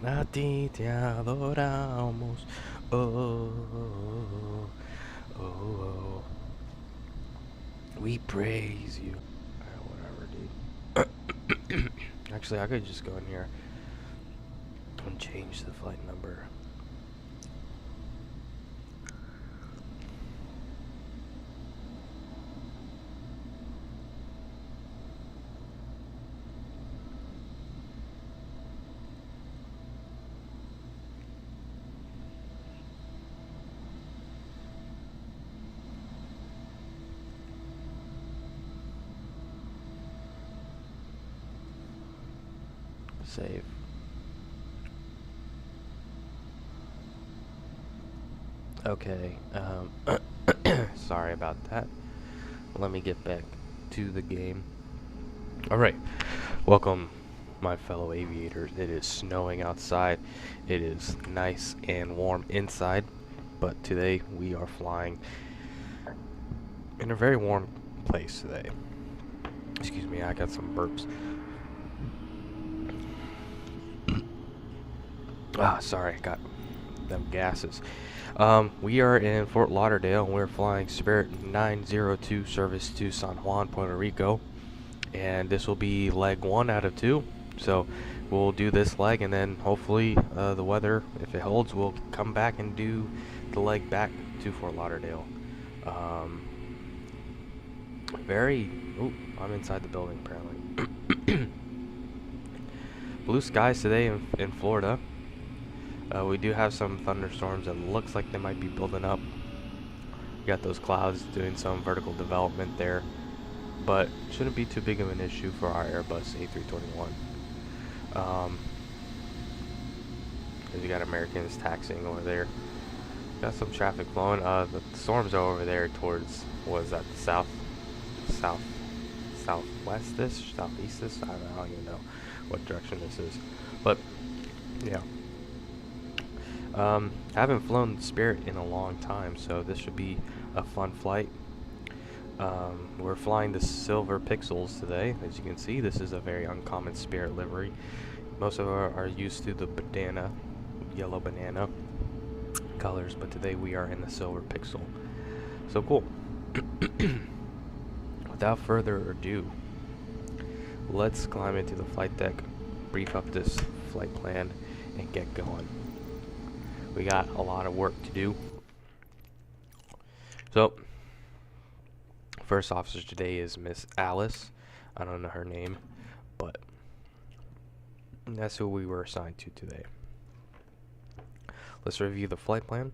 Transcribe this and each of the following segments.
A ti te adoramos. Oh, oh, oh, oh. We praise you. Alright, whatever, dude. Actually, I could just go in here and change the flight number. Save. Okay, sorry about that. Let me get back to the game. Alright, welcome, my fellow aviators. It is snowing outside. It is nice and warm inside, but today we are flying in a very warm place today. Excuse me, I got some burps. Sorry, I got them gases. We are in Fort Lauderdale, and we're flying Spirit 902 service to San Juan, Puerto Rico. And this will be leg 1 out of 2. So we'll do this leg, and then hopefully the weather, if it holds, we'll come back and do the leg back to Fort Lauderdale. Oh, I'm inside the building apparently. Blue skies today in Florida. We do have some thunderstorms that looks like they might be building up. Got those clouds doing some vertical development there, but shouldn't be too big of an issue for our Airbus A321. Because you got Americans taxiing over there. Got some traffic flowing. The storms are over there towards, what is that, the southwest-ish, southeast-ish? I don't even know what direction this is, but yeah. Haven't flown Spirit in a long time, so this should be a fun flight. We're flying the Silver Pixels today. As you can see, this is a very uncommon Spirit livery. Most of our are used to the yellow banana colors, but today we are in the Silver Pixel. So cool. Without further ado, let's climb into the flight deck, brief up this flight plan, and get going. We got a lot of work to do. So, first officer today is Miss Alice. I don't know her name, but that's who we were assigned to today. Let's review the flight plan.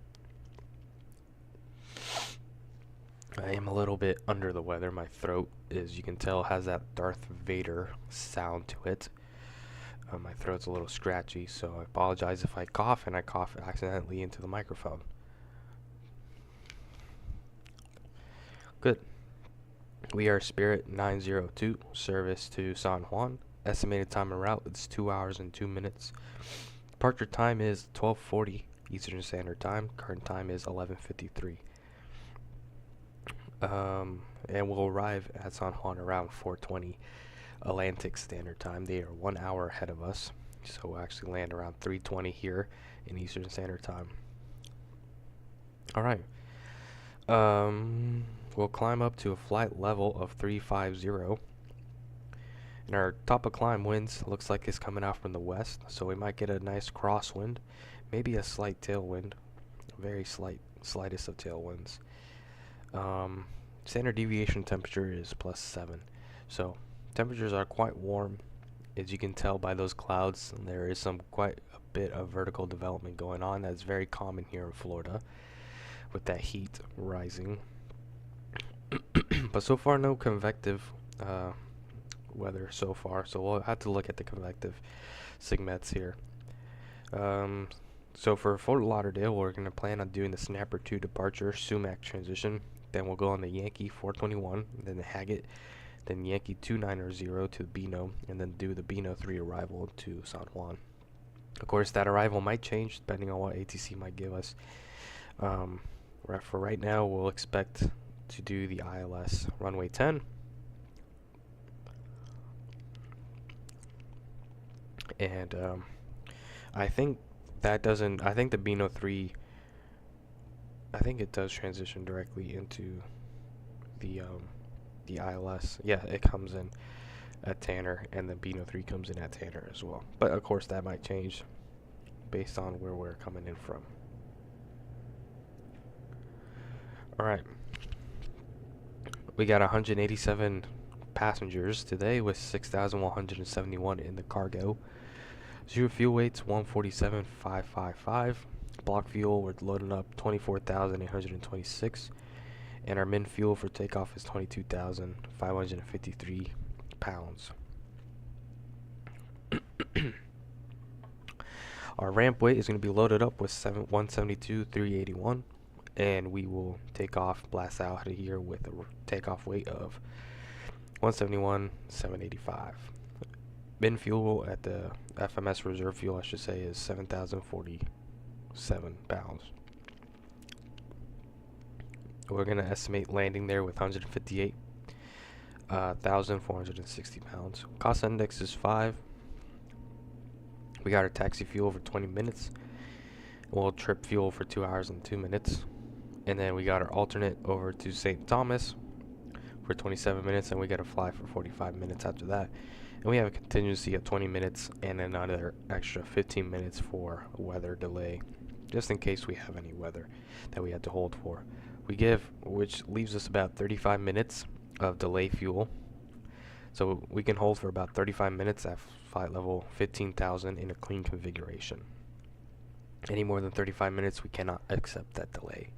I am a little bit under the weather. My throat, as you can tell, has that Darth Vader sound to it. My throat's a little scratchy, so I apologize if I cough, and I cough accidentally into the microphone. Good. We are Spirit 902, service to San Juan. Estimated time en route is 2 hours and 2 minutes. Departure time is 12:40 Eastern Standard Time. Current time is 11:53. And we'll arrive at San Juan around 4:20 Atlantic Standard Time. They are 1 hour ahead of us, so we'll actually land around 3:20 here in Eastern Standard Time. Alright. We'll climb up to a flight level of 350. And our top of climb winds looks like it's coming out from the west, so we might get a nice crosswind, maybe a slight tailwind, very slightest of tailwinds. Standard deviation temperature is +7, so temperatures are quite warm. As you can tell by those clouds, there is quite a bit of vertical development going on. That's very common here in Florida with that heat rising. But so far, no convective weather so far, so we'll have to look at the convective sigmets here. So for Fort Lauderdale, we're going to plan on doing the Snapper 2 departure sumac transition. Then we'll go on the Yankee 421, then the Haggett, then Yankee 290 to the Beano, and then do the Beano 3 arrival to San Juan. Of course, that arrival might change depending on what ATC might give us. For right now, we'll expect to do the ILS runway 10. And I think that doesn't. I think the Beano 3. I think it does transition directly into the ILS. Yeah, it comes in at Tanner, and the Beano 3 comes in at Tanner as well. But of course, that might change based on where we're coming in from. All right, we got 187 passengers today with 6,171 in the cargo. Zero fuel weights 147,555. Block fuel, we're loading up 24,826. And our min fuel for takeoff is 22,553 pounds. Our ramp weight is going to be loaded up with 172,381. And we will take off, blast out of here with a takeoff weight of 171,785. Min fuel at the FMS reserve fuel, I should say, is 7,047 pounds. We're going to estimate landing there with 158,460 pounds. Cost index is 5. We got our taxi fuel for 20 minutes. We'll trip fuel for 2 hours and 2 minutes. And then we got our alternate over to St. Thomas for 27 minutes, and we got to fly for 45 minutes after that. And we have a contingency of 20 minutes and another extra 15 minutes for weather delay, just in case we have any weather that we had to hold for. Which leaves us about 35 minutes of delay fuel. So we can hold for about 35 minutes at flight level 15,000 in a clean configuration. Any more than 35 minutes, we cannot accept that delay.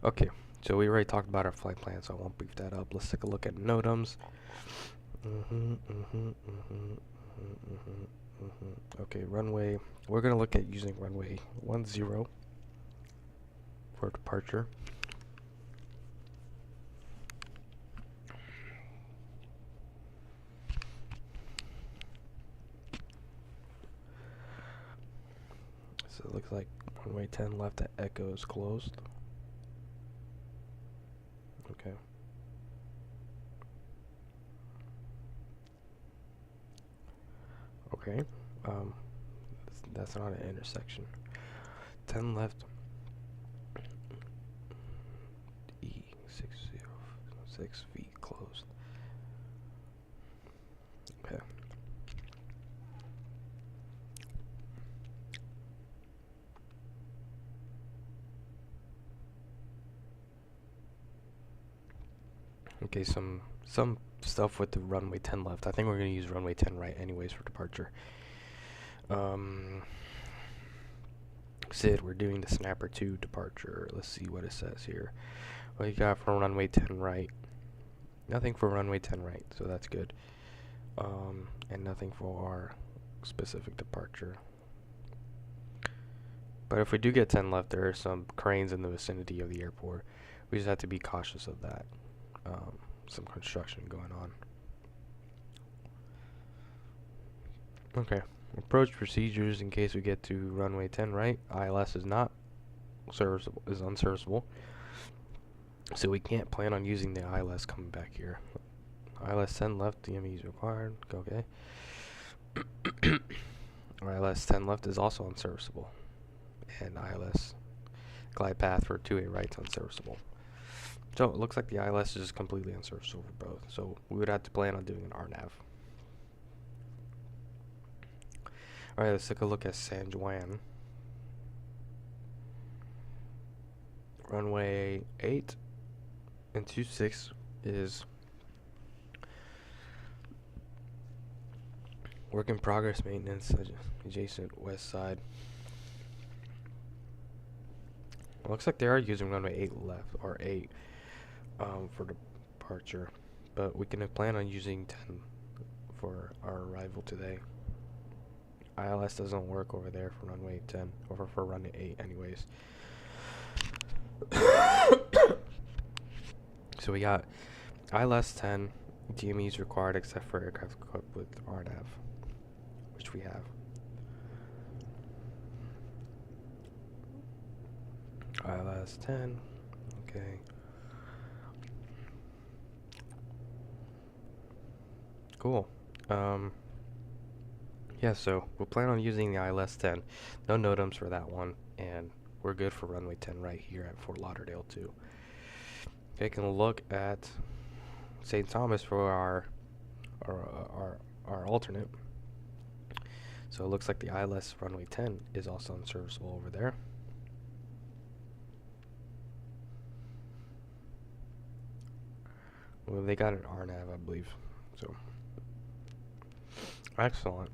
Okay, so we already talked about our flight plan, so I won't brief that up. Let's take a look at NOTAMs. Okay, runway. We're going to look at using runway 10 for departure. So it looks like runway 10 left at Echo is closed. Okay. Okay. That's not an intersection. 10 left. E606 feet closed. Okay. Okay, some stuff with the runway 10 left. I think we're going to use runway 10 right anyways for departure. Sid, we're doing the Snapper 2 departure. Let's see what it says here. What you got for runway 10 right? Nothing for runway 10 right, so that's good. And nothing for our specific departure. But if we do get 10 left, there are some cranes in the vicinity of the airport. We just have to be cautious of that. Some construction going on. Okay. Approach procedures in case we get to runway 10 right. ILS is not serviceable, is unserviceable. So we can't plan on using the ILS coming back here. ILS 10 left, DME is required. Okay. ILS 10 left is also unserviceable. And ILS glide path for 2A right is unserviceable. So it looks like the ILS is completely unserviceable for both. So we would have to plan on doing an RNAV. Alright, let's take a look at San Juan. Runway 8 and 26 is work in progress maintenance adjacent west side. It looks like they are using runway 8 left, or 8 for departure, but we can plan on using 10 for our arrival today. ILS doesn't work over there for runway 10, or for runway 8 anyways. So we got ILS 10, DME is required except for aircraft equipped with RNAV, which we have. ILS 10, okay. Cool. Yeah, so we'll plan on using the ILS 10. No NOTAMs for that one, and we're good for runway 10 right here at Fort Lauderdale too. Taking a look at St. Thomas for our alternate. So it looks like the ILS runway 10 is also unserviceable over there. Well, they got an RNAV, I believe. So excellent.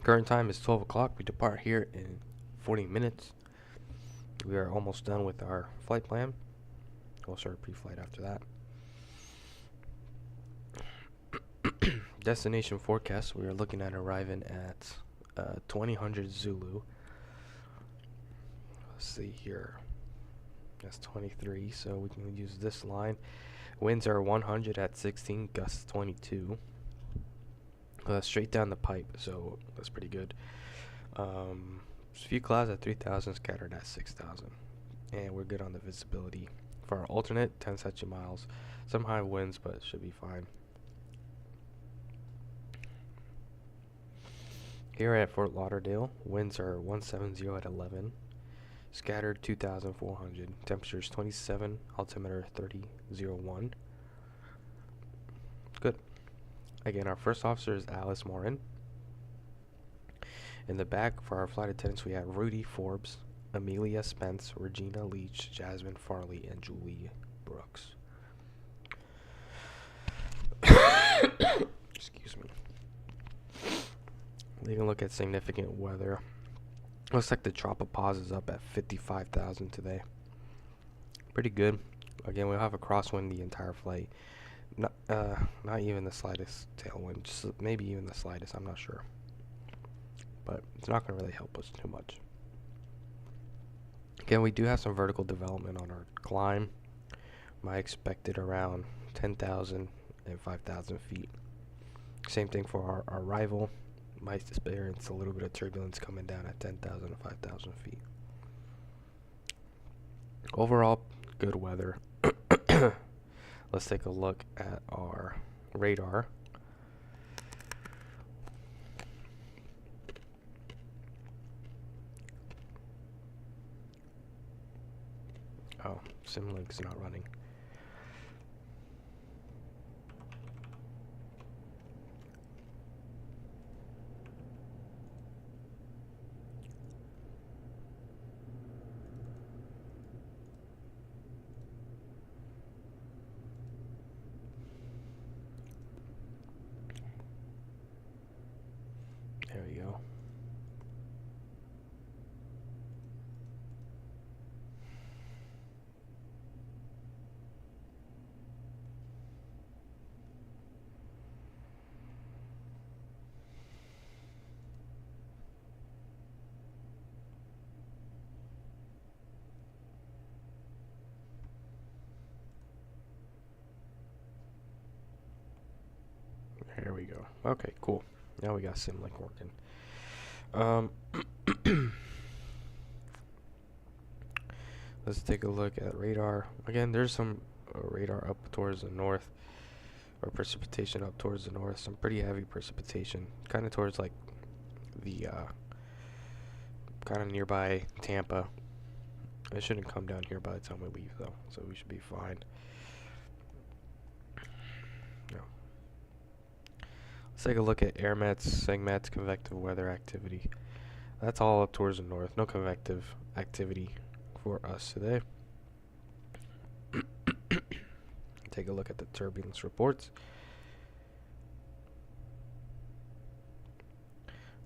Current time is 12 o'clock. We depart here in 40 minutes. We are almost done with our flight plan. We'll start pre-flight after that. Destination forecast. We are looking at arriving at 2000 Zulu. Let's see here. That's 23, so we can use this line. Winds are 100 at 16, gusts 22. Straight down the pipe, so that's pretty good. A few clouds at 3000, scattered at 6000. And we're good on the visibility. For our alternate, 10 statute miles. Some high winds, but it should be fine. Here at Fort Lauderdale, winds are 170 at 11. Scattered 2,400. Temperatures 27. Altimeter 3001. Good. Again, our first officer is Alice Morin. In the back, for our flight attendants, we have Rudy Forbes, Amelia Spence, Regina Leach, Jasmine Farley, and Julie Brooks. Excuse me. We can look at significant weather. Looks like the tropopause is up at 55,000 today. Pretty good. Again, we'll have a crosswind the entire flight. Not even the slightest tailwind. Just maybe even the slightest. I'm not sure. But it's not going to really help us too much. Again, we do have some vertical development on our climb. I expected around 10,000 and 5,000 feet. Same thing for our arrival. Might experience a little bit of turbulence coming down at 10,000 to 5,000 feet. Overall, good weather. Let's take a look at our radar. Oh, Simlink's not running. There we go. There we go. Okay, cool. Now we got Simlink working. Let's take a look at radar. Again, there's some radar up towards the north, or precipitation up towards the north. Some pretty heavy precipitation, kind of towards like the kind of nearby Tampa. It shouldn't come down here by the time we leave though, so we should be fine. Let's take a look at airmets, segmets, convective weather activity. That's all up towards the north. No convective activity for us today. Take a look at the turbulence reports.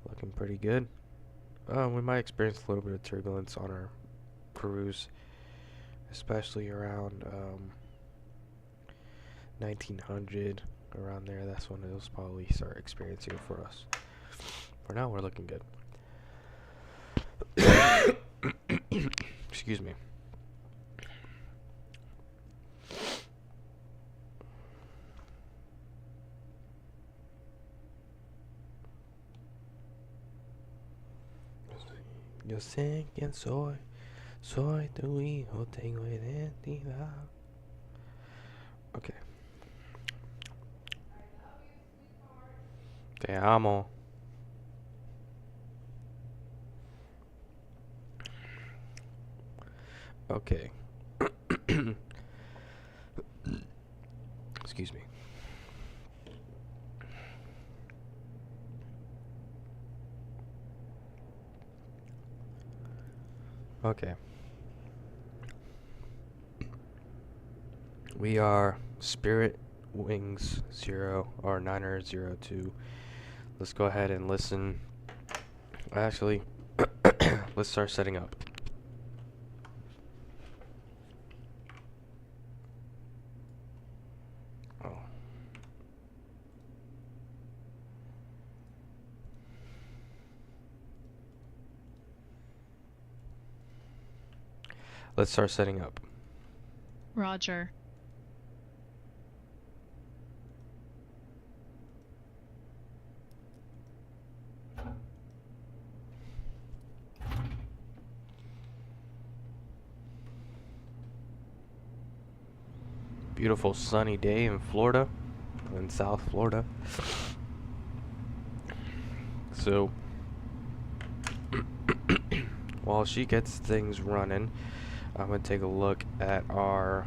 Looking pretty good. We might experience a little bit of turbulence on our cruise, especially around 1900. Around there, that's when it'll probably start experiencing it for us. For now, we're looking good. Excuse me. Yo sé quién soy, soy tu hijo, tengo identidad. Okay. Te amo. Okay. Excuse me. Okay. We are Spirit Wings 0 or Niner 02. Let's go ahead and listen. Actually, let's start setting up. Oh. Let's start setting up. Roger. Beautiful sunny day in Florida, in South Florida. So, while she gets things running, I'm going to take a look at our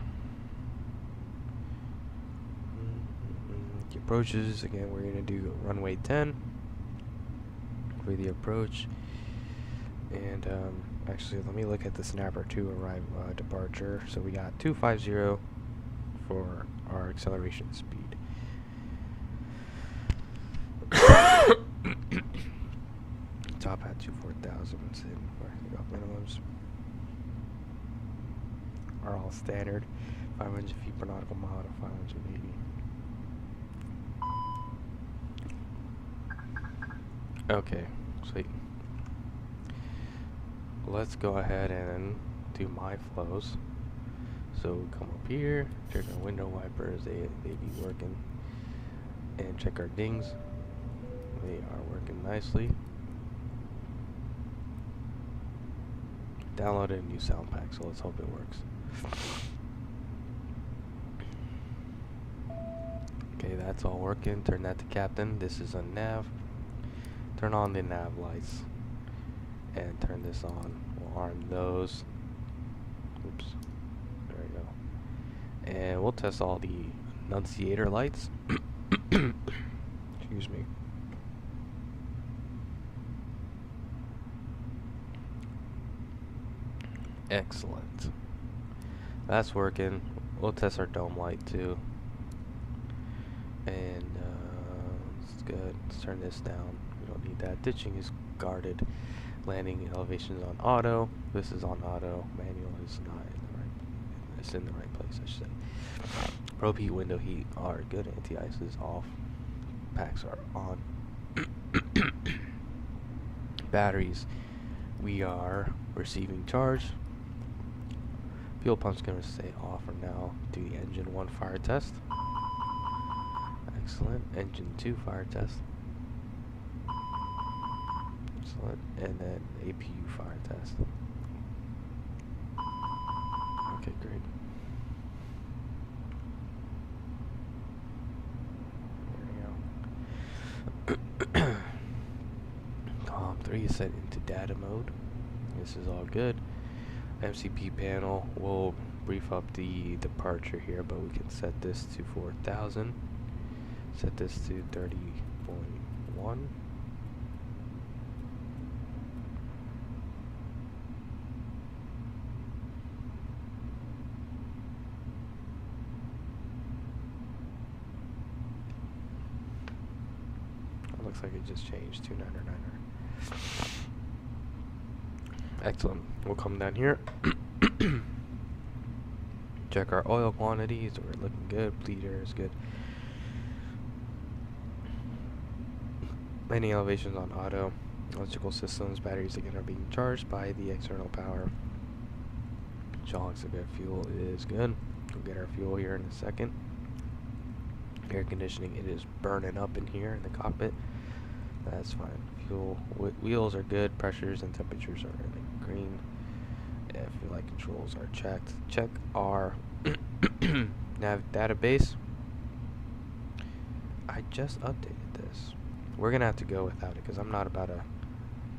approaches. Again, we're going to do runway 10 for the approach. And actually, let me look at the Snapper 2 departure. So we got 250 for our acceleration speed. Top hat 24,000. Minimums are all standard. 500 feet per nautical mile to 580. Okay, sweet. Let's go ahead and do my flows. So we come up here, check our window wipers, they be working, and check our dings. They are working nicely. Downloaded a new sound pack, so let's hope it works. Okay, that's all working. Turn that to captain. This is a nav. Turn on the nav lights and turn this on. We'll arm those. Oops. There we go. And we'll test all the annunciator lights. Excuse me. Excellent. That's working. We'll test our dome light too. And it's good. Let's turn this down. We don't need that. Ditching is guarded. Landing elevations on auto. This is on auto. Manual is not in the right. It's in the right place, I should say. Probe heat, window heat are good. Anti-ice is off. Packs are on. Batteries. We are receiving charge. Fuel pump's gonna stay off for now. Do the engine 1 fire test. Excellent. Engine 2 fire test. Excellent. And then APU fire test. Okay, great. There we go. COM 3 is set into data mode. This is all good. MCP panel, we'll brief up the departure here, but we can set this to 4,000. Set this to 30.1. It looks like it just changed to 999er. Excellent. We'll come down here. Check our oil quantities. We're looking good. Bleed air is good. Landing elevations on auto. Electrical systems. Batteries again are being charged by the external power. Shocks of fuel is good. We'll get our fuel here in a second. Air conditioning. It is burning up in here in the cockpit. That's fine. Fuel wheels are good. Pressures and temperatures are in green. Fuel light controls are checked. Check our nav database. I just updated this. we're gonna have to go without it because I'm not about to.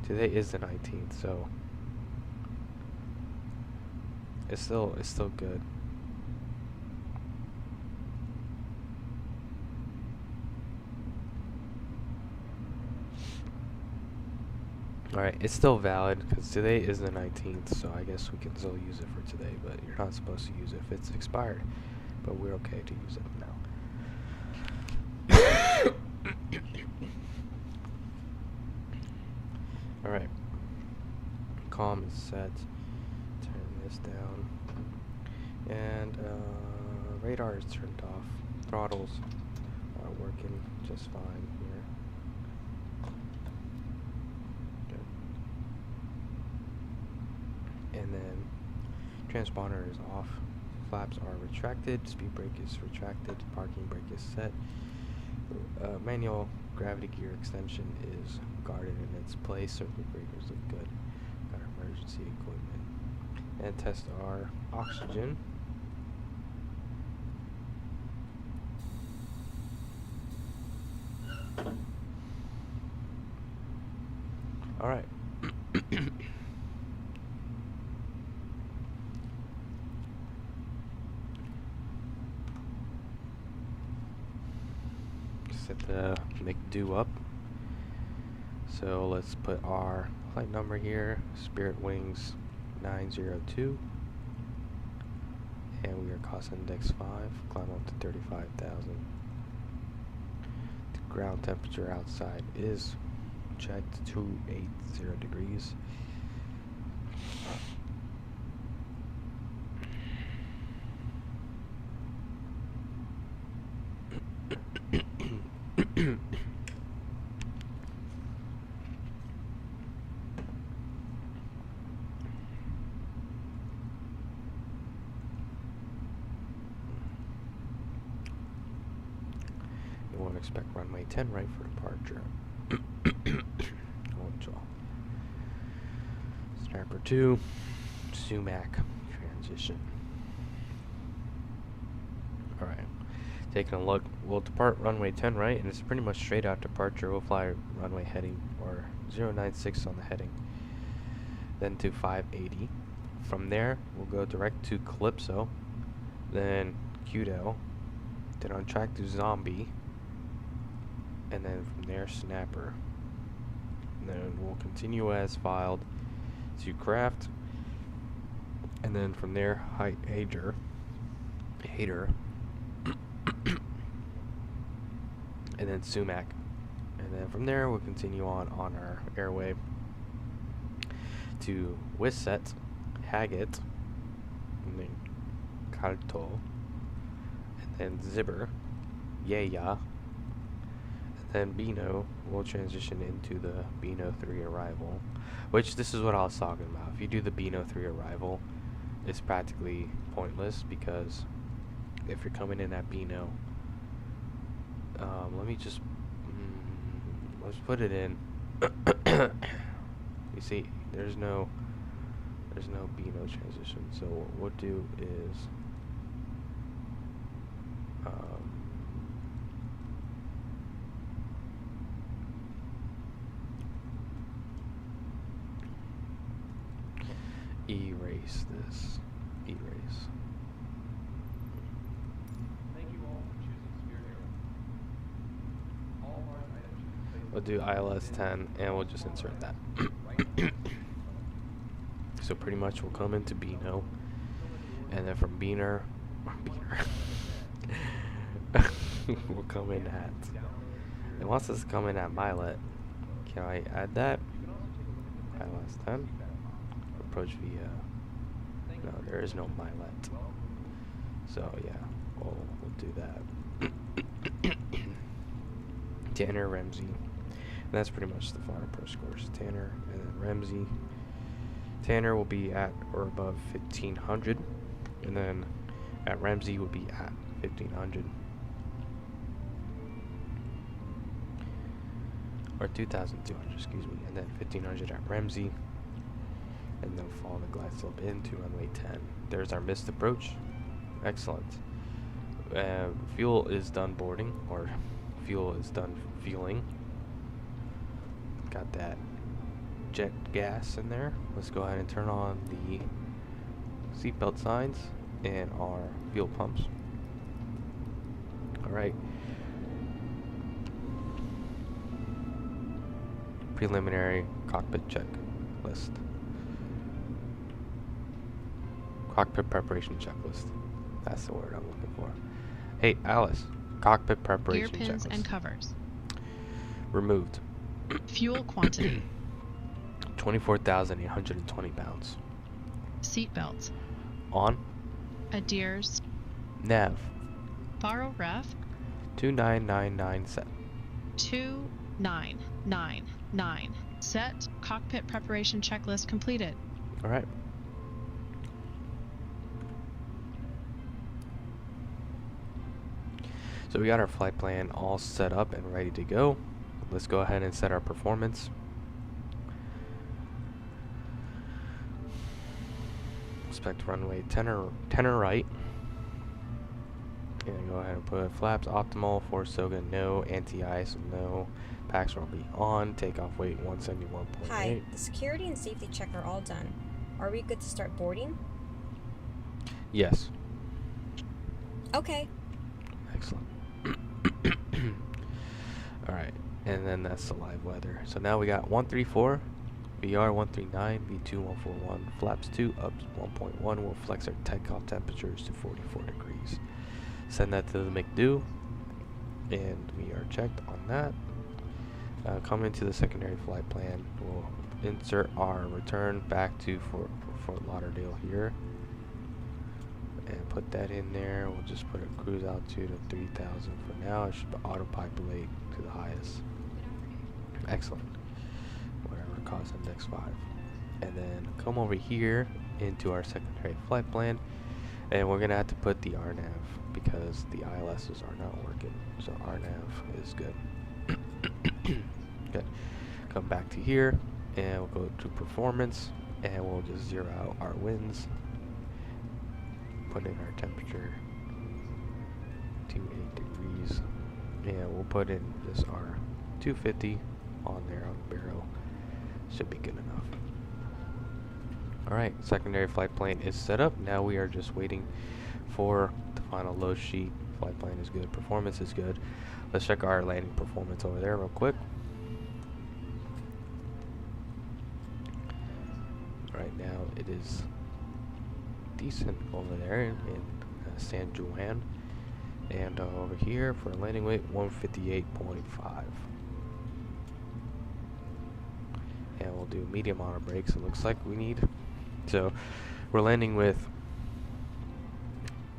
Today is the 19th, so it's still good. Alright, it's still valid because today is the 19th, so I guess we can still use it for today, but you're not supposed to use it if it's expired. But we're okay to use it now. Alright. Calm is set. Turn this down. And radar is turned off. Throttles are working just fine here. And then transponder is off, flaps are retracted, speed brake is retracted, parking brake is set, manual gravity gear extension is guarded in its place, circuit breakers look good, got our emergency equipment, and test our oxygen. Alright. Set the McDo up. So let's put our flight number here, Spirit Wings 902. And we are cost index 5, climb up to 35,000. The ground temperature outside is checked 280 degrees. You won't expect runway 10 right for departure. Snapper 2, sumac transition. Alright, taking a look, we'll depart runway 10 right, and it's pretty much straight out departure. We'll fly runway heading, or 096 on the heading, then to 580. From there, we'll go direct to Calypso, then Qdel, then on track to Zombie, and then from there, Snapper. And then we'll continue as filed to Craft, and then from there, Hater, and then Sumac, and then from there we'll continue on our airway to Wisset, Haggett, and then Carto, and then Zibber, Yaya, and then Beano. We'll transition into the Beano 3 arrival, which this is what I was talking about. If you do the Beano 3 arrival, it's practically pointless because if you're coming in at Beano, let me just let's put it in. You see, there's no Beano transition. So what we'll do is erase this. Erase. Thank you all for choosing Spirit Airlines. All large items should be placed. We'll do ILS 10 and we'll just insert that. So pretty much we'll come into Beano, and then from Beaner we'll come in at, it wants us to come in at Milet. Can I add that? ILS 10. Approach via, no, there is no Milet. So yeah, we'll do that. Tanner, Ramsey. And that's pretty much the final approach course. Tanner and then Ramsey. Tanner will be at or above 1500, and then at Ramsey will be at 1500. Or 2200, excuse me, and then 1500 at Ramsey, and then follow the glide slope into runway 10. There's our missed approach. Excellent. Fuel is done boarding, or fuel is done fueling. got that jet gas in there. Let's go ahead and turn on the seatbelt signs and our fuel pumps. Alright. Preliminary cockpit checklist. Cockpit preparation checklist. That's the word I'm looking for. Hey, Alice. Cockpit preparation Ear pins checklist. and covers. Removed. Fuel quantity. 24,820 pounds. Seat belts. On. Adheres. Nav. Borrow ref. 2999 set. 2999. Set. Cockpit preparation checklist completed. Alright. So we got our flight plan all set up and ready to go. Let's go ahead and set our performance. Expect runway 10 or right. And go ahead and put flaps optimal, force soga no, anti-ice no, packs will be on, takeoff weight 171.8. Hi, the security and safety check are all done. Are we good to start boarding? Yes. Okay. Excellent. Alright, and then that's the live weather. So now we got 134, VR 139, V2 141, flaps 2, ups 1.1. We'll flex our takeoff temperatures to 44 degrees. Send that to the McDo, and we are checked on that. Come into the secondary flight plan. We'll insert our return back to Fort Lauderdale here. And put that in there. We'll just put a cruise altitude of 3,000 for now. It should auto-populate to the highest. Excellent. Whatever, cost index 5. And then come over here into our secondary flight plan. And we're going to have to put the RNAV because the ILSs are not working. So RNAV is good. Good. Come back to here and we'll go to performance and we'll just zero out our winds. Put in our temperature to 8 degrees, and we'll put in just our 250 on there on the barrel. Should be good enough. Alright, secondary flight plane is set up. Now we are just waiting for the final load sheet. Flight plan is good, performance is good. Let's check our landing performance over there real quick. Right now it is decent over there in San Juan, and over here for landing weight 158.5, and we'll do medium on our brakes. It looks like we need, so we're landing with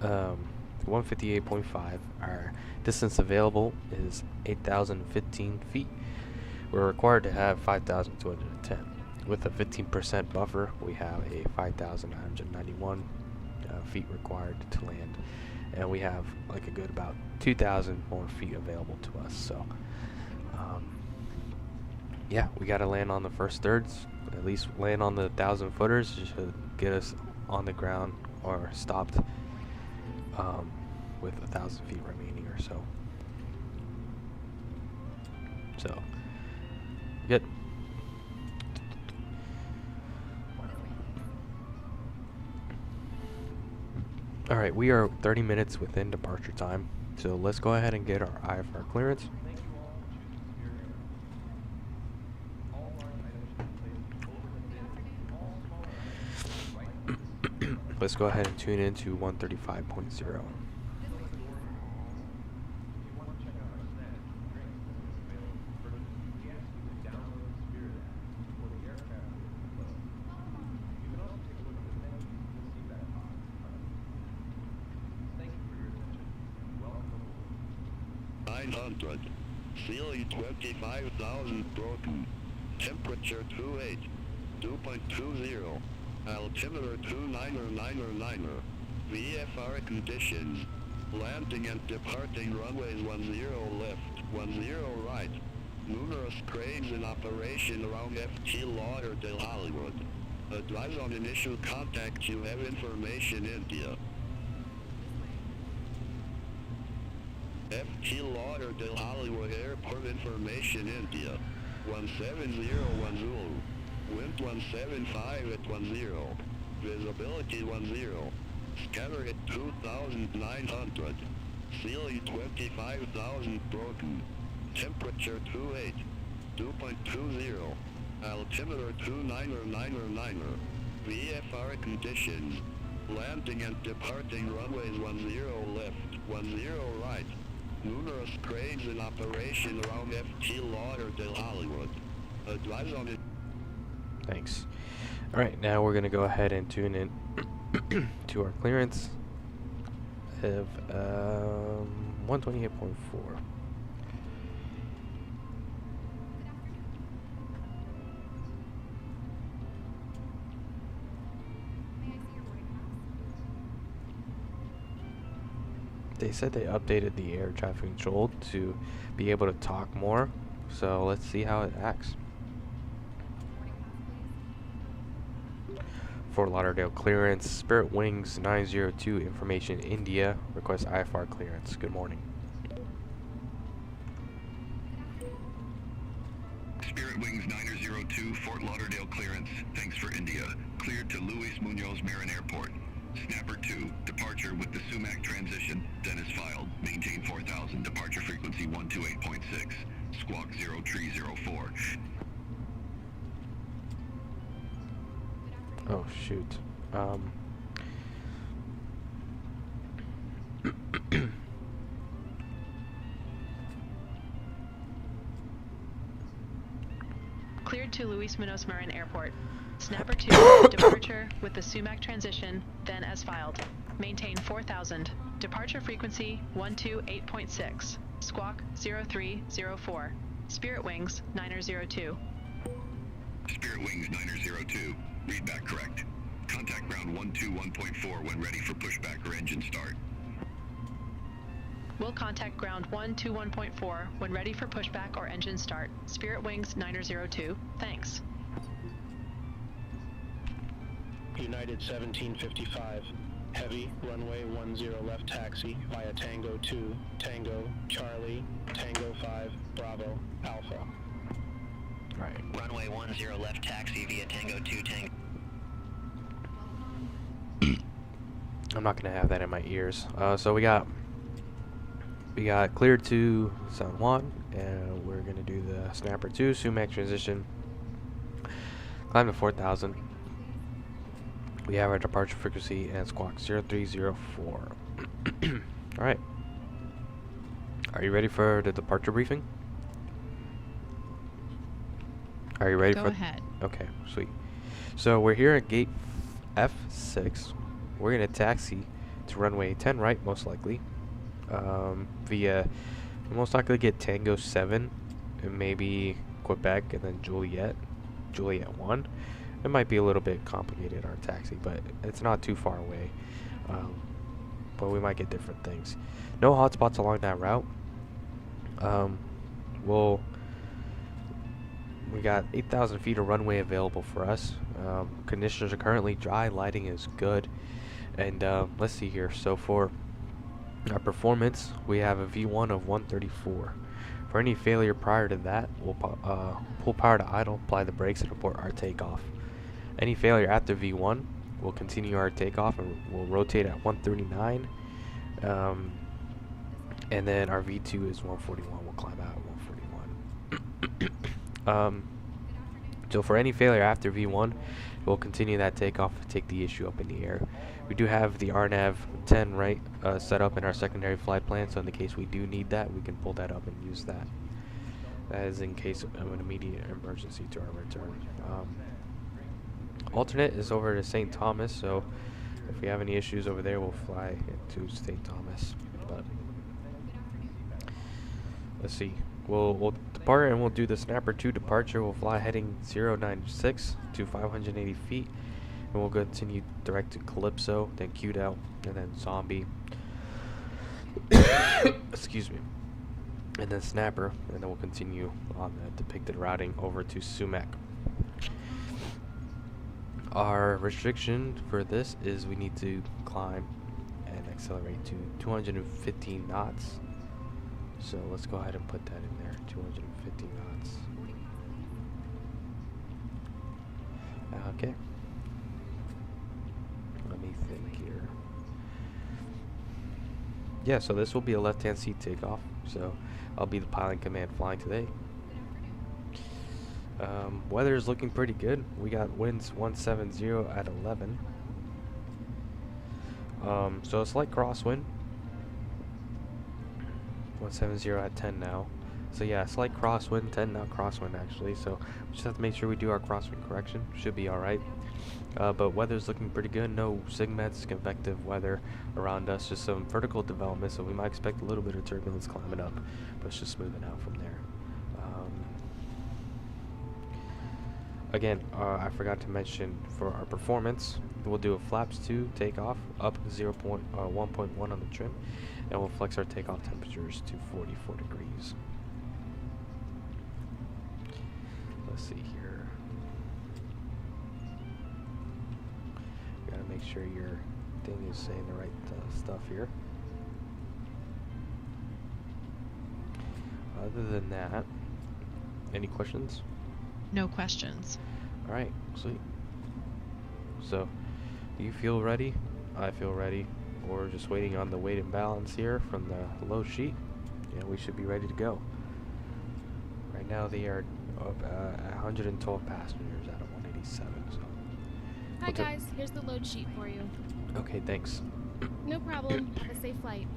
158.5. Our distance available is 8,015 feet. We're required to have 5,210. With a 15% buffer, we have a 5,991 feet required to land, and we have like a good about 2,000 more feet available to us. So, yeah, we got to land on the first thirds, at least land on the 1,000 footers, just to get us on the ground or stopped with 1,000 feet remaining or so. So, good. Alright, we are 30 minutes within departure time, so let's go ahead and get our IFR clearance. Thank you all for choosing Spirit Airlines. All line items should be placed over the bin. All small items right in the seat. Let's go ahead and tune into 135.0. If you want to check out our snacks and drinks available for purchase, we ask you to download the Spirit app before the aircraft doors close. You can also take a look at the menu in the seatback box in front of you. Thank you for your attention. Welcome aboard. 900. Ceiling 25,000 broken. Temperature 28. 2.20. Altimeter 2999. VFR conditions. Landing and departing runway 10 left, 10 right. Numerous cranes in operation around FT Lauderdale, Hollywood. Advise on initial contact, you have information India. FT Lauderdale, Hollywood Airport information India. 17010. Wind 175 at 10. Visibility 10. Scatter at 2,900. Ceiling 25,000 broken. Temperature 28. 2.20. Altimeter 299er. VFR conditions. Landing and departing runways 10 left, 10 right. Numerous cranes in operation around FT Lauderdale, Hollywood. Advise on it. Thanks. Alright, now we're going to go ahead and tune in to our clearance of 128.4. They said they updated the air traffic control to be able to talk more, so let's see how it acts. Fort Lauderdale clearance, Spirit Wings 902 information India, request IFR clearance. Good morning. Spirit Wings 902, Fort Lauderdale clearance. Thanks for India. Cleared to Luis Munoz Marin Airport. Snapper 2, departure with the Sumac transition, then is filed. Maintain 4000, departure frequency 128.6. Squawk 0304. Oh shoot. Cleared to Luis Munoz Marin Airport. Snapper 2, departure with the Sumac transition, then as filed. Maintain 4000. Departure frequency 128.6. Squawk 0304. Spirit Wings 902. Spirit Wings 902. Read back correct. Contact ground 121.4 when ready for pushback or engine start. Will contact ground 121.4 when ready for pushback or engine start. Spirit Wings 902. Thanks. United 1755, heavy, runway 10 left taxi via Tango 2, Tango, Charlie, Tango 5, Bravo, Alpha. Right. Runway 10 left taxi via Tango 2 Tango. I'm not gonna have that in my ears. So we got cleared to San Juan, and we're gonna do the Snapper 2 Sumac transition. Climb to 4000. We have our departure frequency and squawk 0304. Alright. Are you ready for the departure briefing? Are you ready Go for ahead. Okay, sweet. So we're here at gate F6. We're gonna taxi to runway 10 right, most likely. Via we'll most likely get Tango 7 and maybe Quebec and then Juliet 1. It might be a little bit complicated, our taxi, but it's not too far away. But we might get different things. No hotspots along that route. We got 8,000 feet of runway available for us. Conditions are currently dry, lighting is good. And let's see here. So for our performance, we have a V1 of 134. For any failure prior to that, we'll pull power to idle, apply the brakes, and report our takeoff. Any failure after V1, we'll continue our takeoff and we'll rotate at 139. And then our V2 is 141. We'll climb out at 141. So for any failure after V1, we'll continue that takeoff and take the issue up in the air. We do have the RNAV 10 right set up in our secondary flight plan, so in the case we do need that, we can pull that up and use that. That is in case of an immediate emergency to our return. Alternate is over to St. Thomas, so if we have any issues over there, we'll fly to St. Thomas. But let's see. We'll depart and we'll do the Snapper 2 departure. We'll fly heading 096 to 580 feet. And we'll continue direct to Calypso, then Q'd out, and then Zombie. Excuse me. And then Snapper, and then we'll continue on the depicted routing over to Sumac. Our restriction for this is we need to climb and accelerate to 215 knots. So let's go ahead and put that in there, 215 knots. Okay. Let me think here. Yeah, so this will be a left-hand seat takeoff. So I'll be the pilot in command flying today. Weather is looking pretty good. We got winds 170 at 11. So a slight crosswind. 170 at 10 now. So yeah, slight crosswind, 10 knot crosswind actually. So we just have to make sure we do our crosswind correction. Should be alright. But weather's looking pretty good. No SIGMETs, convective weather around us. Just some vertical development, so we might expect a little bit of turbulence climbing up, but it's just smoothing out from there. Again, I forgot to mention for our performance, we'll do a flaps 2 takeoff up 1.1 on the trim, and we'll flex our takeoff temperatures to 44 degrees. Let's see here. You gotta make sure your thing is saying the right stuff here. Other than that, any questions? No questions. Alright, sweet. So, do you feel ready? I feel ready. We're just waiting on the weight and balance here from the low sheet, and we should be ready to go. Right now they are 112 passengers out of 187. So. Hi guys, here's the load sheet for you. Okay, thanks. No problem. Have a safe flight.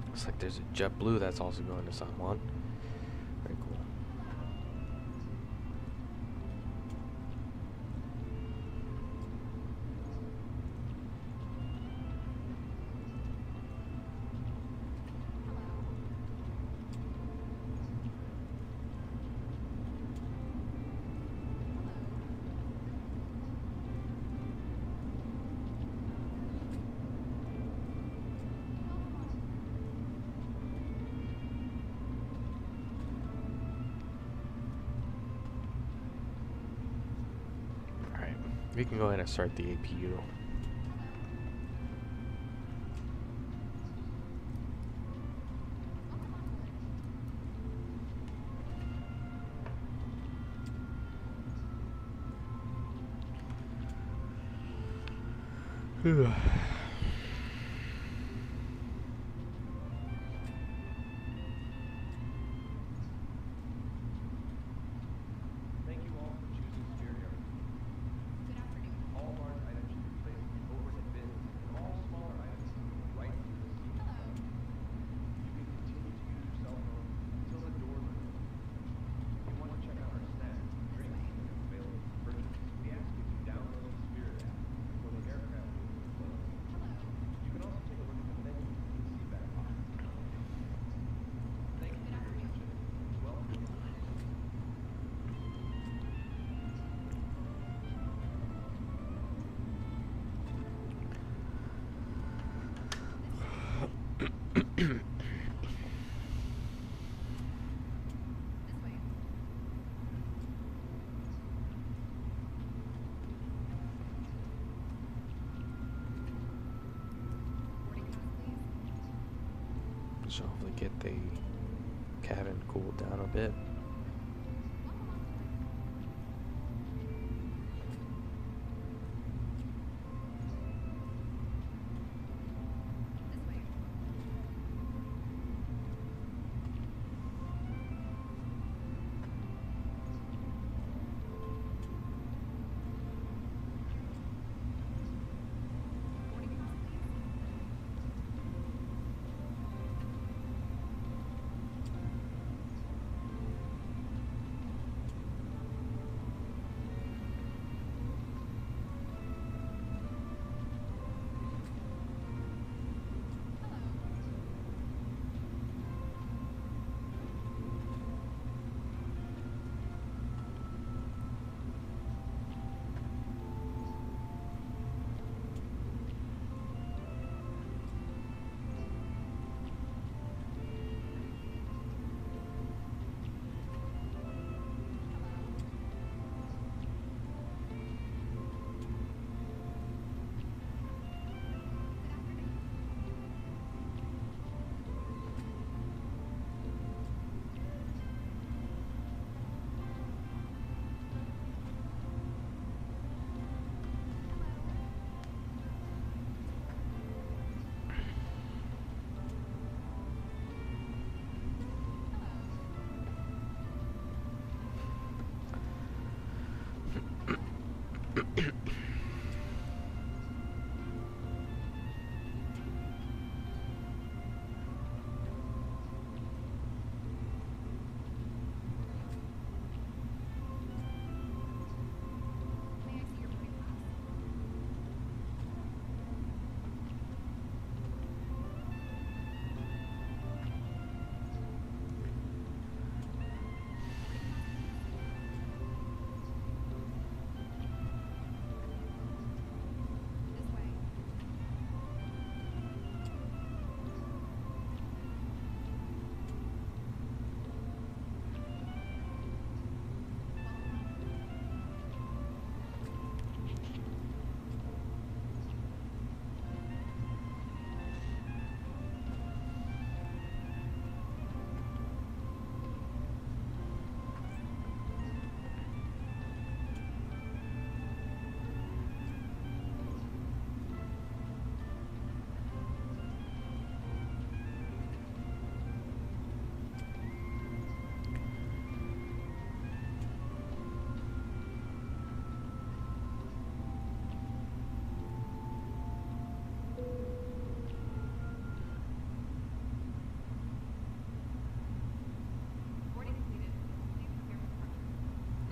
Looks like there's a JetBlue that's also going to San Juan. Very cool. We can go ahead and start the APU. Thank you all for choosing Spirit Airlines. Good afternoon. All large items should be placed in overhead bins, and all smaller items move right through the seat. You can continue to use your cell phone until the doors are closed. If you want to check out our snacks and drinks that are available for purchase, we ask you to download the Spirit app before the aircraft doors are closed. You can also take a look at the menu in the seat back pocket. Thank you for your attention. Welcome. So hopefully get the cabin cool down a bit.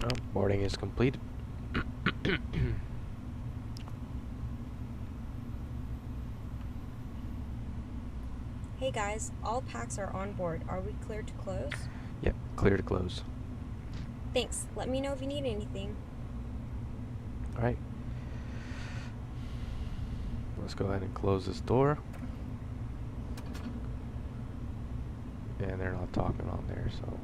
Oh, boarding is complete. Hey guys, all packs are on board. Are we clear to close? Yep, clear to close. Thanks. Let me know if you need anything. Alright. Let's go ahead and close this door. And they're not talking on there, so.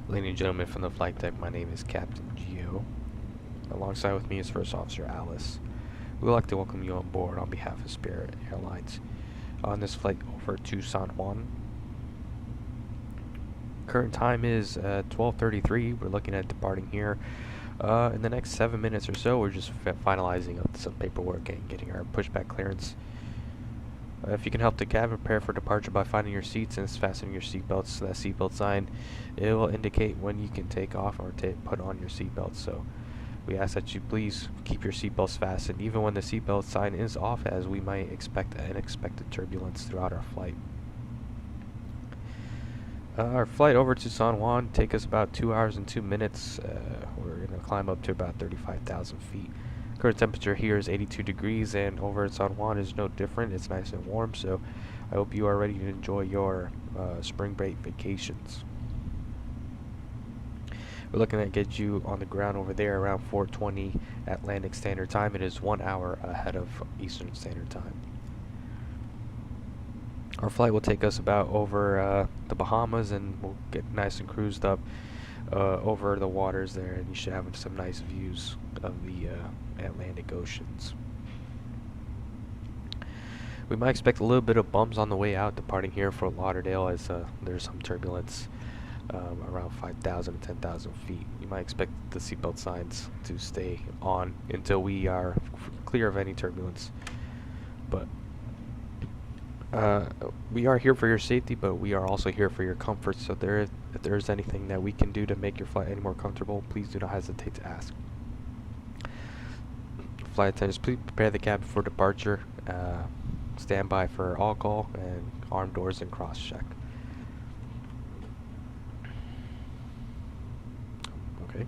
Ladies and gentlemen from the flight deck, my name is Captain Gio. Alongside with me is First Officer Alice. We would like to welcome you on board on behalf of Spirit Airlines on this flight over to San Juan. Current time is 12:33. We're looking at departing here in the next 7 minutes or so. We're just finalizing up some paperwork and getting our pushback clearance. If you can help the cabin prepare for departure by finding your seats and fastening your seatbelts to that seatbelt sign, it will indicate when you can take off or put on your seatbelts. So we ask that you please keep your seatbelts fastened even when the seatbelt sign is off, as we might expect unexpected turbulence throughout our flight. Our flight over to San Juan take us about 2 hours and 2 minutes. We're going to climb up to about 35,000 feet. Current temperature here is 82 degrees, and over in San Juan is no different. It's nice and warm, so I hope you are ready to enjoy your spring break vacations. We're looking at get you on the ground over there around 4:20 Atlantic Standard Time. It is 1 hour ahead of Eastern Standard Time. Our flight will take us about over the Bahamas, and we'll get nice and cruised up over the waters there, and you should have some nice views of the Atlantic Oceans. We might expect a little bit of bumps on the way out, departing here for Lauderdale, as there's some turbulence around 5,000 to 10,000 feet. You might expect the seatbelt signs to stay on until we are clear of any turbulence. But we are here for your safety, but we are also here for your comfort. So if there is anything that we can do to make your flight any more comfortable, please do not hesitate to ask. Flight attendants, please prepare the cabin for departure. Stand by for all call and armed doors and cross check. Okay.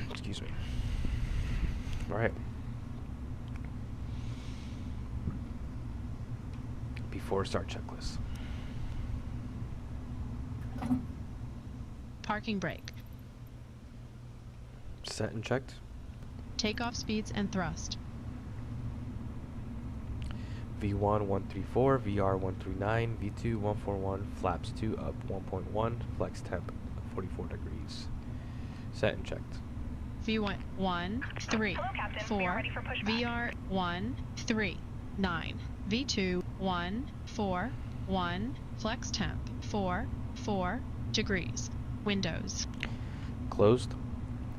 Excuse me. All right. Before start checklist. Parking brake. Set and checked. Takeoff speeds and thrust. V1 134, VR 139, V2 141, flaps 2 up 1.1, flex temp 44 degrees. Set and checked. V1 1 3 Hello, Captain. 4 We are ready for pushback. VR 1 3 9 V2 1 4 1 flex temp 4 4 degrees. Windows. Closed.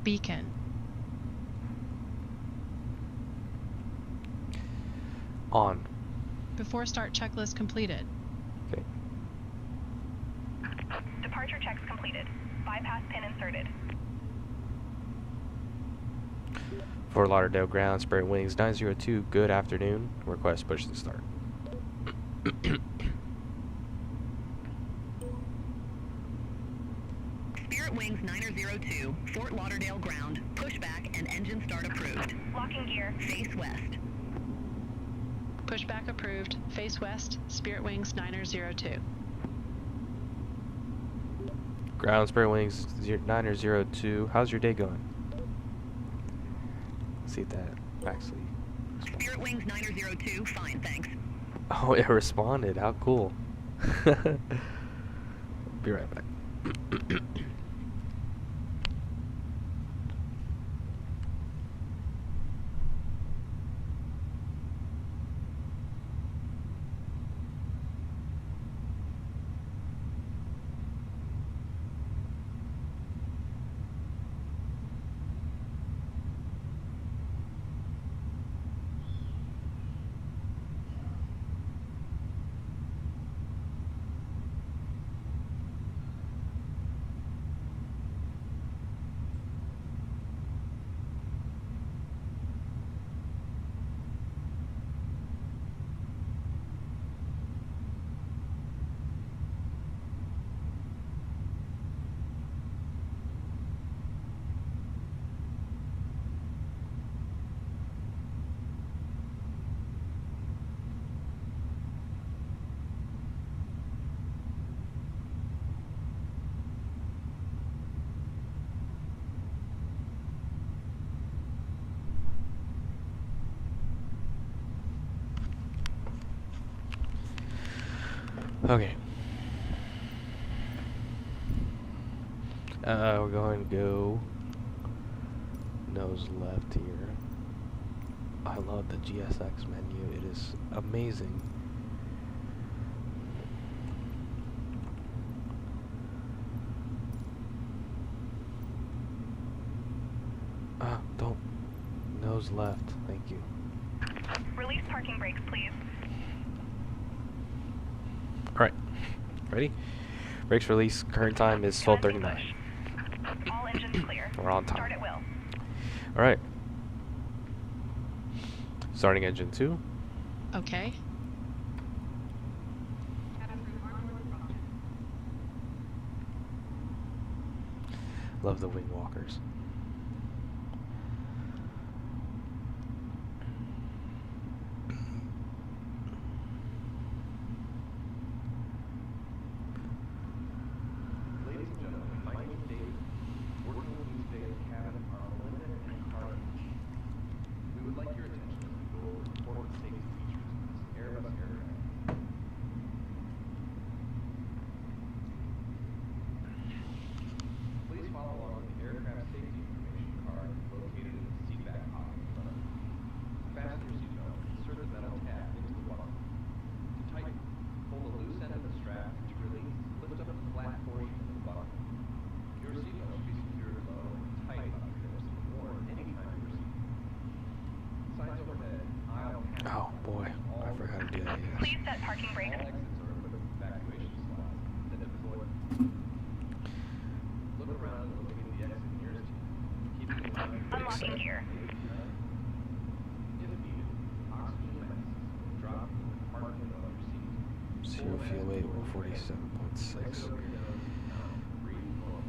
Beacon. On. Before start checklist completed. Okay. Departure checks completed. Bypass pin inserted. For Lauderdale ground, Spirit Wings 902, good afternoon. Request push to start. Spirit Wings 902, Fort Lauderdale ground, pushback and engine start approved. Locking gear. Face west. Pushback approved. Face west. Spirit Wings 902. Ground Spirit Wings 902. How's your day going? Let's see if that actually. Spirit Wings 902, fine, thanks. Oh, it responded. How cool. Be right back. Okay. We're going to go nose left here. I love the GSX menu. It is amazing. Don't. Nose left. Thank you. Release parking brakes, please. Alright. Ready? Brakes release. Current time is 12:39. All engines clear. We're on Start time. at will. Alright. Starting engine 2. Okay. Love the wing walkers. Ladies and gentlemen, my name is Dave. Working with you today in the cabin are Melinda and Carter. We would like your attention as we go over important safety features of this Airbus aircraft. Please follow along with the aircraft safety parking brakes. All exits are equipped with evacuation slots that deploy. Look around and locate the exit nearest you, keeping in mind Unlocking gear. if needed, oxygen masks drop from the compartment of your seat. Zero fuel weight 147.6. Breathe normally.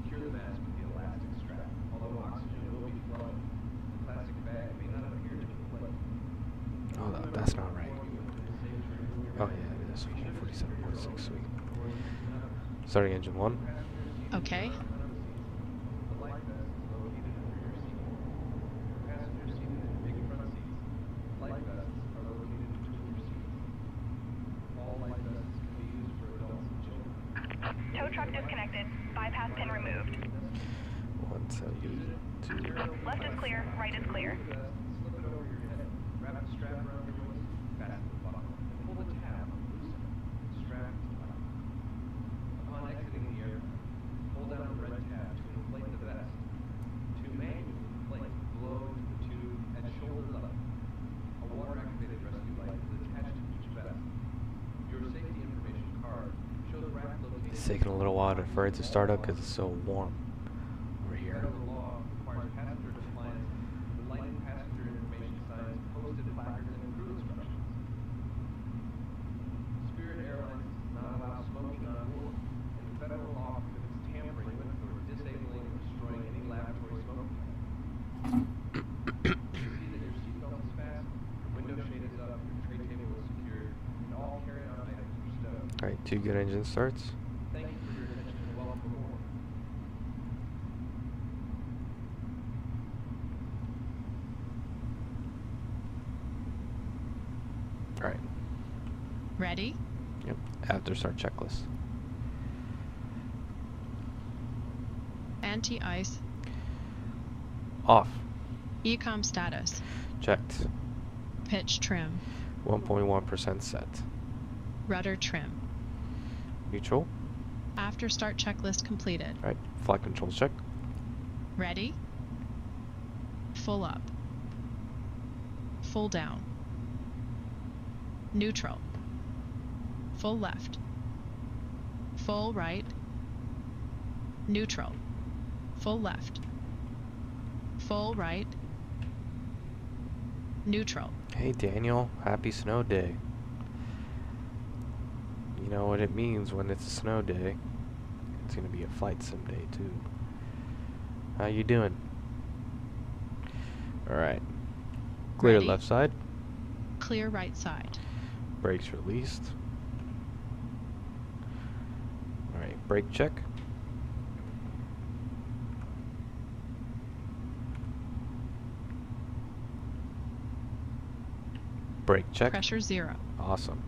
Secure the mask with the elastic strap. Although oxygen will be flowing, the plastic bag may not appear to inflate. Oh, that's not right. Oh yeah, it is 147.6. Sweet. Starting engine 1. Okay. The life vest is located under your seat. For passengers seated in big front seats, life vests are located between your seats. All life vests can be used for adults and children. Tow truck disconnected. Bypass pin removed. 172. Left is clear. Right is clear. Slip it over your head. Wrap the strap around your waist. Fasten the buckle. And pull the tab. Loosen it. Strap is tight. Upon exiting the aircraft, pull down the red tab to inflate the vest. To manually inflate, blow into the tube at shoulder level. A water-activated rescue light is attached to each vest. Your safety information card shows rack location. It's taking a little while for it to start up because it's so warm over here. Federal law requires passenger compliance with light passenger information signs posted placards and crew instructions. Spirit Airlines does not allow smoking on board, and federal law prohibits tampering with or disabling or destroying any laboratory smoking. See that your seatbelt is fastened, your window shade is up, your tray table is secured, and all carry-on items are stowed. Alright, 2 good engine starts. Thank you for your attention and welcome aboard. Alright, Ready? yep, after start checklist. Anti-ice. Off. Ecom status. Checked. Pitch trim. 1.1% set. Rudder trim. Neutral. After start checklist completed. Alright, flight controls check. Ready? Full up. Full down. Neutral. Full left. Full right. Neutral. Full left. Full right. Neutral. Hey Daniel, happy snow day. You know what it means when it's a snow day. It's gonna be a flight sim day too. How you doing? Alright. Clear Ready? left side. Clear right side. Brakes released. Alright, brake check. Brake check. Pressure 0. Awesome.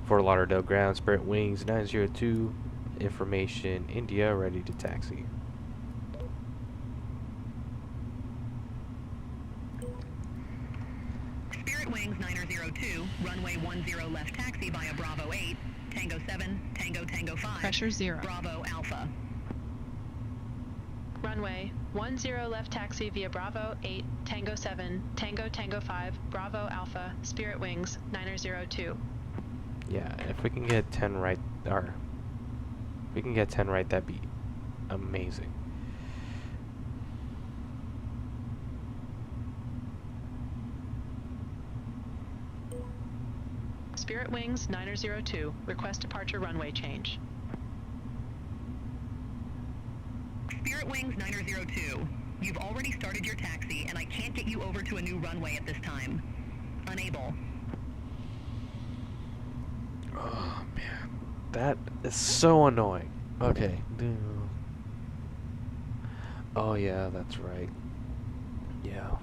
Fort Lauderdale ground, Spirit Wings 902, information India, ready to taxi. Spirit Wings 902, runway 10 left taxi via Bravo 8, Tango 7, Tango Tango 5, Pressure 0. Bravo Alpha. Runway 10 left taxi via Bravo 8, Tango 7, Tango Tango 5, Bravo Alpha, Spirit Wings 902. Yeah, if we can get 10 right, or if we can get 10 right, that'd be amazing. Spirit Wings 902, request departure runway change. Spirit Wings 902, you've already started your taxi and I can't get you over to a new runway at this time. Unable. Oh man, that is so annoying. Okay. Oh yeah, that's right. Yeah.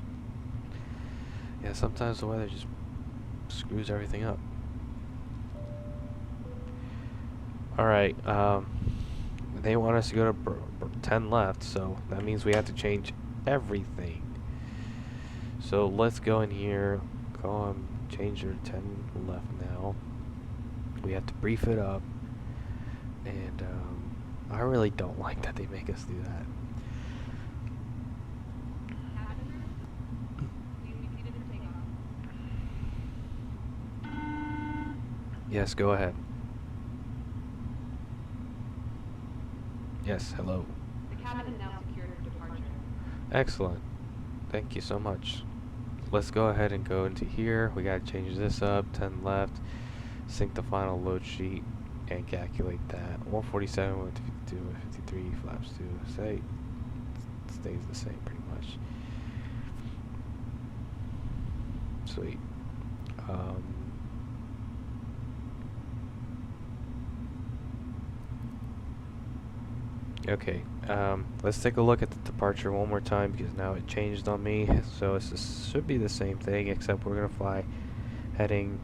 Yeah, sometimes the weather just screws everything up. Alright, they want us to go to 10 left, so that means we have to change everything. So let's go in here, go on, change your 10 left now. We have to brief it up, and I really don't like that they make us do that. Yes, go ahead. Yes, hello. The cabin is now secured for departure. Excellent. Thank you so much. Let's go ahead and go into here. We gotta change this up. 10 left. Sync the final load sheet and calculate that. 147, 152, 153, flaps 2. Say, stays the same pretty much. Sweet. Okay, let's take a look at the departure one more time because now it changed on me. So this should be the same thing, except we're gonna fly heading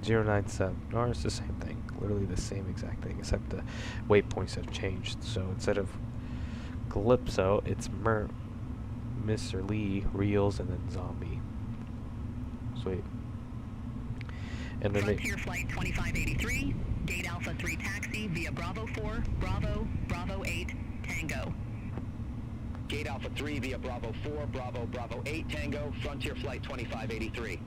097. Or it's the same thing, literally the same exact thing, except the waypoints have changed. So instead of Calypso, it's Mr. Lee, Reels, and then Zombie. Sweet. And then Frontier Flight 2583, Gate Alpha 3 taxi via Bravo 4, Bravo, Bravo 8, Tango. Gate Alpha 3 via Bravo 4, Bravo, Bravo 8, Tango, Frontier Flight 2583.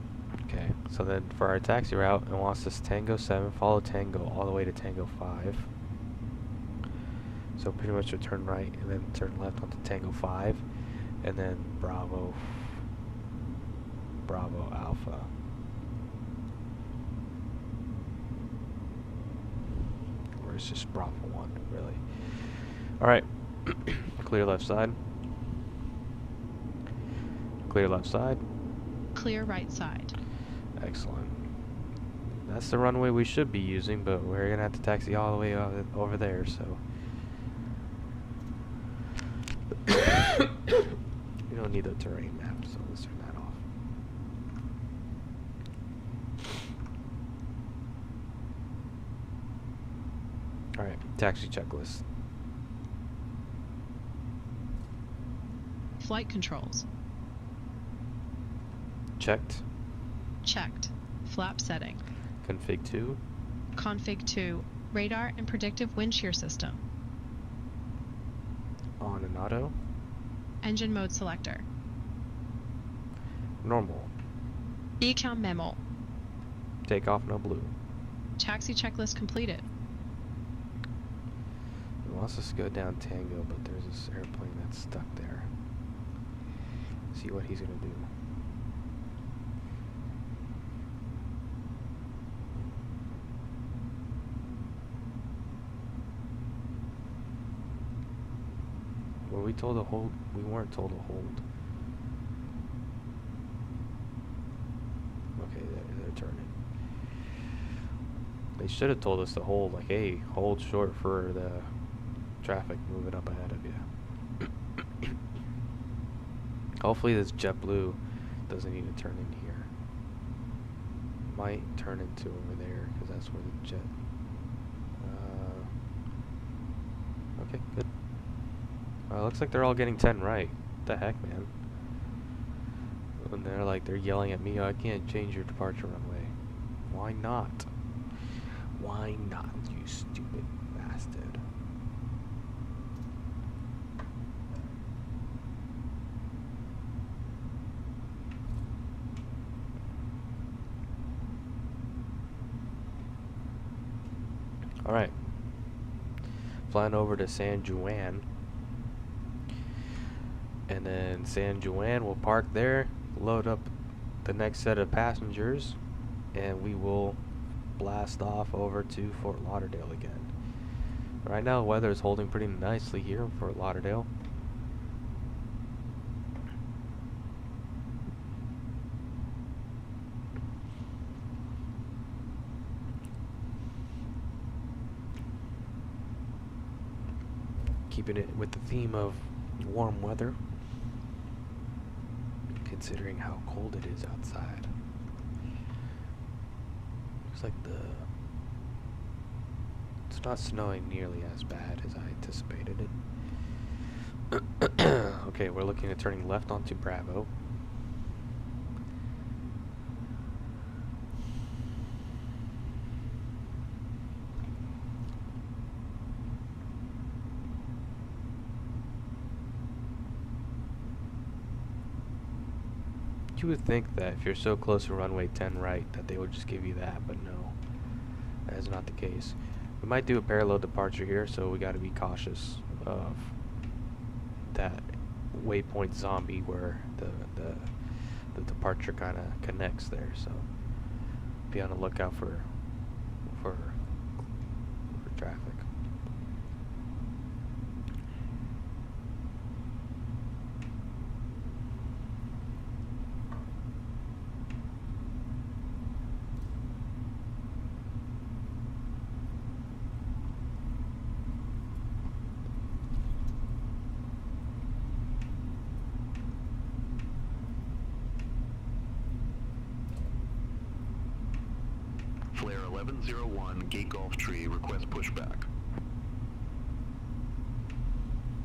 Okay, so then for our taxi route, it wants us Tango 7, follow Tango all the way to Tango 5. So pretty much we turn right and then turn left onto Tango 5, and then Bravo Alpha. Or it's just Bravo 1, really. Alright, clear left side. Clear left side. Clear right side. Excellent. That's the runway we should be using, but we're gonna have to taxi all the way over there, so. We don't need a terrain map, so let's turn that off. Alright, taxi checklist. Flight controls. Checked. Checked. Flap setting. Config 2. Config 2. Radar and predictive wind shear system. On and auto. Engine mode selector. Normal. Ecom memo. Takeoff no blue. Taxi checklist completed. It wants us to go down Tango, but there's this airplane that's stuck there. See what he's gonna do. Were we told to hold? We weren't told to hold. Okay, they're turning. They should have told us to hold, like, hey, hold short for the traffic moving up ahead of you. Hopefully this JetBlue doesn't need to turn in here. Might turn into over there, because that's where the jet... okay, good. Looks like they're all getting 10 right. What the heck, man? And they're yelling at me, I can't change your departure runway. Why not? Why not, you stupid bastard? Alright. Flying over to San Juan. And then San Juan will park there, load up the next set of passengers, and we will blast off over to Fort Lauderdale again. Right now, the weather is holding pretty nicely here in Fort Lauderdale. Keeping it with the theme of warm weather, considering how cold it is outside. Looks like it's not snowing nearly as bad as I anticipated it. Okay, we're looking at turning left onto Bravo. You would think that if you're so close to runway 10 right that they would just give you that, but no. That is not the case. We might do a parallel departure here, so we got to be cautious of that waypoint zombie where the departure kind of connects there. So be on the lookout for traffic. Flare 1101, Gate Golf Tree, request pushback.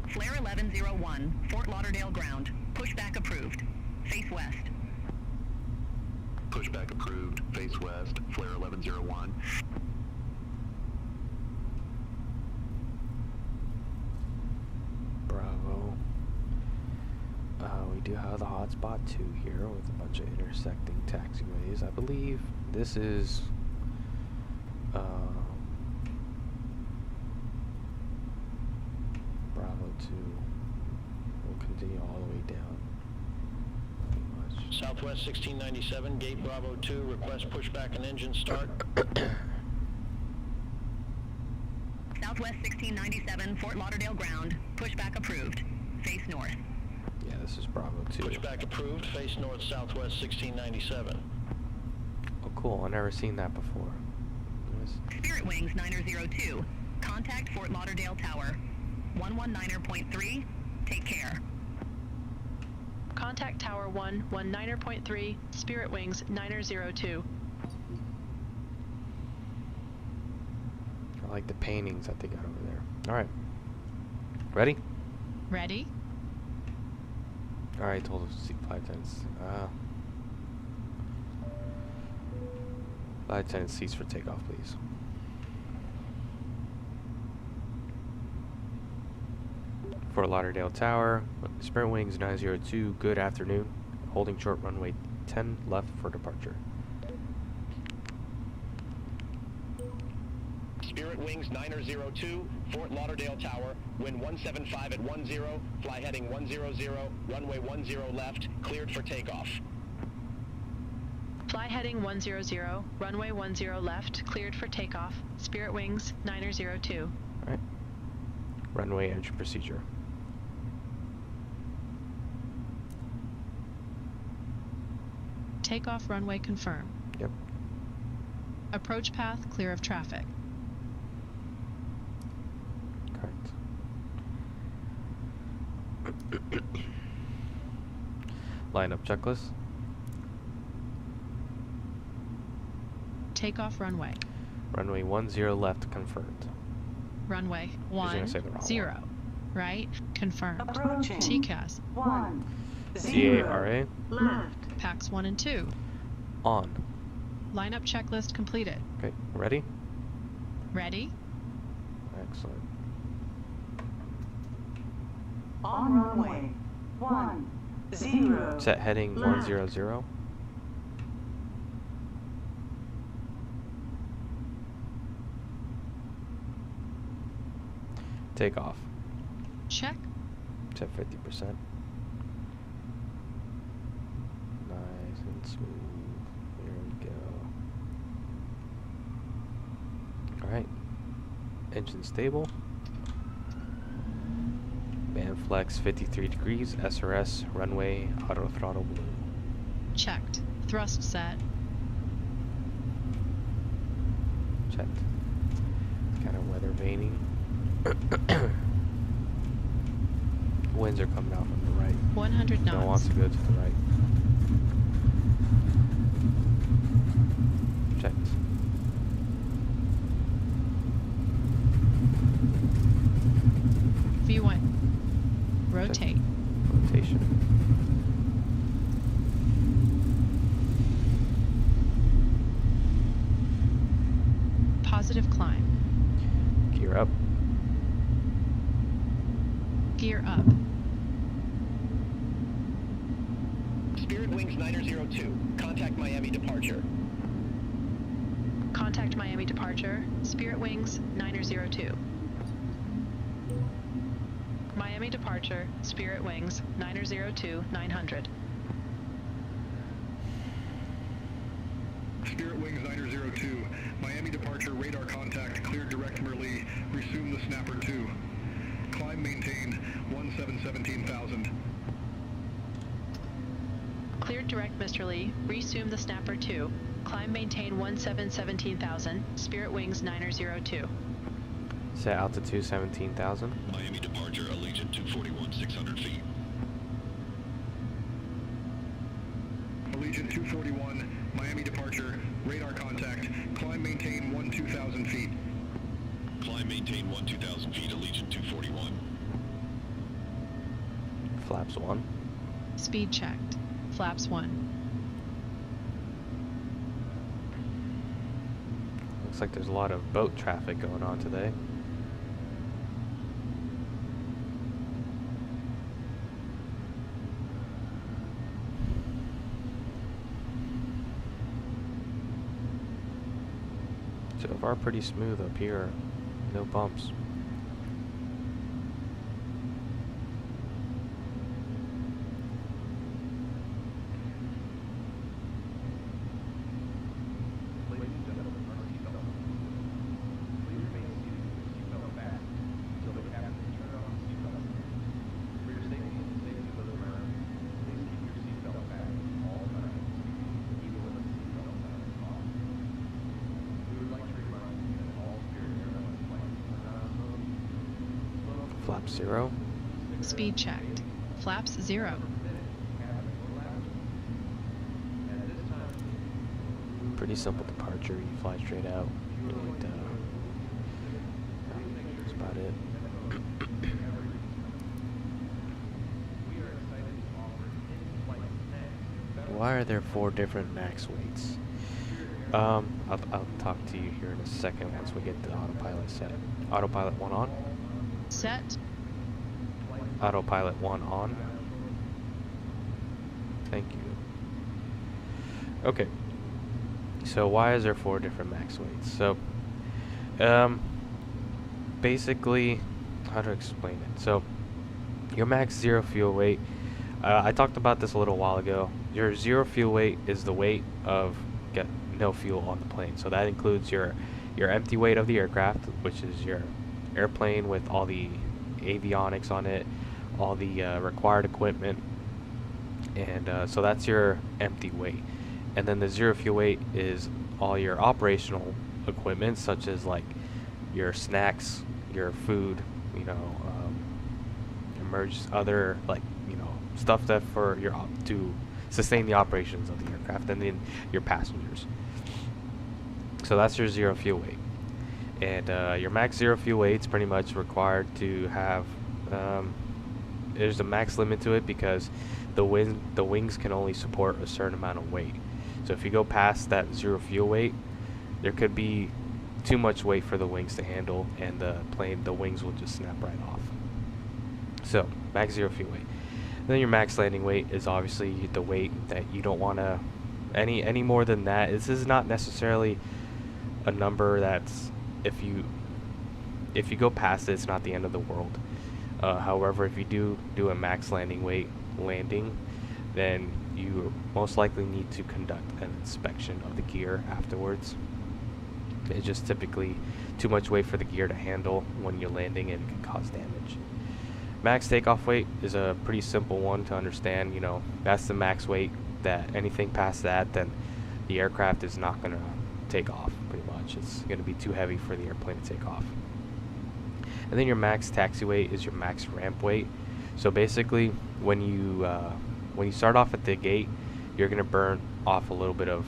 Flare 1101, Fort Lauderdale ground. Pushback approved. Face west. Pushback approved, face west, Flare 1101. Bravo. We do have the hotspot 2 here with a bunch of intersecting taxiways. I believe this is Bravo 2. We'll continue all the way down. Southwest 1697, Gate Bravo 2, request pushback and engine start. Southwest 1697, Fort Lauderdale ground. Pushback approved. Face north. Yeah, this is Bravo 2. Pushback approved, face north Southwest 1697. Oh, cool. I've never seen that before. Spirit Wings 902. Contact Fort Lauderdale Tower. 119.3. Take care. Contact Tower 119.3, Spirit Wings 902. I like the paintings that they got over there. Alright. Ready? Ready? Alright, told us to seek flight attendants. Flight attendants, cease for takeoff, please. Fort Lauderdale Tower, Spirit Wings 902, good afternoon. Holding short runway 10 left for departure. Spirit Wings 902, Fort Lauderdale Tower, wind 175 at 10, fly heading 100, runway 10 left, cleared for takeoff. Fly heading 100, runway 10 left, cleared for takeoff, Spirit Wings 902. Alright. Runway entry procedure. Takeoff runway confirmed. Yep. Approach path clear of traffic. Correct. Line up checklist. Takeoff runway. Runway 10 left confirmed. Runway gonna say the wrong 10, right? Confirmed. Approaching. TCAS. 10 CARA. left. Packs 1 and 2. On. Lineup checklist completed. Okay, ready? Ready? Excellent. On runway 10. Set heading left. 100. Takeoff. Check. Set 50%. Nice and smooth. There we go. Alright. Engine stable. Band flex 53 degrees. SRS runway auto throttle blue. Checked. Thrust set. Checked. Kind of weather veining. Winds are coming out from the right. 100 knots. No, wants to go to the right. Checked. V1. Rotate. Rotation. Positive climb. Gear up. Gear up. Spirit Wings 902, contact Miami departure. Contact Miami departure, Spirit Wings 902. Miami departure, Spirit Wings 902 900. Spirit Wings 902, Miami departure, radar contact, cleared direct Merlee, resume the Snapper 2. Climb, maintain 1717,000. Cleared direct Mr. Lee, resume the Snapper 2. Climb, maintain 1717,000, Spirit Wings 902. Set altitude 17,000. Miami departure, Allegiant 241, 600 feet. Allegiant 241, Miami departure, radar contact, climb, maintain 12,000 feet. Climb, maintain 12,000 feet, Allegiant 241. Flaps 1. Speed checked. Flaps 1. Looks like there's a lot of boat traffic going on today. So far pretty smooth up here. No bumps. Ladies and gentlemen, our seatbelt. Please remain seated with your seatbelt fastened until the captain turns off the seatbelt. For your safety and the safety of those around you, please keep your seatbelt fastened all times, even when the seatbelt sign is off. We would like to remind you that all Spirit Airlines flights are not smoking. Flap 0. Speed checked. Flaps 0. Pretty simple departure. You fly straight out. And, that's about it. Why are there 4 different max weights? I'll talk to you here in a second once we get the autopilot set. Autopilot 1 on. Set. Autopilot 1 on. Thank you. Okay. So why is there 4 different max weights? So, basically, how to explain it? So, your max 0 fuel weight. I talked about this a little while ago. Your 0 fuel weight is the weight of no fuel on the plane. So that includes your empty weight of the aircraft, which is your airplane with all the avionics on it, all the required equipment, and so that's your empty weight. And then the 0 fuel weight is all your operational equipment, such as like your snacks, your food, other stuff that for to sustain the operations of the aircraft, and then your passengers. So that's your 0 fuel weight. And your max 0 fuel weight is pretty much required to have. There's a max limit to it because the wings can only support a certain amount of weight. So if you go past that 0 fuel weight, there could be too much weight for the wings to handle, and the wings will just snap right off. So max 0 fuel weight. And then your max landing weight is obviously the weight that you don't want to any more than that. This is not necessarily a number that's if you go past it, it's not the end of the world. However, if you do a max landing weight landing, then you most likely need to conduct an inspection of the gear afterwards. It's just typically too much weight for the gear to handle when you're landing, and it can cause damage. Max takeoff weight is a pretty simple one to understand. That's the max weight. That anything past that, then the aircraft is not going to take off. Pretty much, it's going to be too heavy for the airplane to take off. And then your max taxi weight is your max ramp weight. So basically, when you start off at the gate, you're going to burn off a little bit of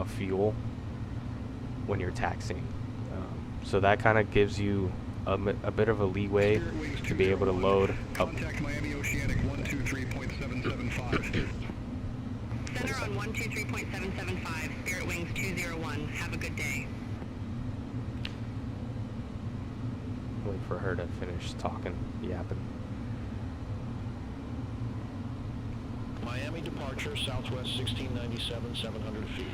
fuel when you're taxiing. So that kind of gives you a bit of a leeway to be able to load up. Contact Miami Oceanic 123.775. Center on 123.775, Spirit Wings 201. Have a good day. Wait for her to finish talking, yapping. Miami departure, Southwest 1697, 700 feet.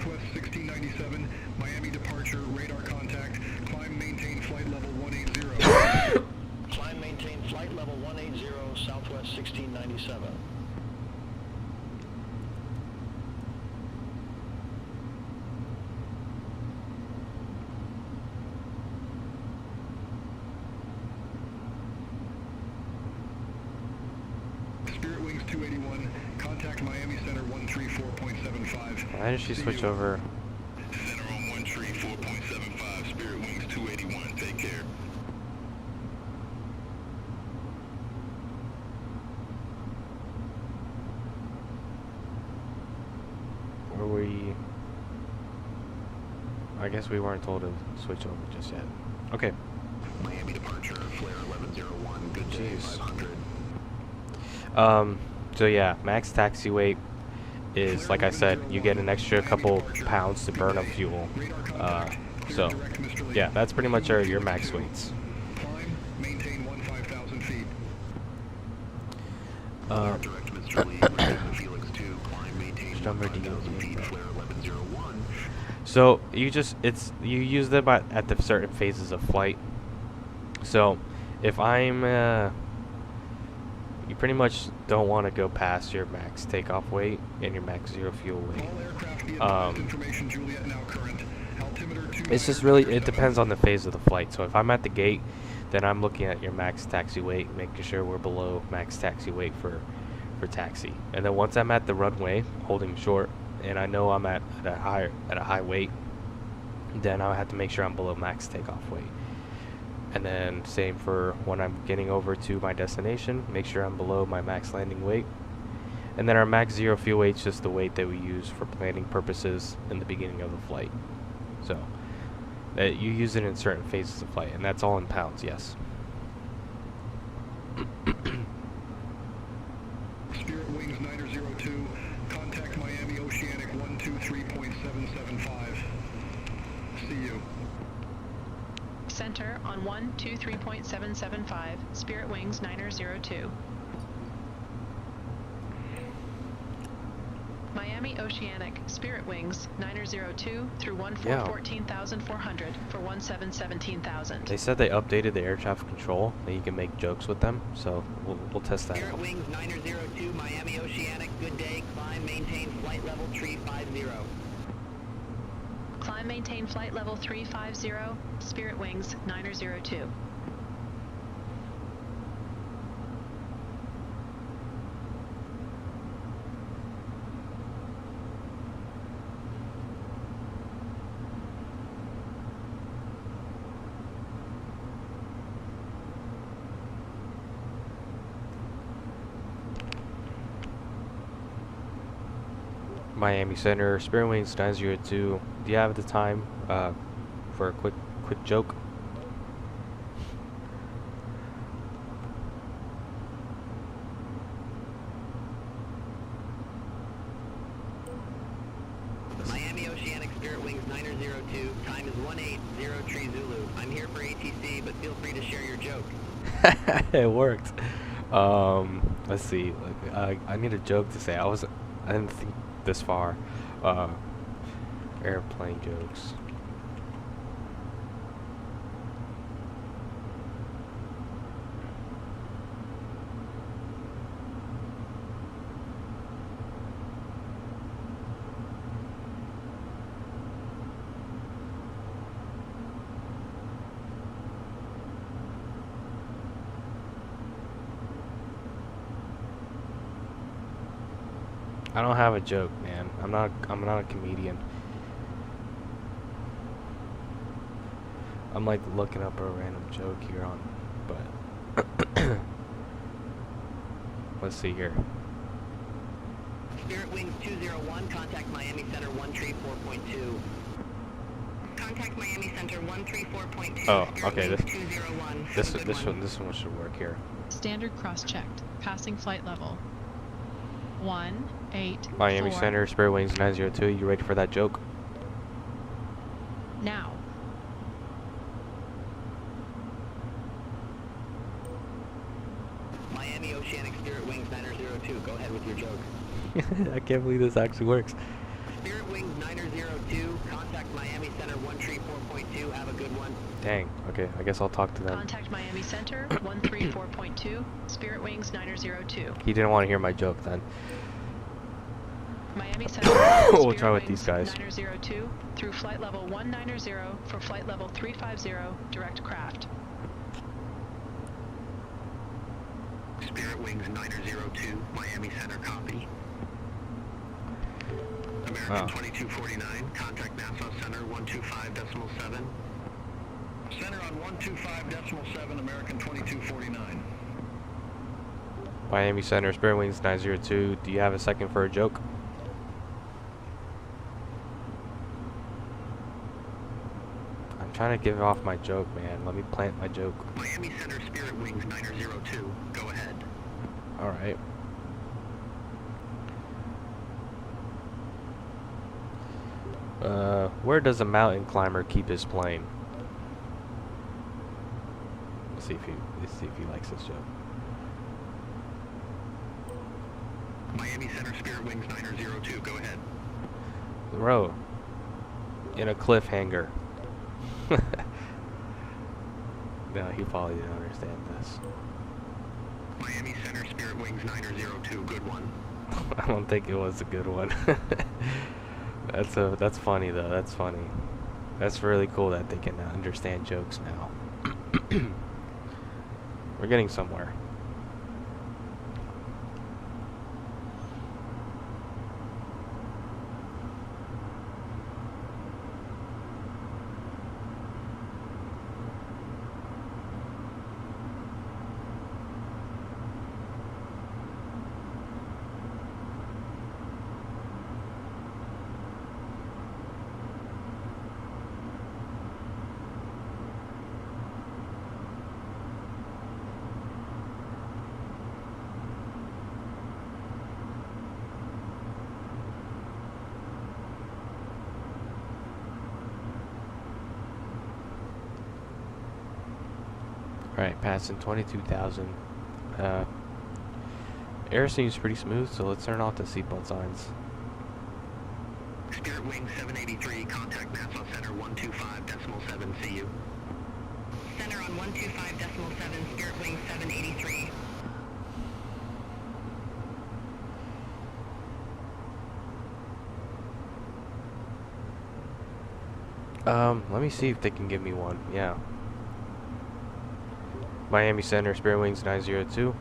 Southwest 1697, Miami departure, radar contact, climb, maintain flight level 180. Climb, maintain flight level 180, Southwest 1697. Spirit Wings 281, contact Miami Center 134.75. Why did she switch over? Center on 134.75, Spirit Wings 281, take care. Were we? I guess we weren't told to switch over just yet. Okay. Miami departure, flare 1101, good day, Jeez. 500. So yeah, max taxi weight is, like I said, you get an extra couple pounds to burn up fuel. So yeah, that's pretty much your max weights. Climb, maintain 15,000 feet. Direct Mr. Lee, Felix 2, climb, maintain Number do you 5,000 need? feet, flare 1101. So you use them at the certain phases of flight. So if I'm you pretty much don't want to go past your max takeoff weight and your max zero fuel weight. All aircraft be advised, information Juliet now current. Altimeter 29. It's just really, it depends on the phase of the flight. So if I'm at the gate, then I'm looking at your max taxi weight, making sure we're below max taxi weight for taxi. And then once I'm at the runway, holding short, and I know I'm at a high weight, then I have to make sure I'm below max takeoff weight. And then same for when I'm getting over to my destination, make sure I'm below my max landing weight. And then our max zero fuel weight is just the weight that we use for planning purposes in the beginning of the flight. So you use it in certain phases of flight, and that's all in pounds, yes. Spirit Wings 902, contact Miami Oceanic 123.775. See you. Center on 123.775, Spirit Wings 902. Miami Oceanic, Spirit Wings 902 through 14,400 for 17,000. They said they updated the air traffic control, and you can make jokes with them, so we'll test that Spirit out. Wings 902, Miami Oceanic, good day, climb, maintain flight level 350. Climb, maintain flight level 350, Spirit Wings 902. Miami Center, Spirit Wings 902. Do you have the time for a quick joke? Miami Oceanic, Spirit Wings 902, time is 1803 Zulu. I'm here for ATC, but feel free to share your joke. It worked. Let's see. I need a joke to say. I didn't think this far. Airplane jokes. I don't have a joke, man. I'm not a comedian. I'm like looking up a random joke here on, but let's see here. Spirit Wings 201, contact Miami Center 134.2. Contact Miami Center 134.2. Oh, Spirit okay. Wings 201. This one should work here. Standard cross-checked. Passing flight level. 184. Miami Center, Spirit Wings 902. You ready for that joke? Now. Miami Oceanic, Spirit Wings 902. Go ahead with your joke. I can't believe this actually works. Spirit Wings 902, contact Miami Center 134.2, have a good one. Dang, okay, I guess I'll talk to them. Contact Miami Center 134.2, Spirit Wings 902. He didn't want to hear my joke then. Miami Center, We'll Spirit try with Wings these guys. 902 through flight level 190 for flight level 350, direct craft. Spirit Wings 902, Miami Center, copy. American 2249, contact Nassau Center 125.7. Center on 125.7, American 2249. Miami Center, Spirit Wings 902. Do you have a second for a joke? I'm trying to give off my joke, man. Let me plant my joke. Miami Center, Spirit Wings 902, go ahead. Alright. Where does a mountain climber keep his plane? Let's see if he likes this joke. Miami Center, Spirit Wings 902, go ahead. Bro, in a cliffhanger. No, he probably didn't understand this. Miami Center, Spirit Wings 902, good one. I don't think it was a good one. That's funny though. That's funny. That's really cool that they can understand jokes now. We're getting somewhere. Alright, passing 22,000. Air seems pretty smooth, so let's turn off the seatbelt signs. Spirit Wings 783, contact Nassau Center 125.7, see you. Center on 125.7, Spirit Wings 783. Let me see if they can give me one. Yeah. Miami Center, Spirit Wings 902.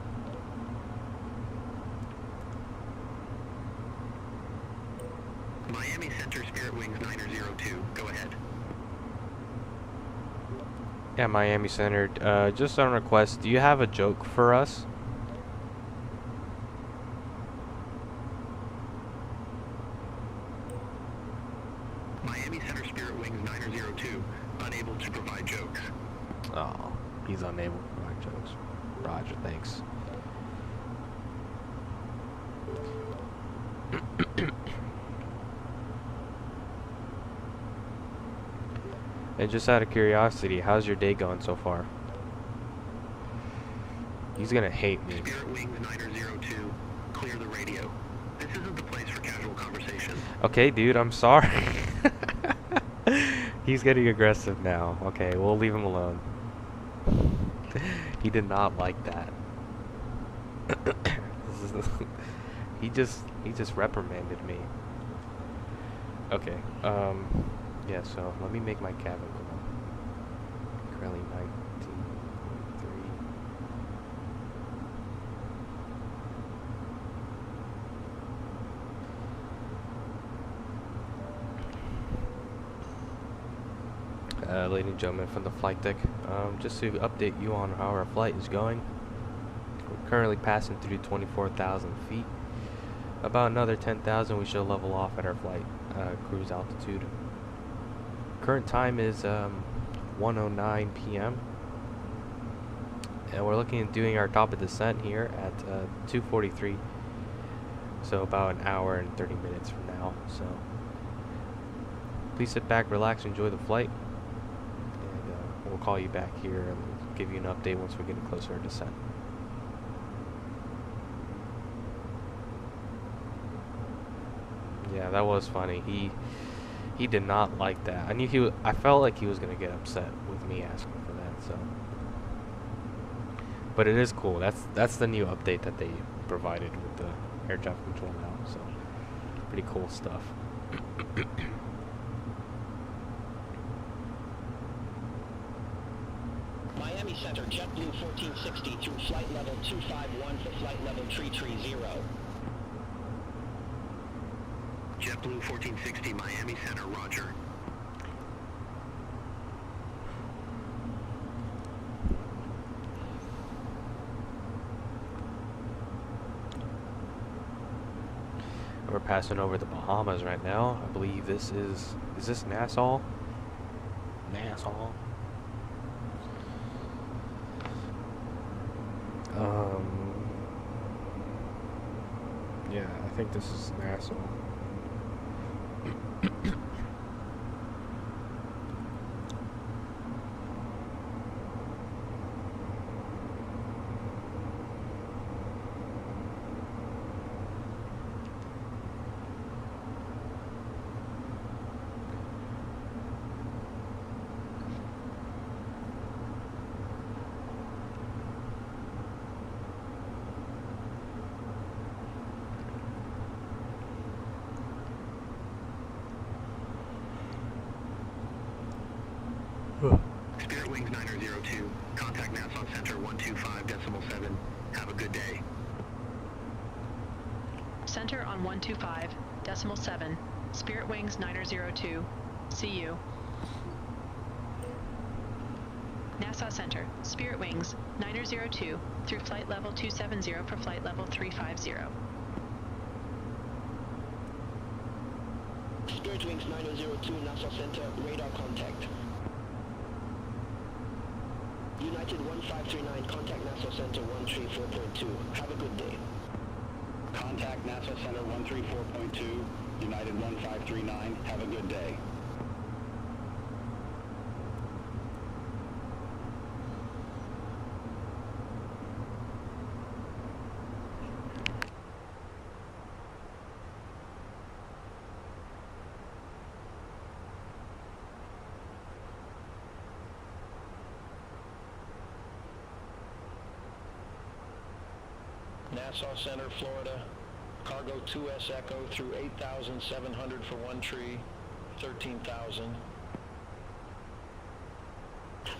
Miami Center, Spirit Wings 902, go ahead. Yeah, Miami Center. Just on request, do you have a joke for us? Miami Center, Spirit Wings 902, unable to provide jokes. Oh, he's unable to provide jokes. Roger, thanks. And just out of curiosity, how's your day going so far? He's gonna hate me. Spirit Wings 902, clear the radio. This isn't the place for casual conversation. Okay, dude, I'm sorry. He's getting aggressive now. Okay, we'll leave him alone. He did not like that. He just reprimanded me. Okay, yeah, so let me make my cabin go on. Currently 19.3. Ladies and gentlemen from the flight deck, just to update you on how our flight is going. We're currently passing through 24,000 feet. About another 10,000 we should level off at our flight cruise altitude. Current time is 1:09 p.m. and we're looking at doing our top of descent here at 2:43. So about an hour and 30 minutes from now. So please sit back, relax, enjoy the flight, and we'll call you back here and give you an update once we get closer to descent. Yeah, that was funny. He did not like that. I knew he was, I felt like he was gonna get upset with me asking for that. So, but it is cool. That's the new update that they provided with the air traffic control now. So, pretty cool stuff. Miami Center, JetBlue 1460 through flight level 251 for flight level 330. JetBlue 1460 Miami Center, roger. We're passing over the Bahamas right now. I believe this is this Nassau? Nassau. Yeah, I think this is Nassau. Spirit Wings 9002, contact Nassau Center 125.7. Have a good day. Center on 125.7. Spirit Wings 9002. See you. Nassau Center, Spirit Wings 9002 through flight level 270 for flight level 350. Spirit Wings 9002, Nassau Center, radar contact. United 1539, contact Nassau Center 134.2. Have a good day. Contact Nassau Center 134.2, United 1539. Have a good day. Nassau Center, Florida, cargo 2S Echo through 8,700 for one tree, 13,000.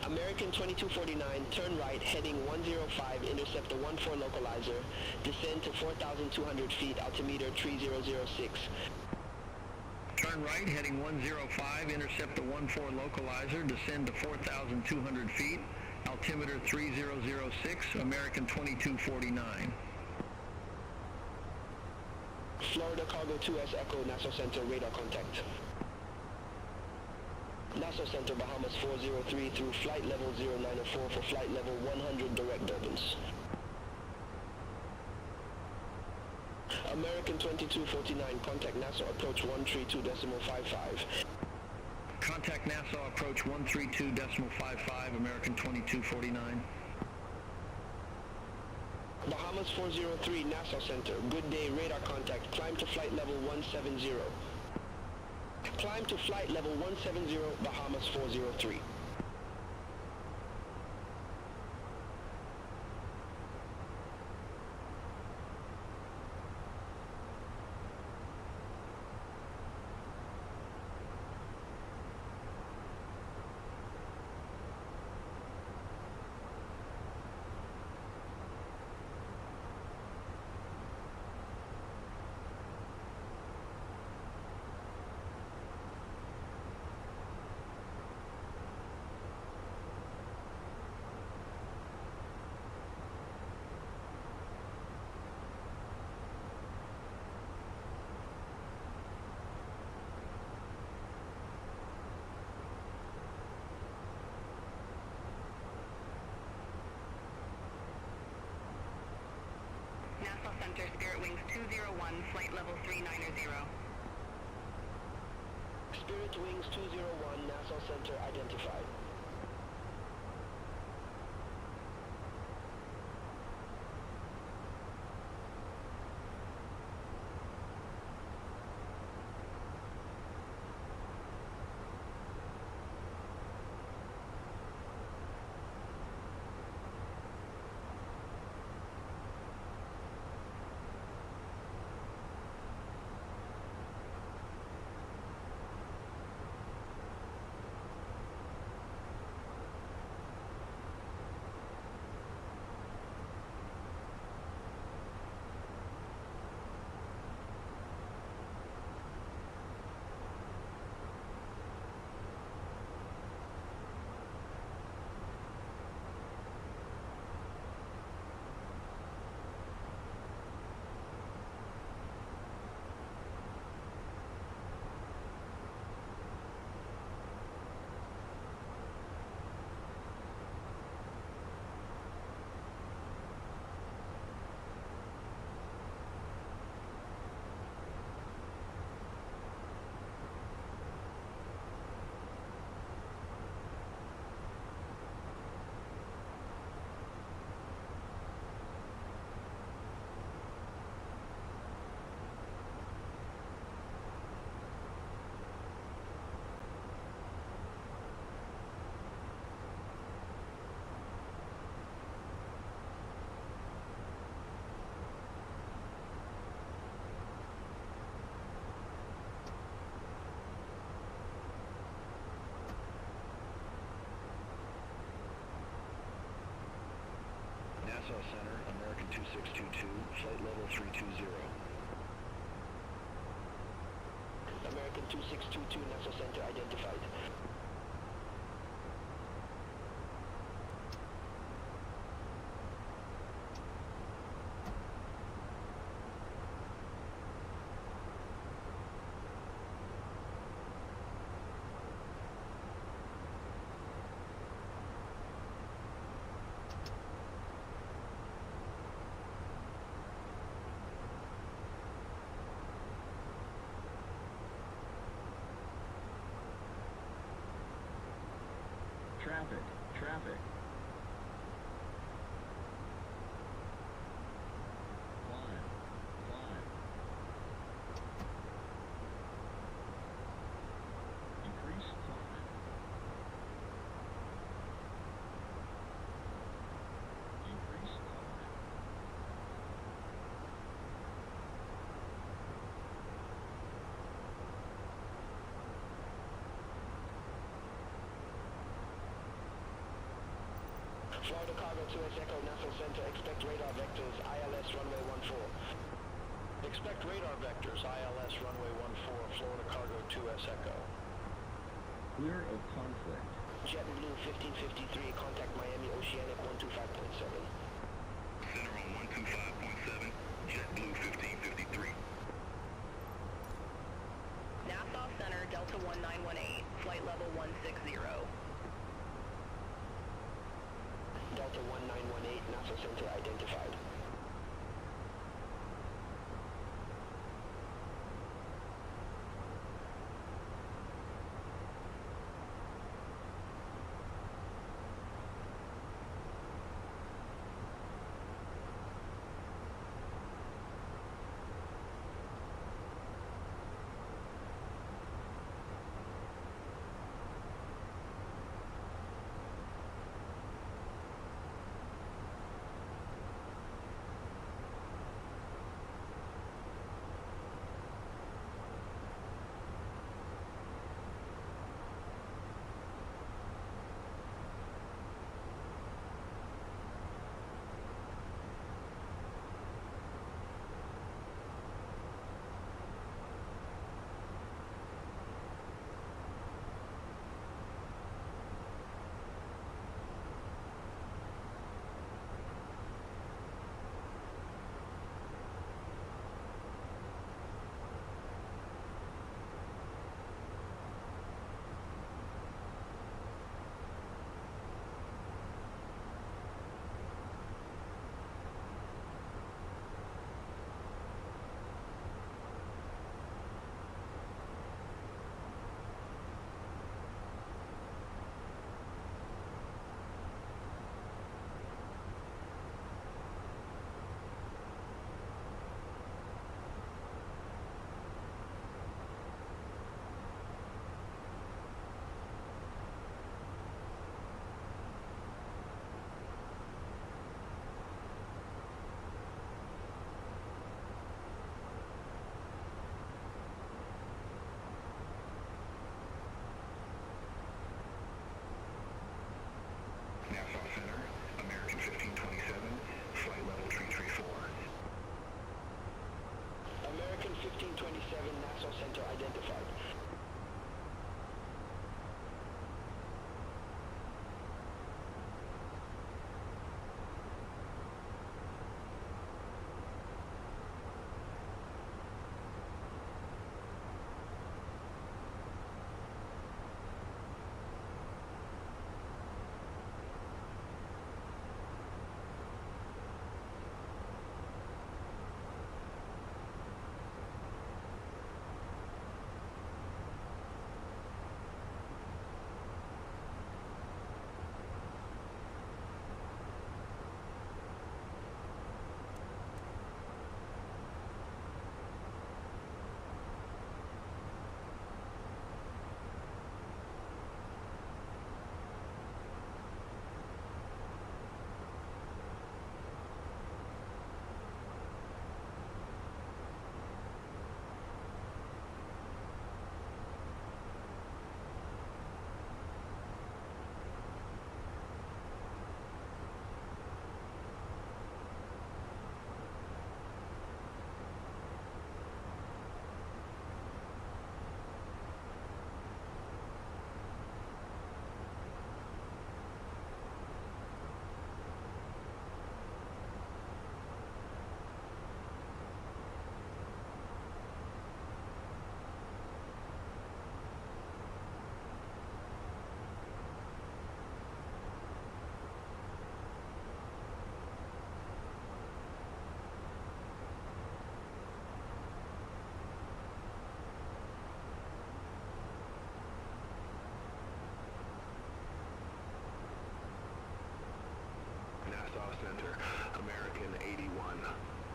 American 2249, turn right, heading 105, intercept the 14 localizer, descend to 4,200 feet, altimeter 3006. Turn right, heading 105, intercept the 14 localizer, descend to 4,200 feet, altimeter 3006, American 2249. Florida cargo 2S Echo, Nassau Center, radar contact. Nassau Center, Bahamas 403 through flight level 0904 for flight level 100 direct Durbans. American 2249, contact Nassau approach 132.55. Contact Nassau approach 132.55, American 2249. Bahamas 403, Nassau Center, good day, radar contact, climb to flight level 170. Climb to flight level 170, Bahamas 403. Nassau Center, Spirit Wings 201, flight level 390. Spirit Wings 201, Nassau Center identified. Nassau Center, American 2622, flight level 320. American 2622, Nassau Center identified. Traffic, traffic. Climb, climb. Increase climb. Increase climb. Florida Cargo 2S Echo, Nassau Center, expect radar vectors, ILS runway 14. Expect radar vectors, ILS runway 14, Florida Cargo 2S Echo. Clear of conflict. JetBlue 1553, contact Miami Oceanic 125.7. Center on 125.7, JetBlue 1553. Nassau Center, Delta 1918, flight level 160. Delta 1918, Nassau Center identified.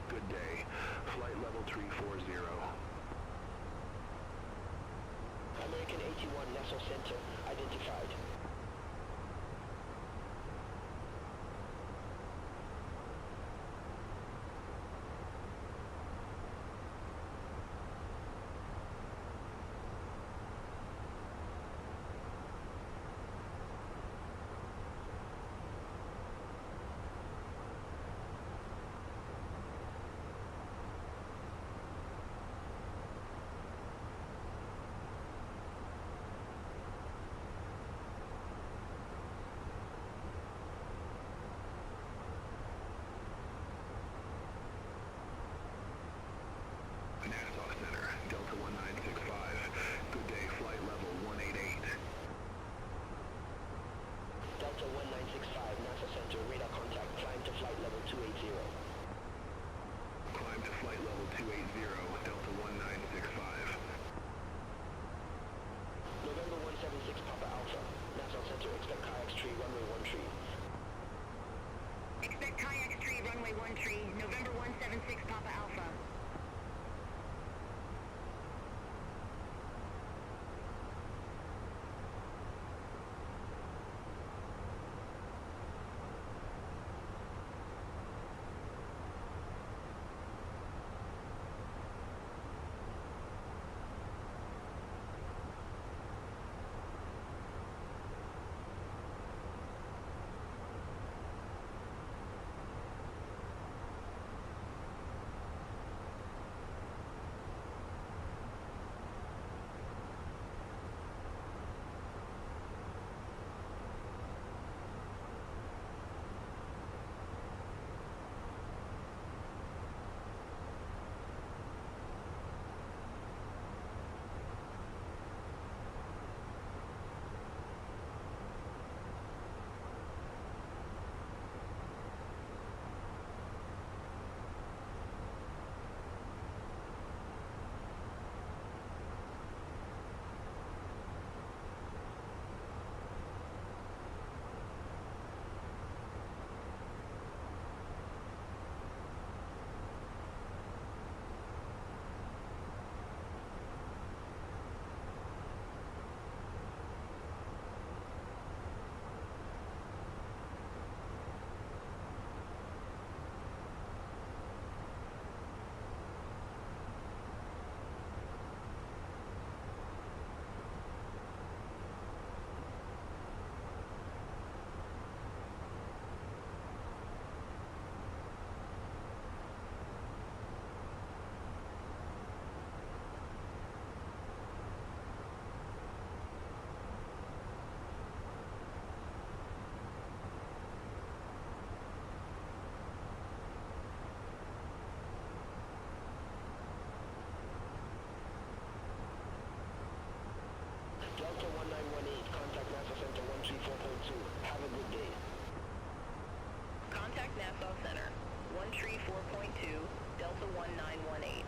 Good day. Flight level 340. American 81 Nassau Center identified. Nassau Center, Delta 1965. Good day, flight level 188. Delta 1965 Nassau Center radar contact. Climb to flight level 280. Climb to flight level 280, Delta 1965. November 176 Papa Alpha. Nassau Center, expect kayaks tree, runway 1 tree. Expect kayaks tree, runway 1 tree, November 176 Papa Alpha. Delta 1918, contact Nassau Center 134.2. Have a good day. Contact Nassau Center, 134.2, Delta 1918.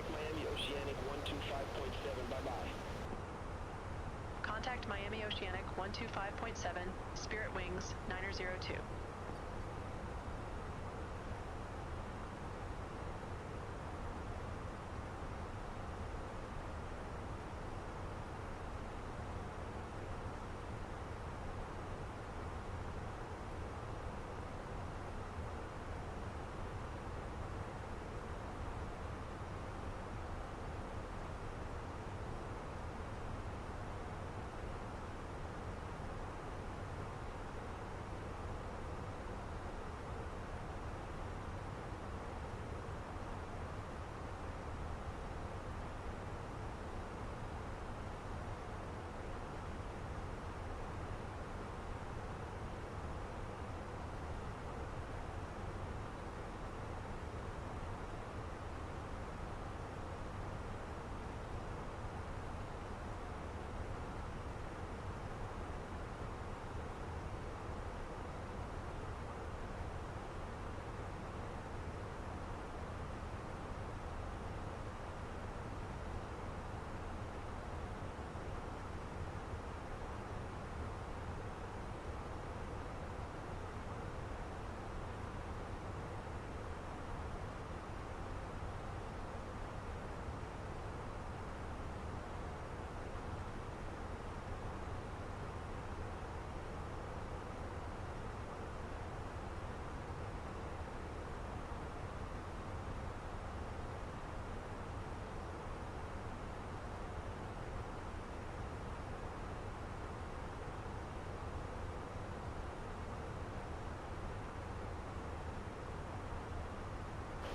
Contact Miami Oceanic 125.7. Bye-bye. Contact Miami Oceanic 125.7, Spirit Wings 902.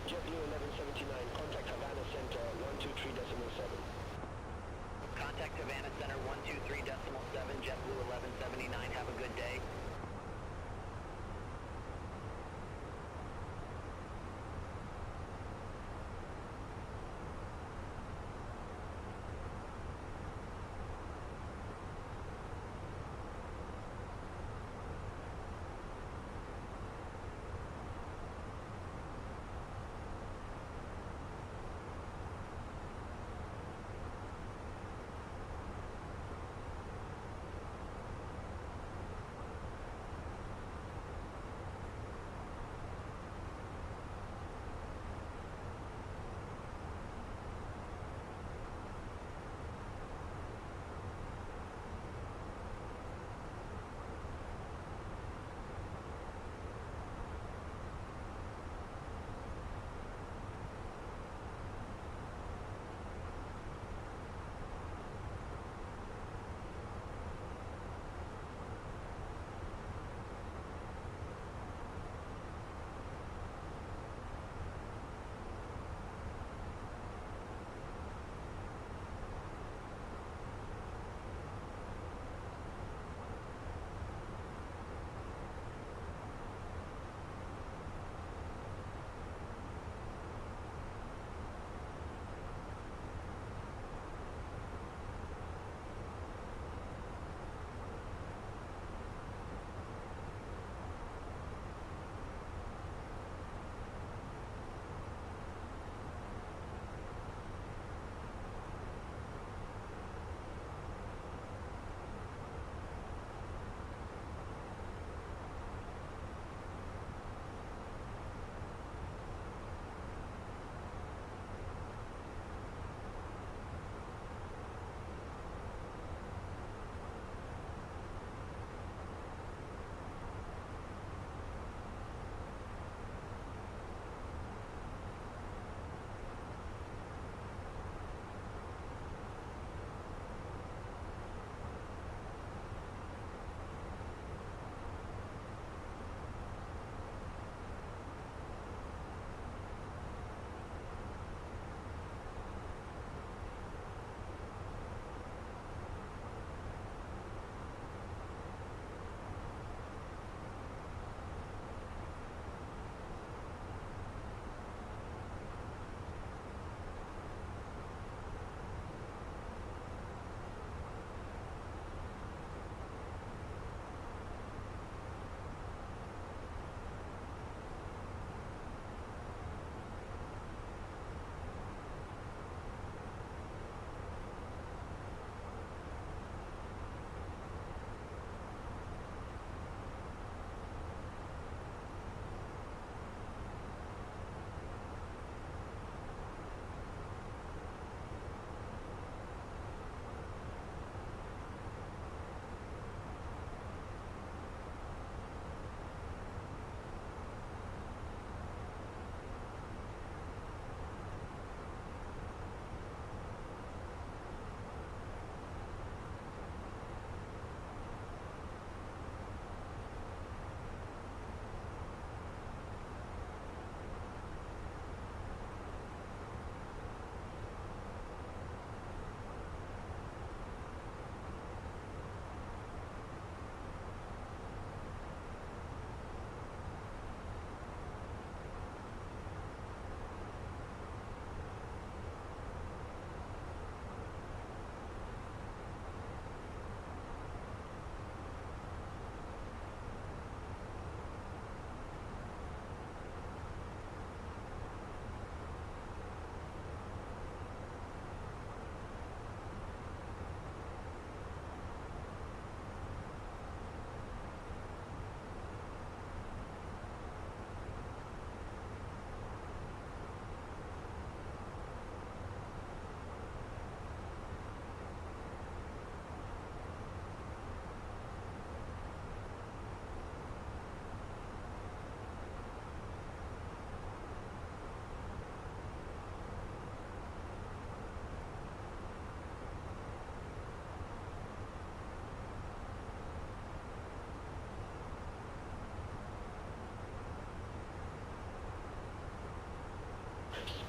JetBlue 1179, contact Havana Center 123.7. Contact Havana Center 123.7, JetBlue 1179. Have a good day.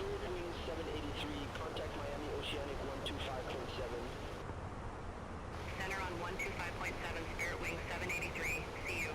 Spirit Wings 783, contact Miami Oceanic 125.7. Center on 125.7, Spirit Wing 783. See you.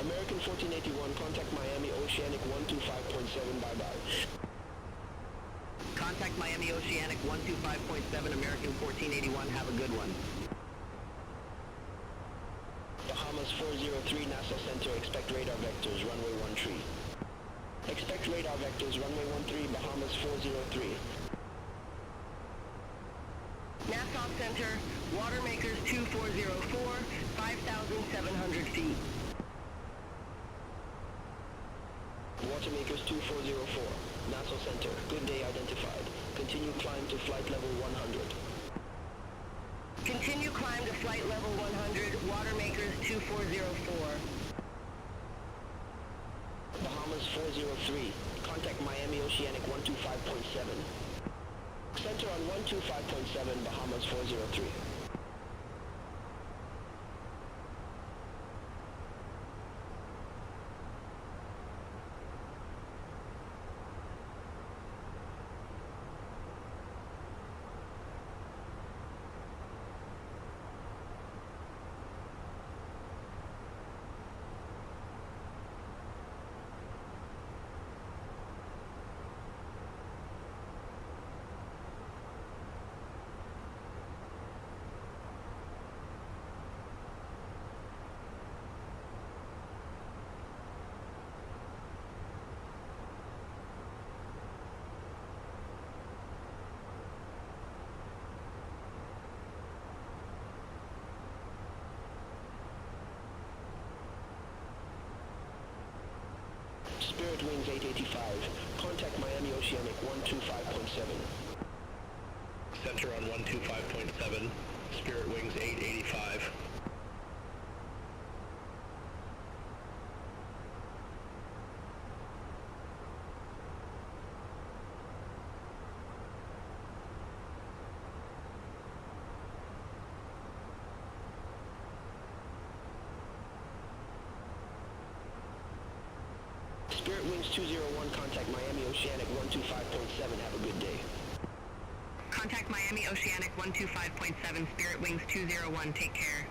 American 1481, contact Miami Oceanic 125.7, bye-bye. Contact Miami Oceanic 125.7, American 1481. Have a good one. Bahamas 403, NASA Center, expect radar vectors, runway 13. Expect radar vectors, runway 13, Bahamas 403. Nassau Center, Watermakers 2404, 5,700 feet. Watermakers 2404, Nassau Center, good day identified. Continue climb to flight level 100. Continue climb to flight level 100, Watermakers 2404. Bahamas 403, contact Miami Oceanic 125.7. Center on 125.7, Bahamas 403. Spirit Wings 885, contact Miami Oceanic 125.7. Center on 125.7, Spirit Wings 885. Spirit Wings 201, contact Miami Oceanic 125.7. Have a good day. Contact Miami Oceanic 125.7, Spirit Wings 201, take care.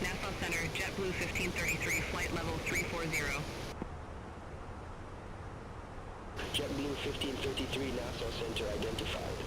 Nassau Center, JetBlue 1533, flight level 340. JetBlue 1533, Nassau Center identified.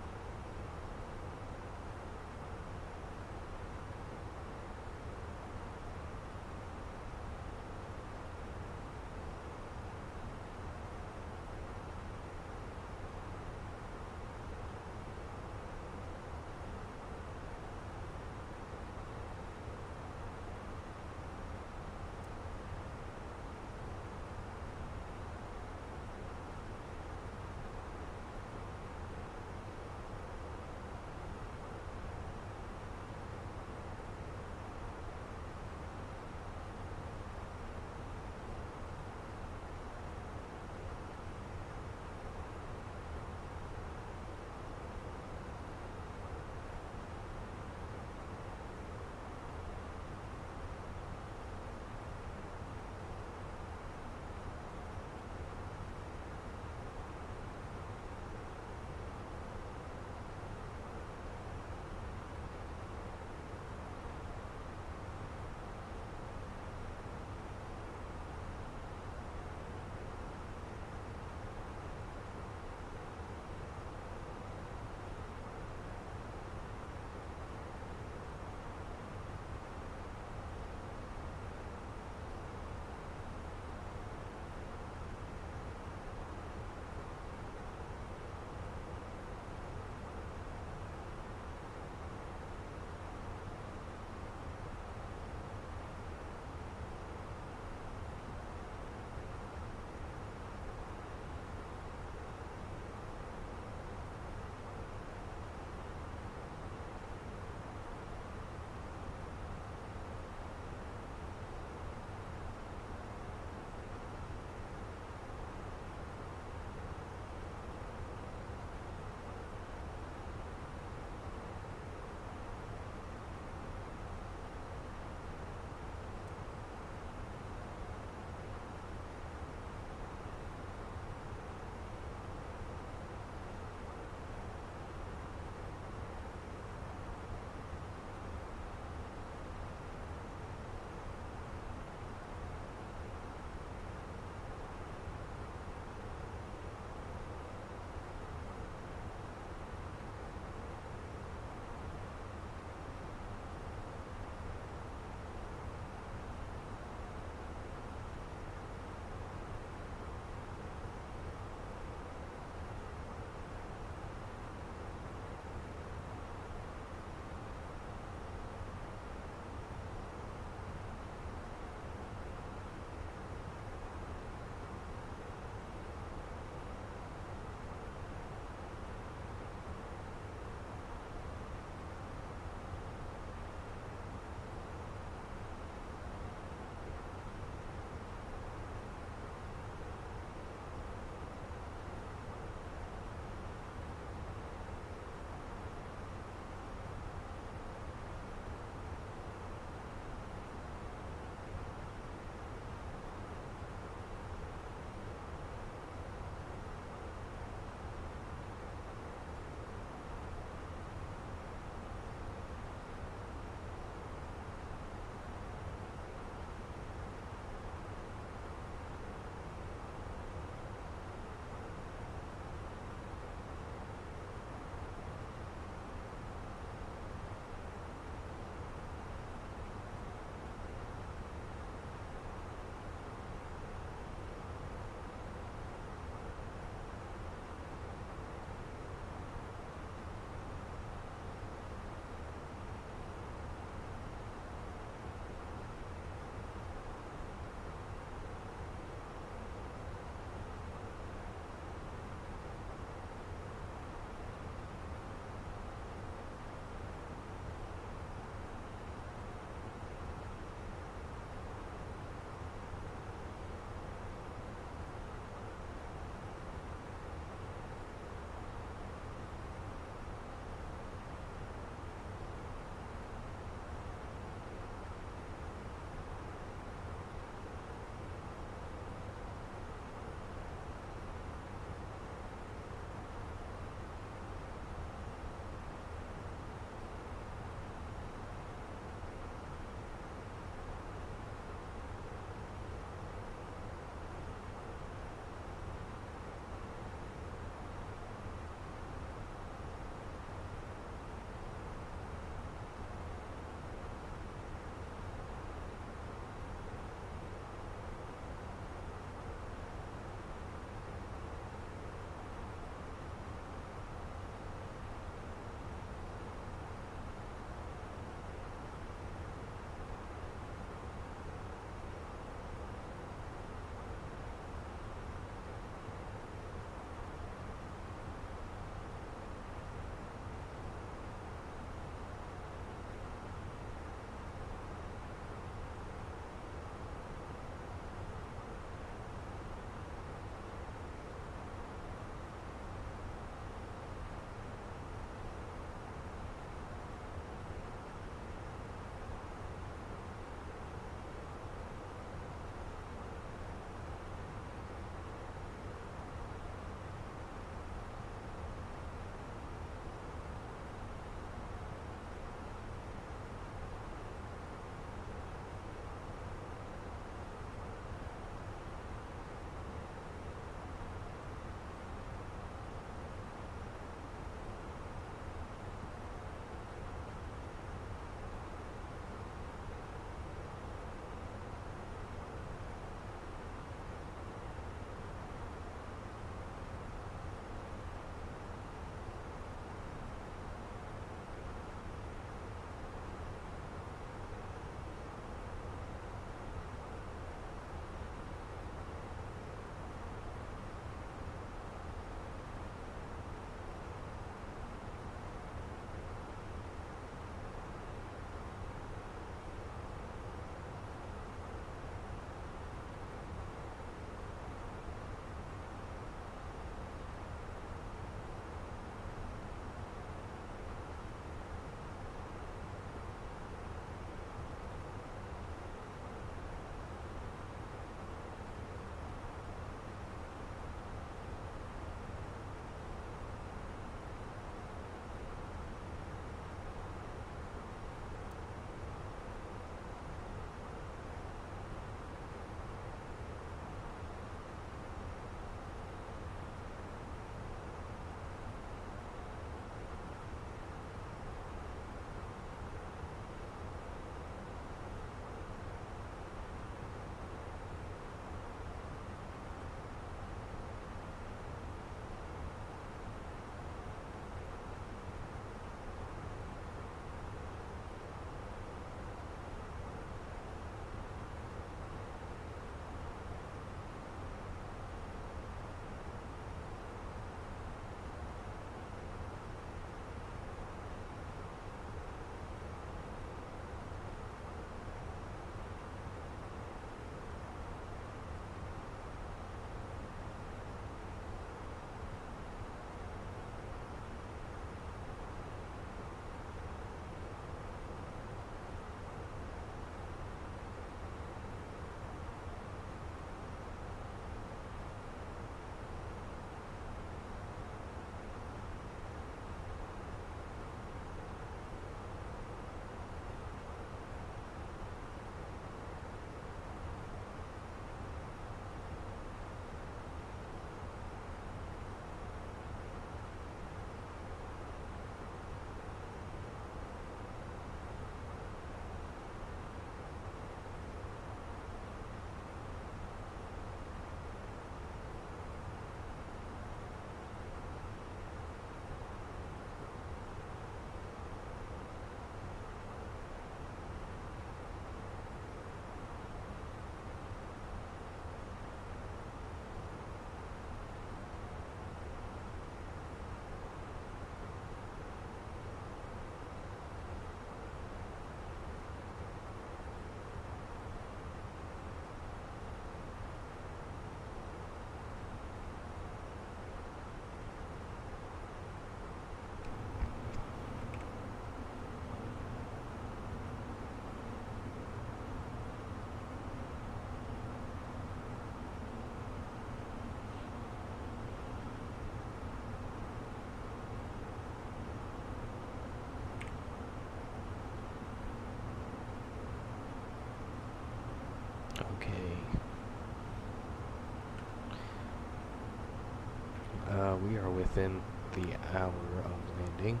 within the hour of landing.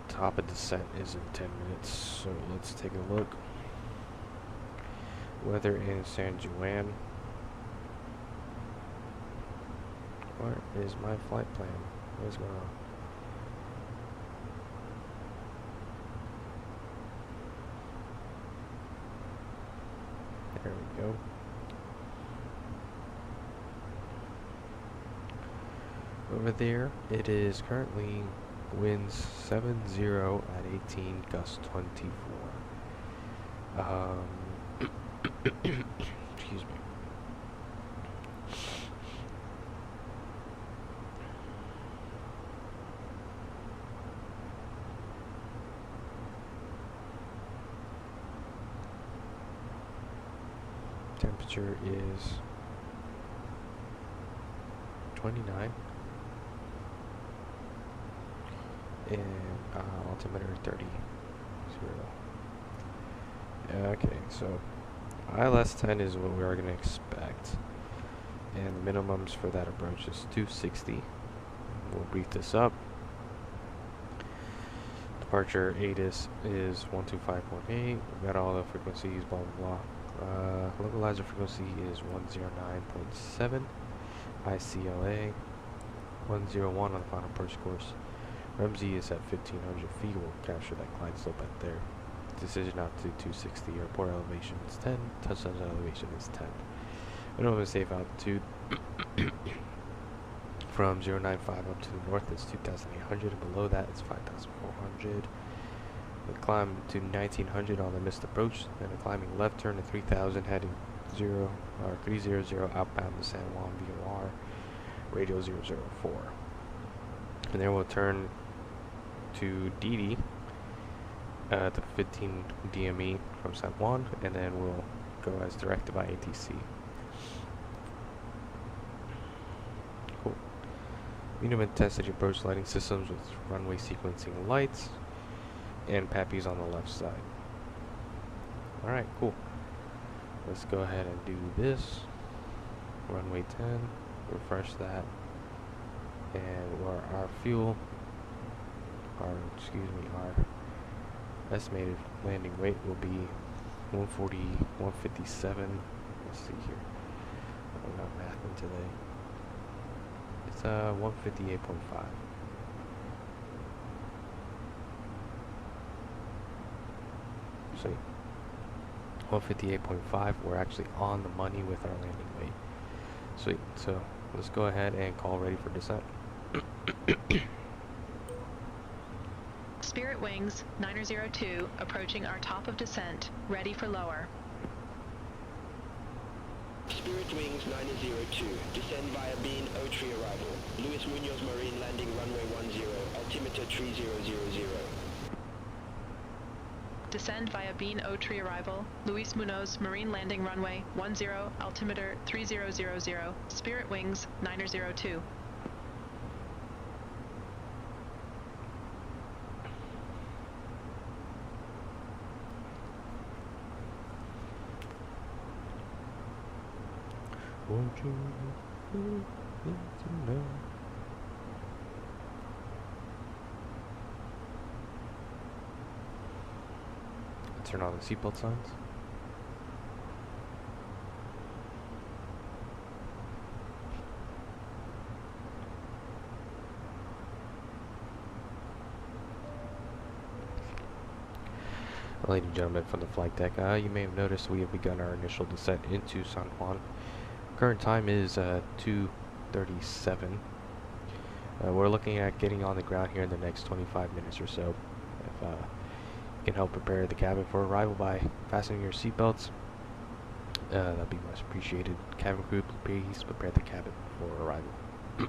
Top of descent is in 10 minutes, so let's take a look. Weather in San Juan. Where is my flight plan? What's going on? There we go. Over there, it is currently winds 70 at 18, gust 24. Excuse me. Temperature is 29 and altimeter 30. Okay, so ILS 10 is what we are going to expect, and the minimums for that approach is 260. We'll brief this up. Departure ATIS is 125.8. We got all the frequencies, blah blah blah. Localizer frequency is 109.7. ICLA 101 on the final approach course. RMZ is at 1500 feet. We'll capture that glide slope at there. Decision altitude 260. Airport elevation is 10. Touchdown elevation is 10. Minimum safe altitude from 095 up to the north is 2,800, and below that is 5,400. We climb to 1900 on the missed approach, and a climbing left turn to 3000 heading 300 outbound to San Juan VOR, radio 004. And then we'll turn to DD to 15 DME from San Juan, and then we'll go as directed by ATC. Cool. Medium intensity approach lighting systems with runway sequencing lights and PAPIs on the left side. Alright, cool. Let's go ahead and do this. Runway 10, refresh that, and our fuel, our estimated landing weight will be 140, 157. Let's see here. I'm not mathing today. It's 158.5. Sweet. 158.5. We're actually on the money with our landing weight. Sweet. So let's go ahead and call ready for descent. Spirit Wings 902 approaching our top of descent, ready for lower. Spirit Wings 902, descend via Bean O3 arrival. Luis Munoz Marine landing runway 10, altimeter 3000. Descend via Bean O3 arrival, Luis Munoz Marine landing runway 10, altimeter 3000, Spirit Wings 902. Won't you need to know? Turn on the seatbelt signs. Ladies and gentlemen from the flight deck, you may have noticed we have begun our initial descent into San Juan. Current time is 2:37. We're looking at getting on the ground here in the next 25 minutes or so. If you can help prepare the cabin for arrival by fastening your seatbelts, that'd be much appreciated. Cabin crew, please prepare the cabin for arrival. As you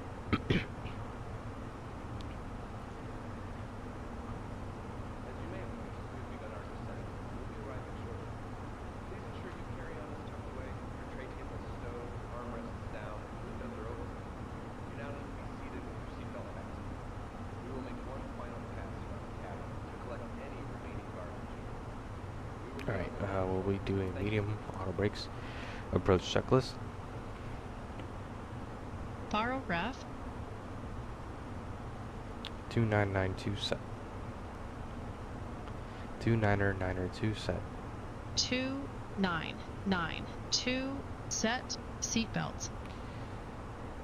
may have noticed, we've begun our descent. We'll be arriving shortly. Please ensure you carry on is tucked away, your tray table is stowed, armrests down, windows are open. You now need to be seated with your seatbelt fastened. We will make one final pass around the cabin to collect any remaining garbage. Alright, we'll be doing medium auto brakes approach checklist. Borrow ref. 2992 set. 2992 set. 2992 set. Seatbelts.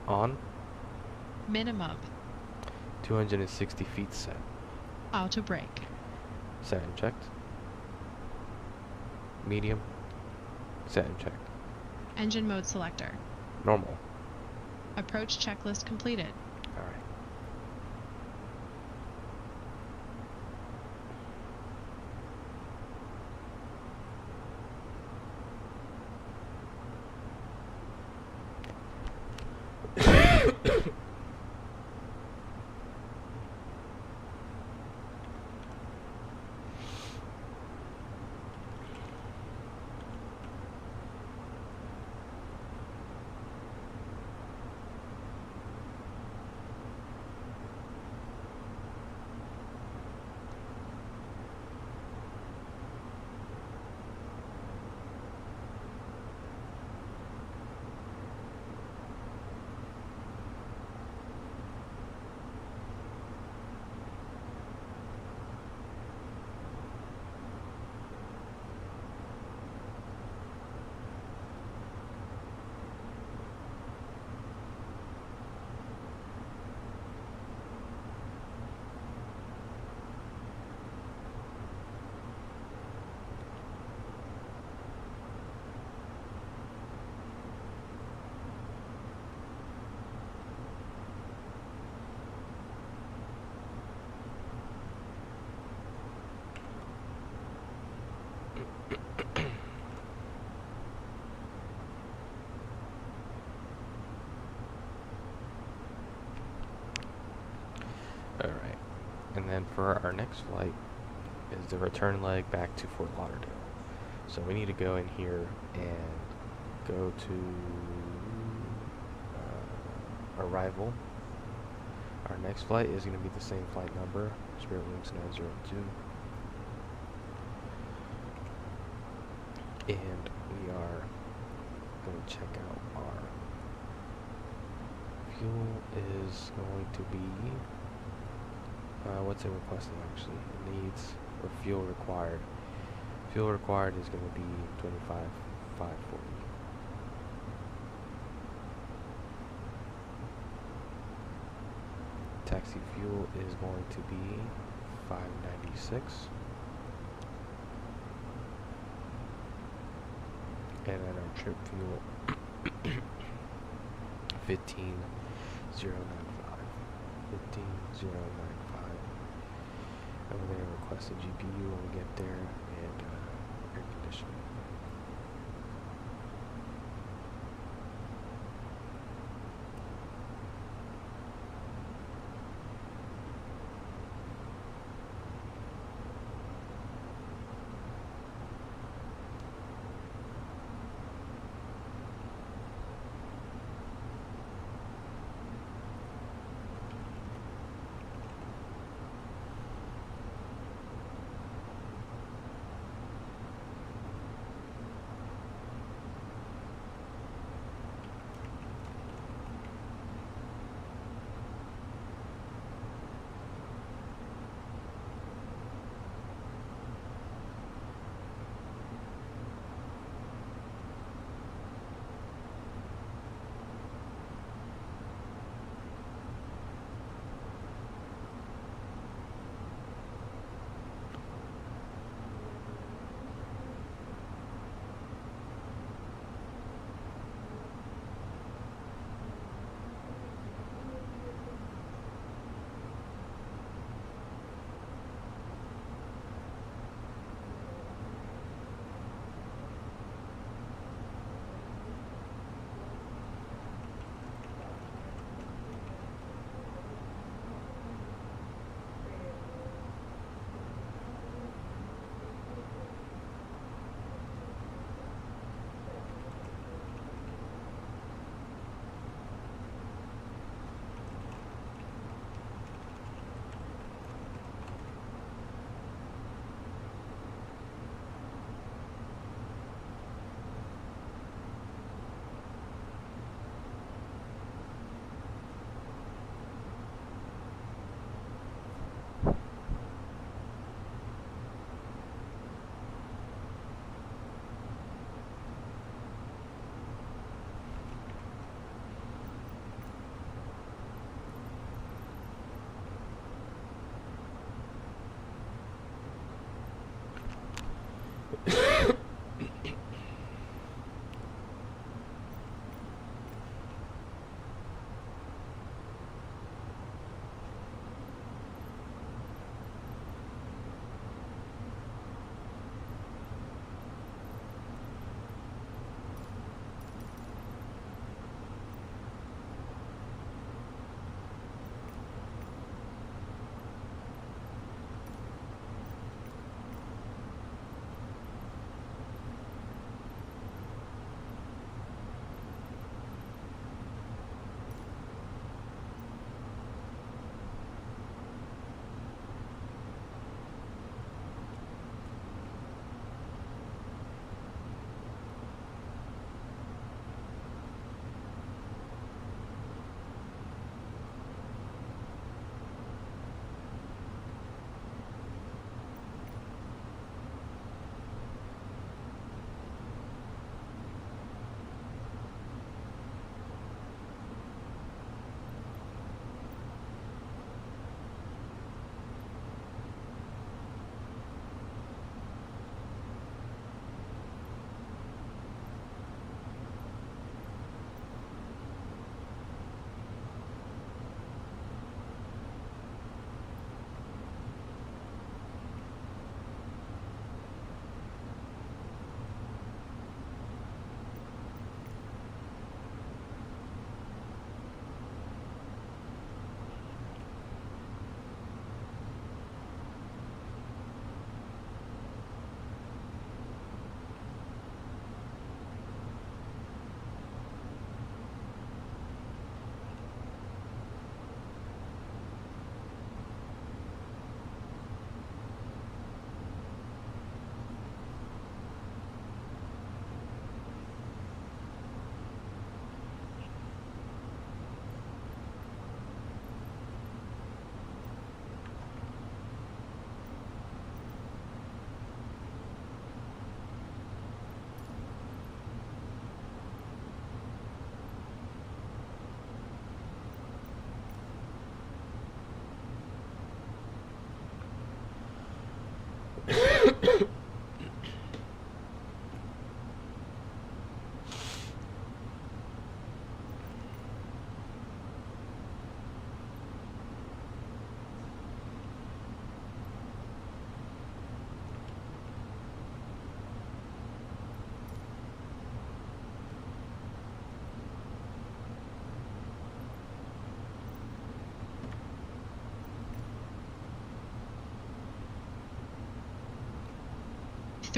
On. Minimum. 260 feet set. Auto brake. Set and checked. Medium. Set and checked. Engine mode selector. Normal. Approach checklist completed. Alright. Alright, and then for our next flight is the return leg back to Fort Lauderdale. So we need to go in here and go to arrival. Our next flight is going to be the same flight number, Spirit Wings 902. And we are going to check out our fuel is going to be what's it requesting actually? It needs, or fuel required. Fuel required is going to be 25,540. Taxi fuel is going to be 596. And then our trip fuel 15,095. 15,095. And we're going to request a GPU when we get there, and air conditioning.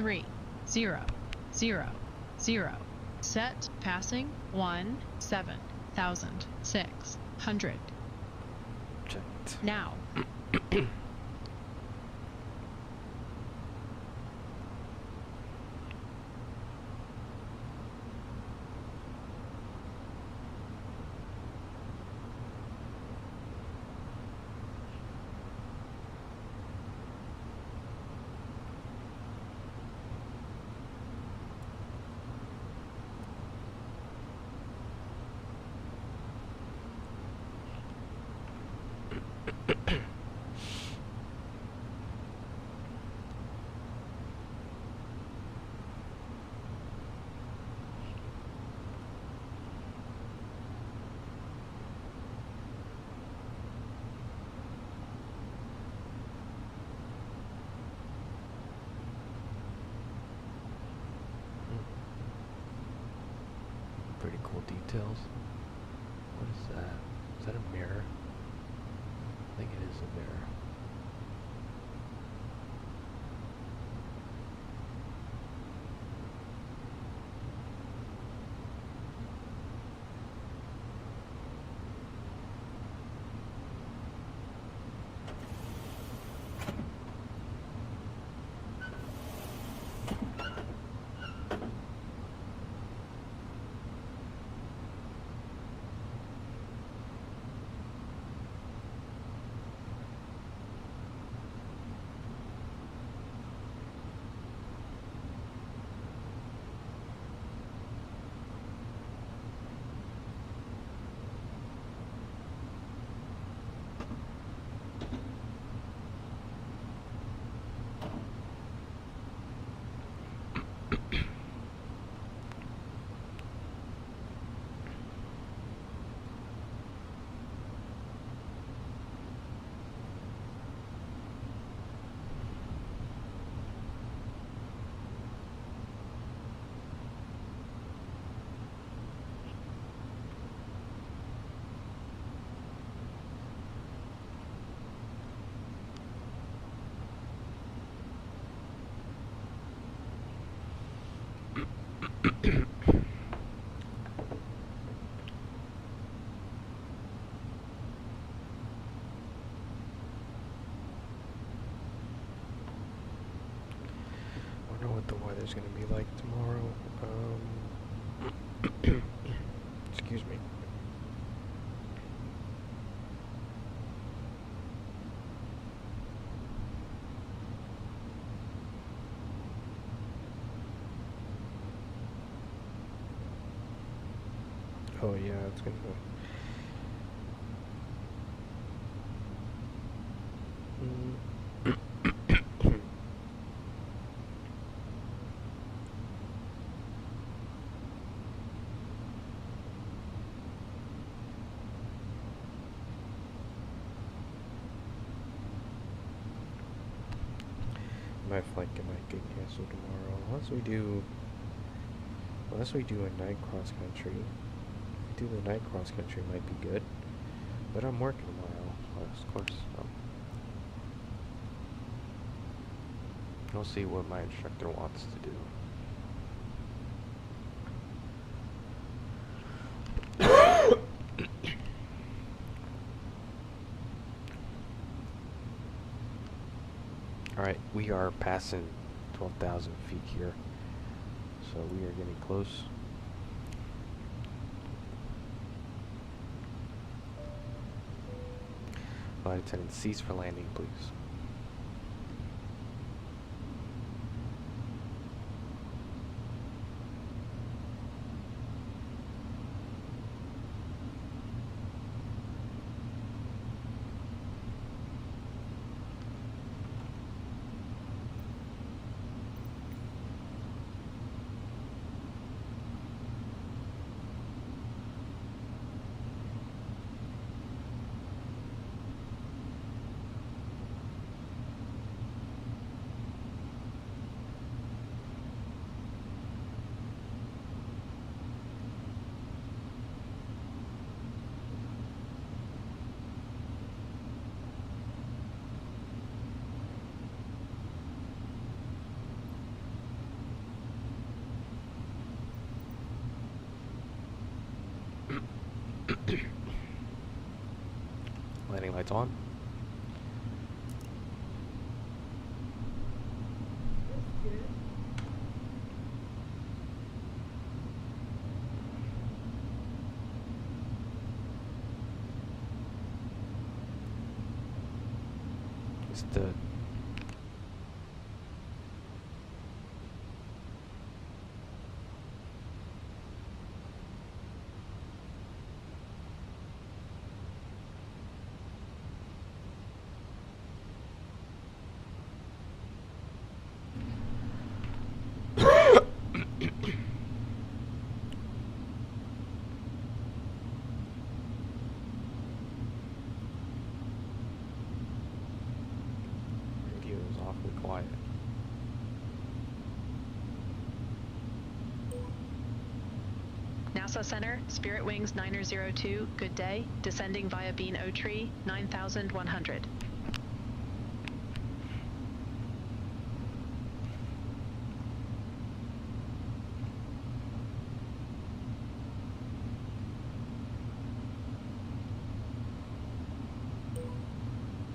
3, 0, 0, 0. Set passing 17,600. Checked. Now. Pretty cool details. What is that? Is that a mirror? I think it is a mirror. Wonder what the weather's gonna be like tomorrow. Excuse me. Oh yeah, it's gonna go. My flight might get canceled tomorrow unless we do a night cross country. If we do the night cross country, might be good. But I'm working tomorrow, of course. We'll see what my instructor wants to do. Alright, we are passing 12,000 feet here, so we are getting close. Flight attendant, cease for landing, please. Landing lights on. It's the radio is awfully quiet. NASA Center, Spirit Wings 902, good day. Descending via Bean O Tree, 9,100.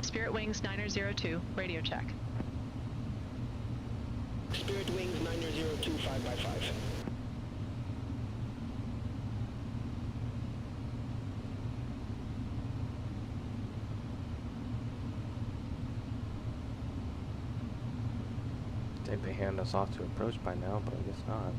Spirit Wings 902, radio check. Spirit Wings 902, 5x5. I think they hand us off to approach by now, but I guess not.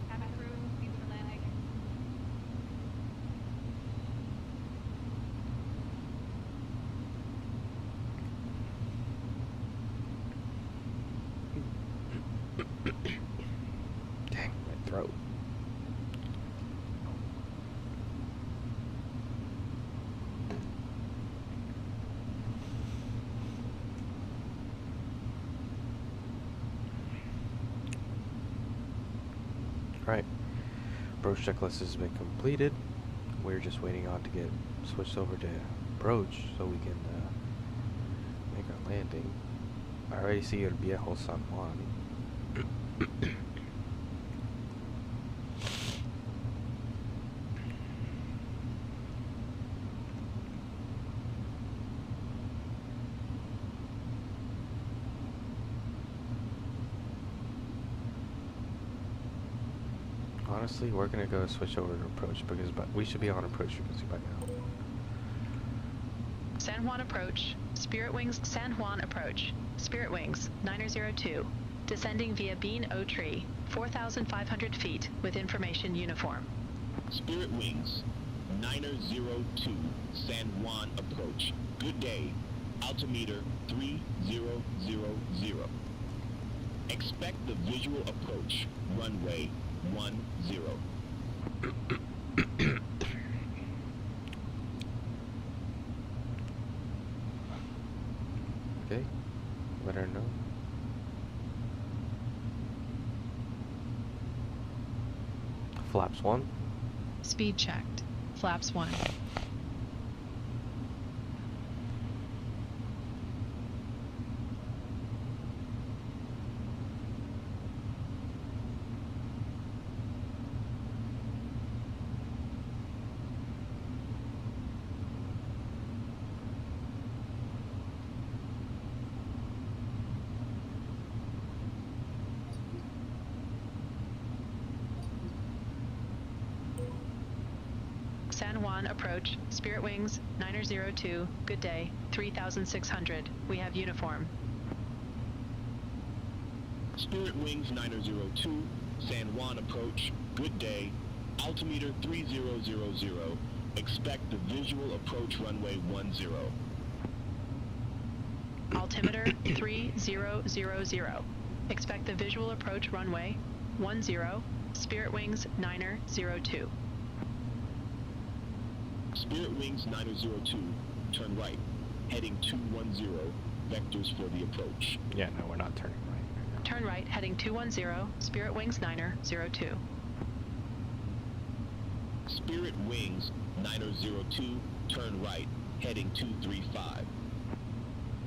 Cabin crew, leave for landing. Dang, my throat. Alright, approach checklist has been completed. We're just waiting on to get switched over to approach so we can make our landing. I already see El Viejo San Juan. Honestly, we're gonna go switch over to approach because we should be on approach frequency by now. San Juan approach, Spirit Wings San Juan approach, Spirit Wings 902, descending via Bean O Tree, 4,500 feet with information uniform. Spirit Wings 902, San Juan approach. Good day. Altimeter 3000. Expect the visual approach. Runway 10. Flaps 1. Speed checked. Flaps 1. San Juan approach, Spirit Wings, 902, good day, 3,600. We have uniform. Spirit Wings 902, San Juan approach, good day, altimeter 3000, expect the visual approach runway 10. Altimeter 3000. Expect the visual approach runway 10, Spirit Wings 902. Spirit Wings 902, turn right, heading 210, vectors for the approach. Yeah, no, we're not turning right. Turn right, heading 210, Spirit Wings 902. Spirit Wings 902, turn right, heading 235.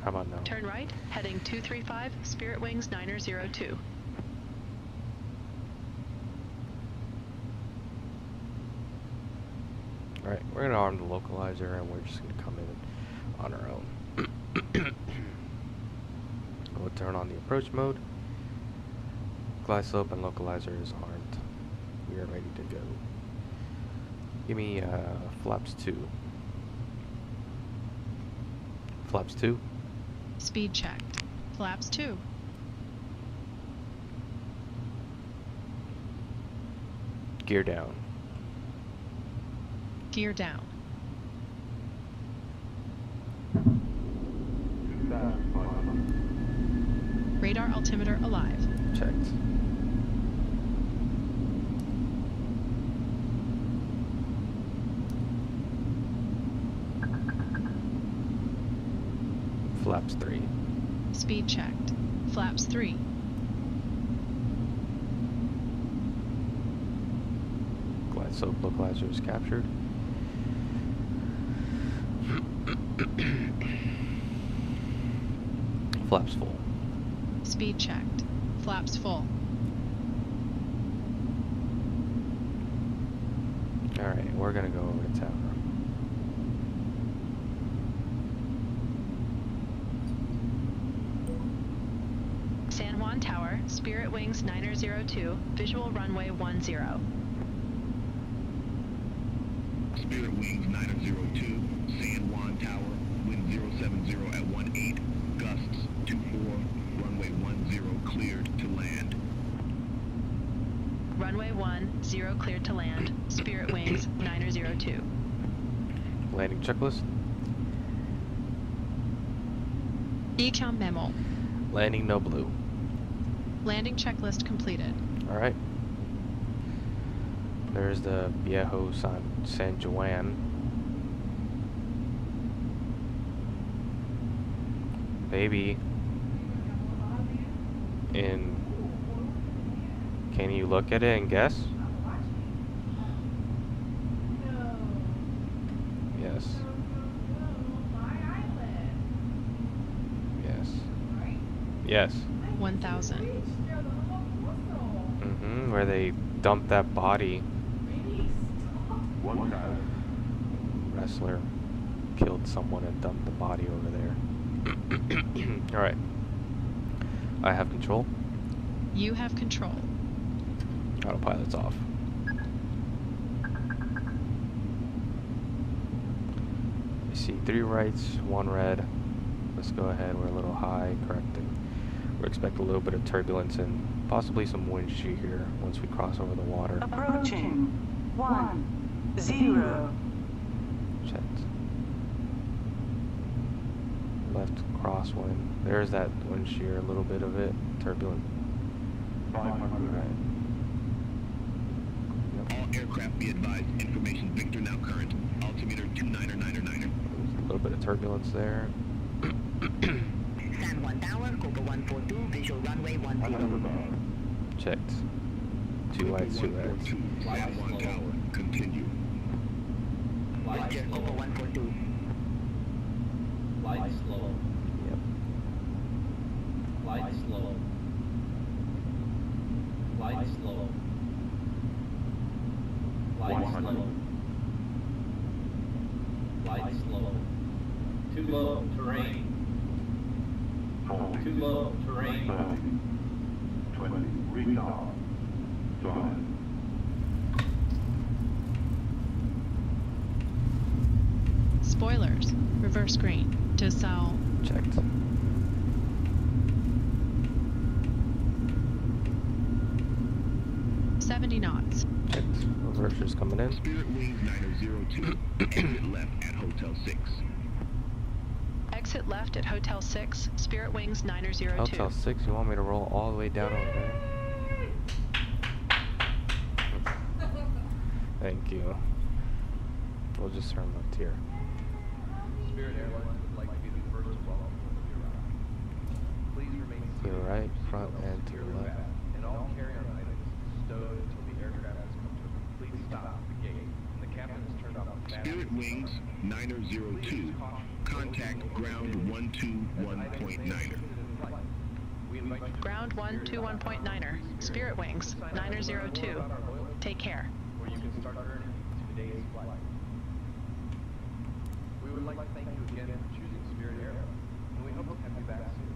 How about now? Turn right, heading 235, Spirit Wings 902. Alright, we're gonna arm the localizer and we're just gonna come in on our own. We'll turn on the approach mode. Glide slope and localizer is armed. We are ready to go. Give me flaps 2. Flaps 2. Speed checked. Flaps 2. Gear down. Gear down. Radar altimeter alive. Checked. Flaps 3. Speed checked. Flaps 3. Glide slope localizer is captured. Flaps full. Speed checked. Flaps full. Alright, we're gonna go over to tower. San Juan Tower, Spirit Wings 902, visual runway 10. Spirit Wings 902, San Juan Tower, wind 070 at 18, gusts 24, runway 10 cleared to land. Runway 10 cleared to land, Spirit Wings 902. Landing checklist. Ecom memo. Landing no blue. Landing checklist completed. Alright. There's the Viejo San Juan. Baby. Can you look at it and guess? Yes. Yes. Yes. 1000. Where they dumped that body. Wrestler killed someone and dumped the body over there. Alright. I have control. You have control. Autopilot's off. I see 3 rights, 1 red. Let's go ahead. We're a little high, correcting. We expect a little bit of turbulence and possibly some wind shear here once we cross over the water. Approaching 10. Checked. Left crosswind. There's that wind shear, a little bit of it. Turbulent. All aircraft be advised, information Victor now current, altimeter 2999er. A little bit of turbulence there. San Juan Tower, Coco 142, visual runway 10. Checked. 2 whites, 2 reds. San Juan Tower, continue. Roger, Copa 142. Light slow. Yep. Light slow. Light slow. Light slow. Light slow. Too low, terrain. Too low, terrain. 20, recall. 5. Spoilers. Reverse green. To sell. Checked. $70 knots. Checked. Reverser's coming in. Spirit Wings 9002, exit left at Hotel 6. Exit left at Hotel 6, Spirit Wings 9002. Hotel 6, you want me to roll all the way down over there? Thank you. We'll just turn left here. Spirit Airlines would like to be the first to welcome you to your ride. Please remain To seated the right, with your front, seatbelt and to the securely left. fastened, and all carry-on items stowed until the aircraft has come to a complete stop at the gate, and the captain has turned off the Spirit Wings 9002, contact ground 121.9er. Ground 121.9er, Spirit Wings 9002. Take care. where you can start earning today's flight. We would like to thank you again for choosing Spirit Airlines, and we hope to have you back soon.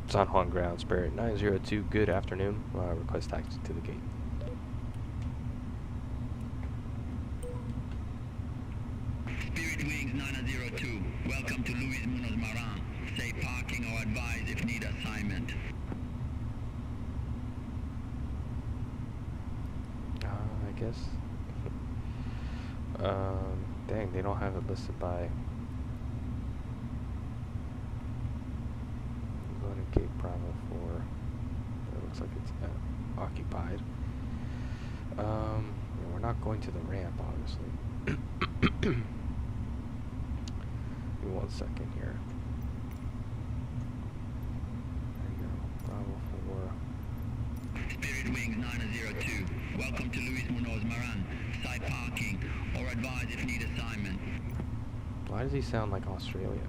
San Juan ground, Spirit 902, good afternoon. Request taxi to the gate. Spirit Wings 902, welcome to Luis Munoz Maran. Safe parking or advise if need assignment. I guess. Dang, they don't have it listed by. Going to gate Bravo 4. It looks like it's occupied. Yeah, we're not going to the ramp, obviously. Give me 1 second here. There you go. Bravo 4. Spirit Wings 902, welcome to Luis Munoz Maran. Side parking or advise if need assignment. Why does he sound like Australian?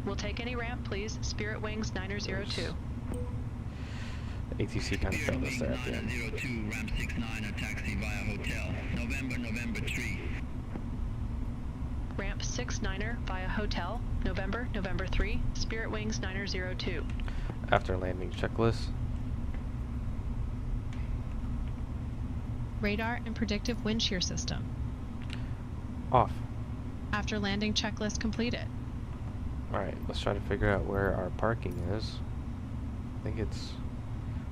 We'll take any ramp, please. Spirit Wings 9002. ATC kind of Spirit failed us Wings there at the end. 902, ramp 69, a taxi via hotel. November 3. Ramp 69er via hotel. November 3. Spirit Wings 9002. After landing checklist. Radar and predictive wind shear system. Off. After landing checklist completed. Alright, let's try to figure out where our parking is. I think it's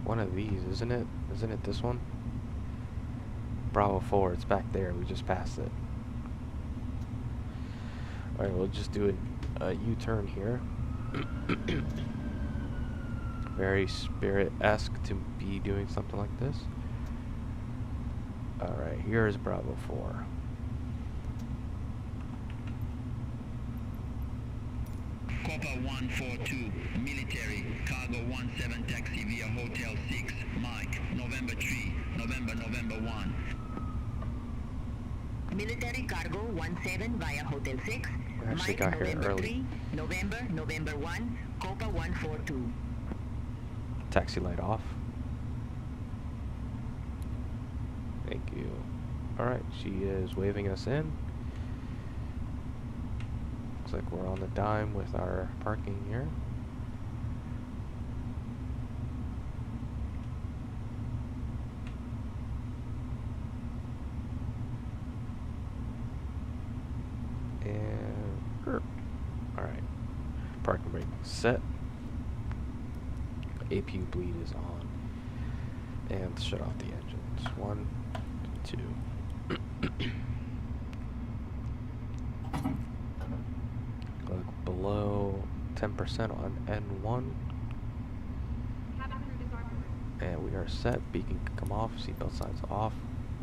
one of these, isn't it? Isn't it this one? Bravo 4, it's back there. We just passed it. Alright, we'll just do a U-turn here. Very Spirit-esque to be doing something like this. Alright, here is Bravo 4. Copa 142, military, cargo 17 taxi via hotel 6, Mike, November 3, November 1. Military cargo 17 via hotel 6, We actually Mike, got here November early. 3, November 1, Copa 142. Taxi light off. Thank you. Alright, she is waving us in. Looks like we're on the dime with our parking here. And alright. Parking brake set. APU bleed is on. And shut off the engines. 1, 2. Look below 10% on N1. Cabin crew disarmed. And we are set. Beacon can come off, seatbelt signs off,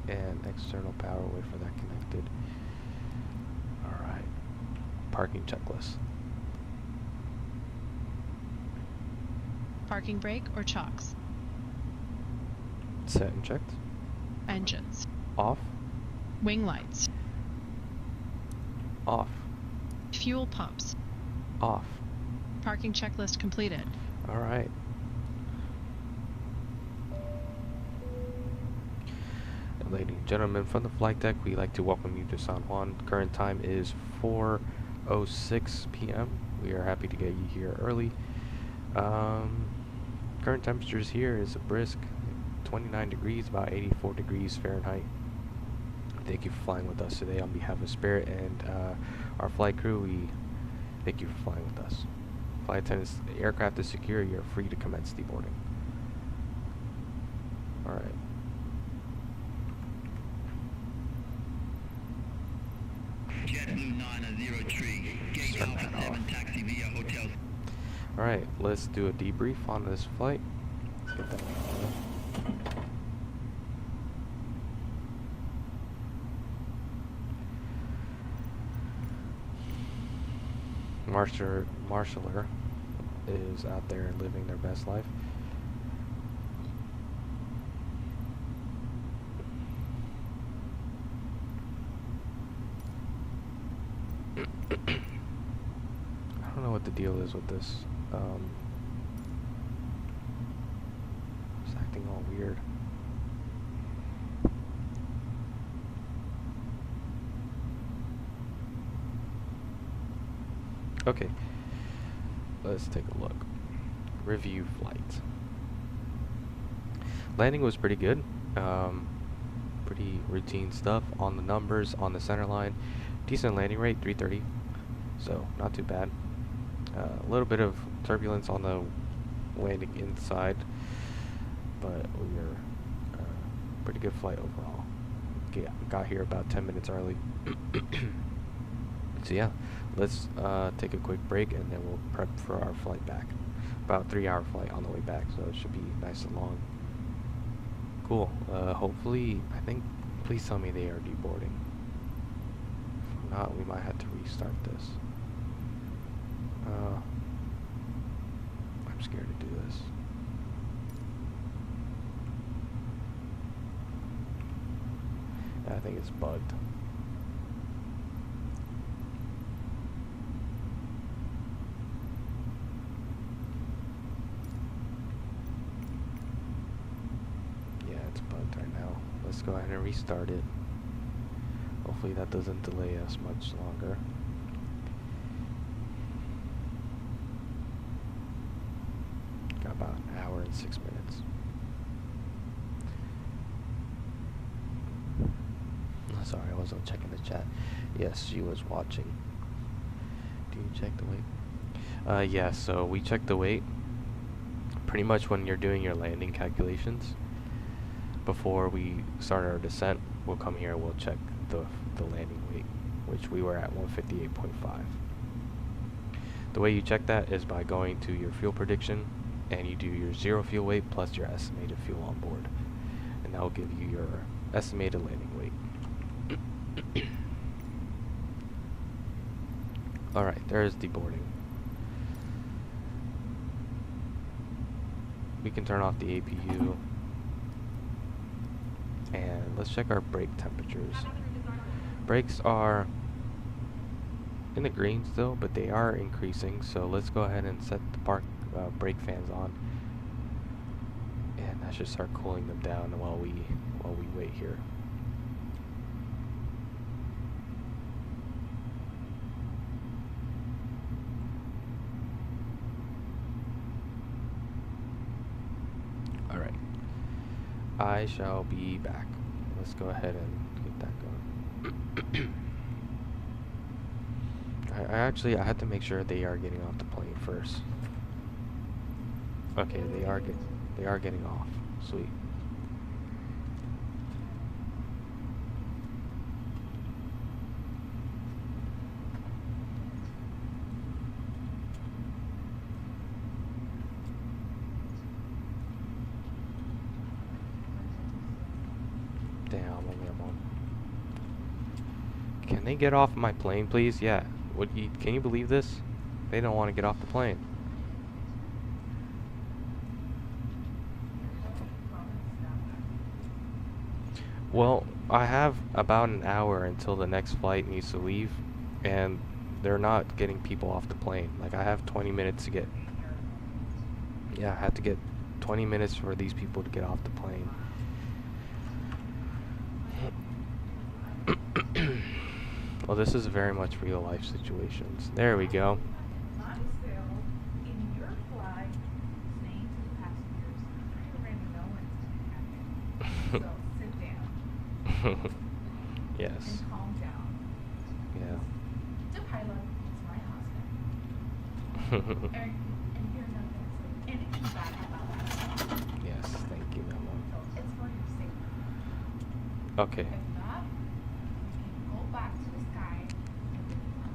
and external power, wait for that connected. Alright. Parking checklist. Parking brake or chocks. Set and checked. Engines. Off. Wing lights. Off. Fuel pumps. Off. Parking checklist completed. Alright. Ladies and gentlemen, from the flight deck, we'd like to welcome you to San Juan. Current time is 4:06 p.m. We are happy to get you here early. Current temperatures here is a brisk 29 degrees, about 84 degrees Fahrenheit. Thank you for flying with us today on behalf of Spirit and our flight crew. We thank you for flying with us. Flight attendants, the aircraft is secure. You're free to commence deboarding. Alright. JetBlue 903, gate Alpha 7, taxi via hotel. Alright, let's do a debrief on this flight. Let's get that going. Marshaller is out there living their best life. I don't know what the deal is with this. It's acting all weird. Okay, let's take a look. Review flight. Landing was pretty good. Pretty routine stuff on the numbers on the center line. Decent landing rate, 330. So not too bad. A little bit of turbulence on the landing inside, but we were pretty good flight overall. Got here about 10 minutes early. So yeah, let's take a quick break and then we'll prep for our flight back. About a 3-hour flight on the way back, so it should be nice and long. Cool. Hopefully, I think, please tell me they are deboarding. If not, we might have to restart this. I'm scared to do this. I think it's bugged. Yeah, it's bugged right now. Let's go ahead and restart it. Hopefully that doesn't delay us much longer. Got about an hour and 6 minutes. Sorry, I wasn't checking the chat. Yes, she was watching. Do you check the weight? Yeah, so we check the weight pretty much when you're doing your landing calculations. Before we start our descent, we'll come here, we'll check the landing weight, which we were at 158.5. The way you check that is by going to your fuel prediction and you do your zero fuel weight plus your estimated fuel on board, and that will give you your estimated landing weight. Alright, there's deboarding. We can turn off the APU and let's check our brake temperatures. Brakes are in the green still, but they are increasing, so let's go ahead and set the brake fans on, and that should start cooling them down while we wait here. Alright, I shall be back. Let's go ahead and get that going. I had to make sure they are getting off the plane first. Okay, they are getting off. Sweet. me a moment. Can they get off my plane, please? Yeah. Can you believe this? They don't want to get off the plane. Well, I have about an hour until the next flight needs to leave, and they're not getting people off the plane. Like, I have 20 minutes to get... Yeah, I have to get 20 minutes for these people to get off the plane. Well, this is very much real life situations. There we go. Yes. And calm down. Yeah. The pilot is my husband. and here's nothing. Anything bad about that. Yes, thank you, Mama. So it's for your safety. Okay. If not, you can go back to the sky and get it done.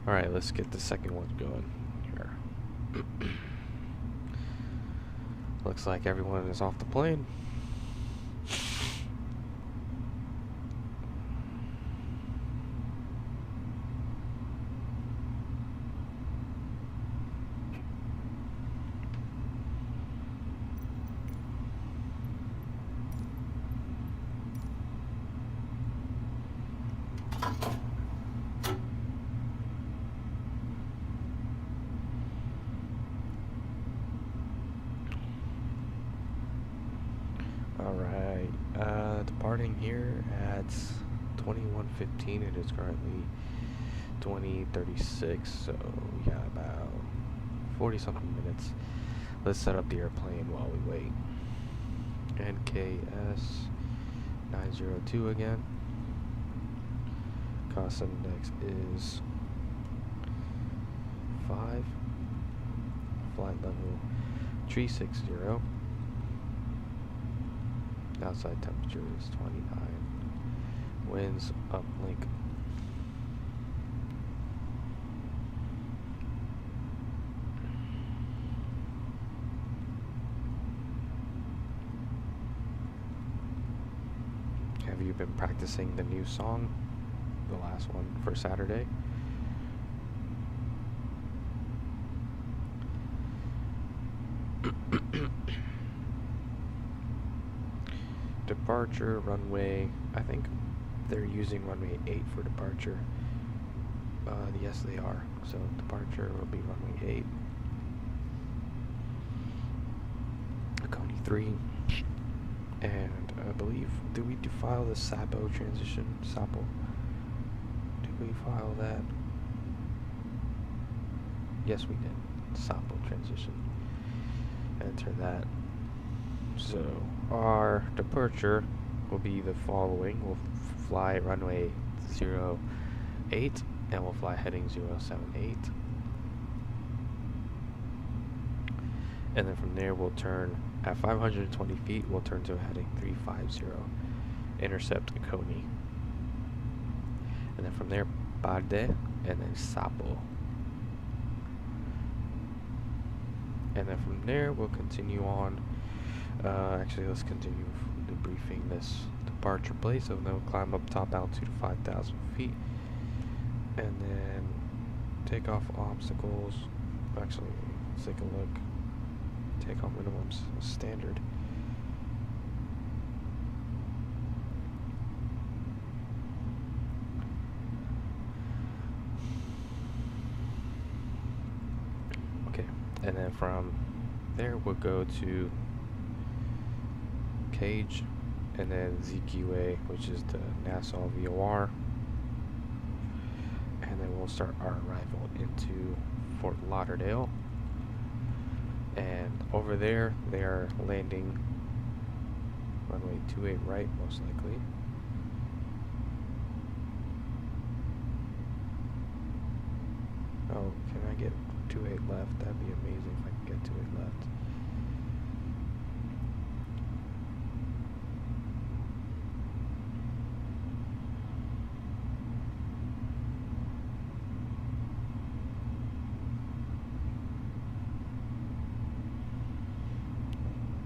Alright, let's get the second one going here. Looks like everyone is off the plane. Alright, departing here at 21:15. It is currently 20:36, so we got about 40 something minutes. Let's set up the airplane while we wait. NKS 902 again. Cost index is 5. Flight level 360. Outside temperature is 29. Winds uplink. Have you been practicing the new song? The last one for Saturday? Departure runway, I think they're using runway 8 for departure. Yes they are, so departure will be runway 8. Coney 3, and I believe, did we file the SAPO transition? SAPO? Did we file that? Yes we did. SAPO transition. Enter that. So our departure will be the following. We'll fly runway 08 and we'll fly heading 078. And then from there we'll turn at 520 feet, we'll turn to a heading 350. Intercept Coney. And then from there Bade and then Sapo. And then from there we'll continue on. Actually, let's continue debriefing this departure place. So then we'll climb up top altitude of 5,000 feet. And then take off obstacles. Actually, let's take a look. Take off minimums, standard. Okay, and then from there we'll go to Cage, and then ZQA, which is the Nassau VOR, and then we'll start our arrival into Fort Lauderdale. And over there they are landing runway 28 right, most likely. Oh, can I get 28 left? That'd be amazing if I can get 28 left.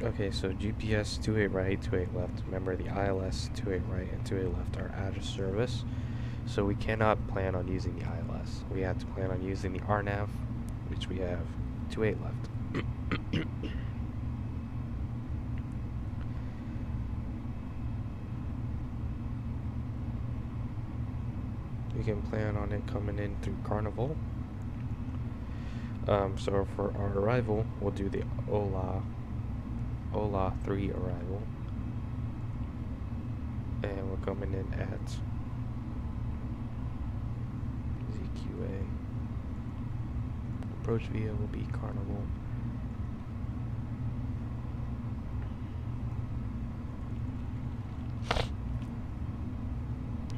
Okay, so GPS 28 right, 28 left. Remember, the ILS 28 right and 28 left are out of service, so we cannot plan on using the ILS. We have to plan on using the RNAV, which we have 28 left. We can plan on it coming in through Carnival. So for our arrival, we'll do the Ola 3 arrival, and we're coming in at ZQA. Approach via will be Carnival.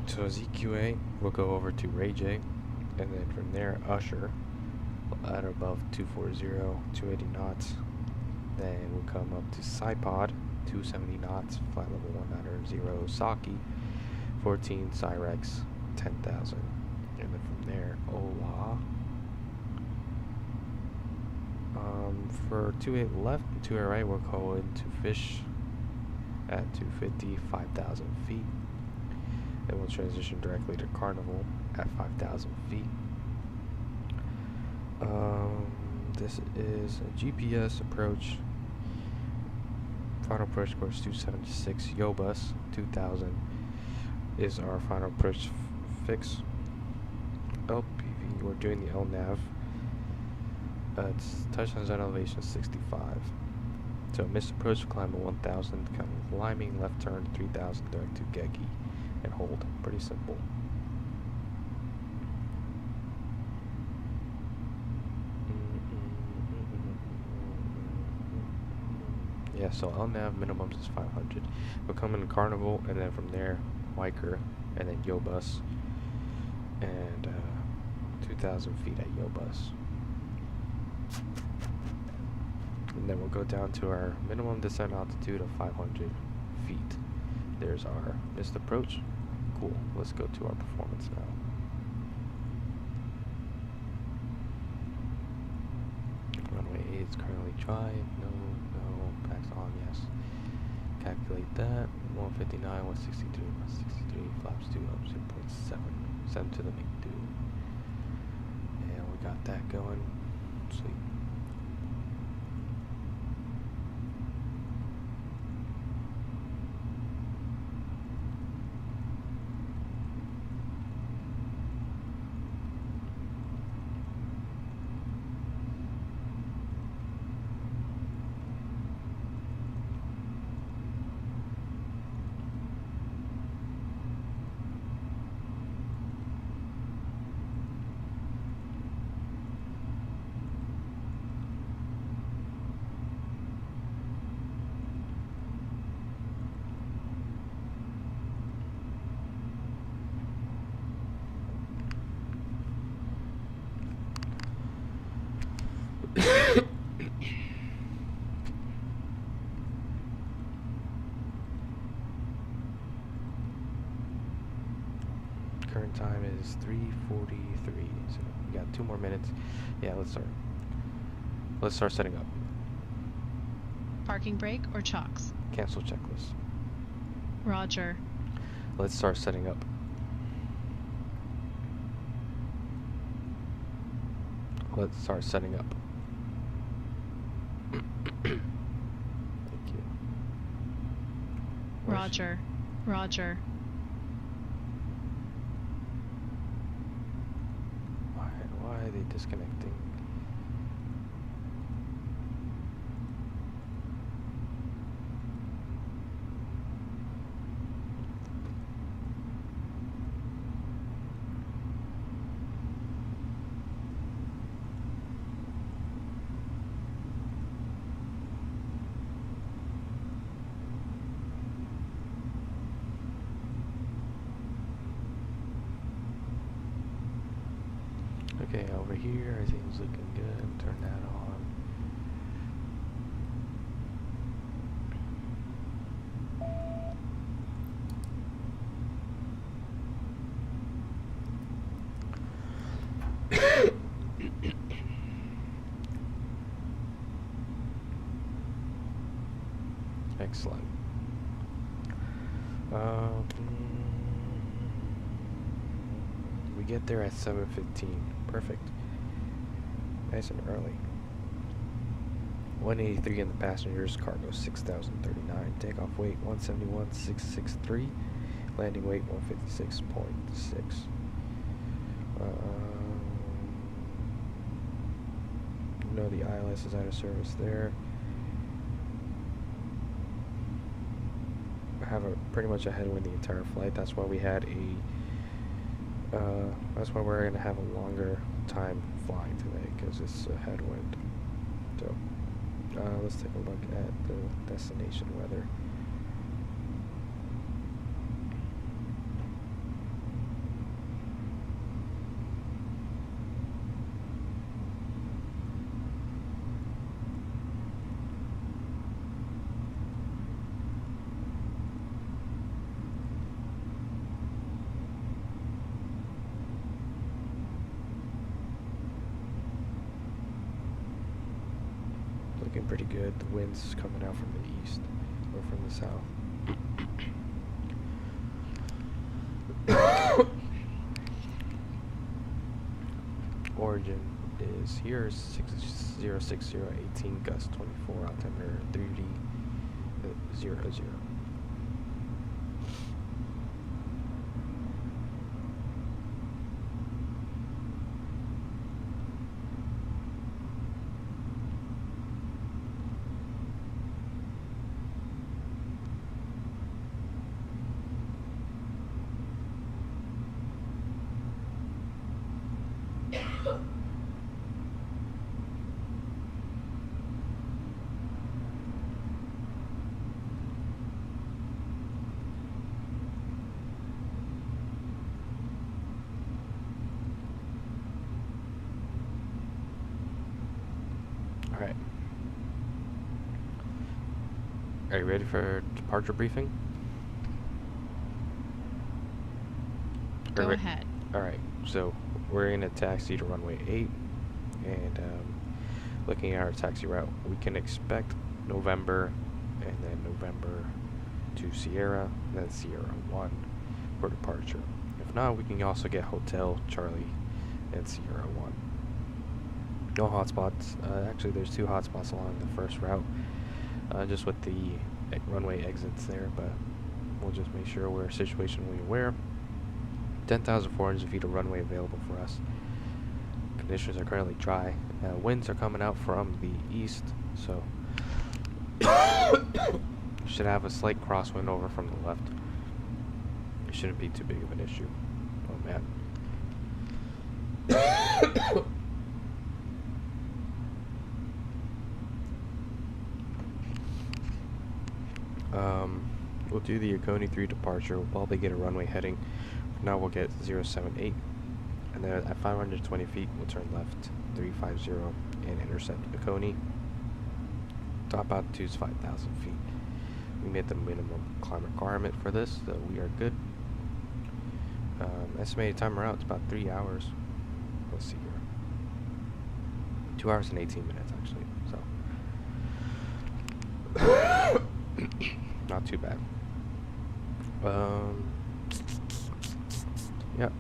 So ZQA will go over to Ray J, and then from there Usher at above 240, 280 knots. Then we'll come up to Sipod, 270 knots, flight level 190, Saki, 14 Cyrex, 10,000. And then from there, Ola. For 28 left and 28 right, we're going to fish at 250, 5,000 feet. Then we'll transition directly to Carnival at 5,000 feet. This is a GPS approach. Final approach course 276. Yobus 2000 is our final approach fix. LPV, we're doing the LNAV. It's touchdown zone elevation 65. So missed approach, climb at 1000, climbing, left turn 3000, direct to Geki, and hold. Pretty simple. Yeah, so LNAV minimums is 500. We'll come in Carnival, and then from there, Wiker, and then Yobus, and 2,000 feet at Yobus. And then we'll go down to our minimum descent altitude of 500 feet. There's our missed approach. Cool. Let's go to our performance now. Runway 8 is currently dry. No. Packs on, yes. Calculate that. 159, 163, 163. Flaps 2 up 0.7. Send to the McDo. And we got that going. Sweet. Current time is 3:43, so we got 2 more minutes. Yeah, let's start setting up. Parking brake or chocks? Cancel checklist. Roger. Let's start setting up. Let's start setting up. Thank you. Roger. Roger. Why are they disconnecting? Okay, over here, everything's looking good. Turn that on. Excellent. We get there at 7:15. Perfect. Nice and early. 183 in the passengers, cargo 6,039. Takeoff weight 171,663. Landing weight 156.6. No, the ILS is out of service there. I have pretty much a headwind the entire flight. That's why we had that's why we're going to have a longer time flying today, because it's a headwind. So, let's take a look at the destination weather. pretty good. The wind's coming out from the east or from the south. Origin is here, 606018, gust 24, altimeter 3000. Alright. Are you ready for departure briefing? Go ahead. Alright, so we're in a taxi to runway 8, and looking at our taxi route, we can expect November, and then November to Sierra, and then Sierra 1 for departure. If not, we can also get Hotel, Charlie, and Sierra 1. No hotspots. Actually, there's 2 hotspots along the first route, just with the runway exits there, but we'll just make sure we're situationally aware. 10,400 feet of runway available for us. Conditions are currently dry. Winds are coming out from the east, so should have a slight crosswind over from the left. It shouldn't be too big of an issue. Oh man. We'll do the Yacone 3 departure. We'll probably get a runway heading. For now, we'll get 078, and then at 520 feet, we'll turn left 350 and intercept Yacone. Top altitude is 5,000 feet. We made the minimum climb requirement for this, so we are good. Estimated timer out is about 3 hours. Let's see here. 2 hours and 18 minutes, actually. So not too bad. Yeah,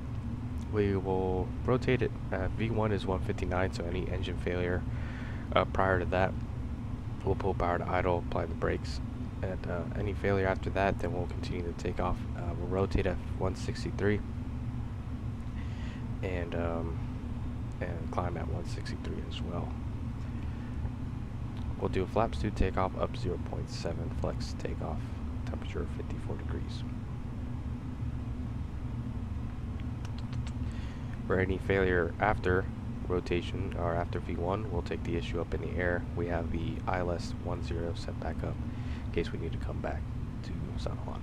we will rotate it. V1 is 159, so any engine failure prior to that, we'll pull power to idle, apply the brakes, and any failure after that, then we'll continue to take off. We'll rotate at 163 and climb at 163 as well. We'll do a flaps 2 takeoff up 0.7, flex takeoff, temperature 54 degrees. For any failure after rotation or after V1, we'll take the issue up in the air. We have the ILS 10 set back up in case we need to come back to San Juan.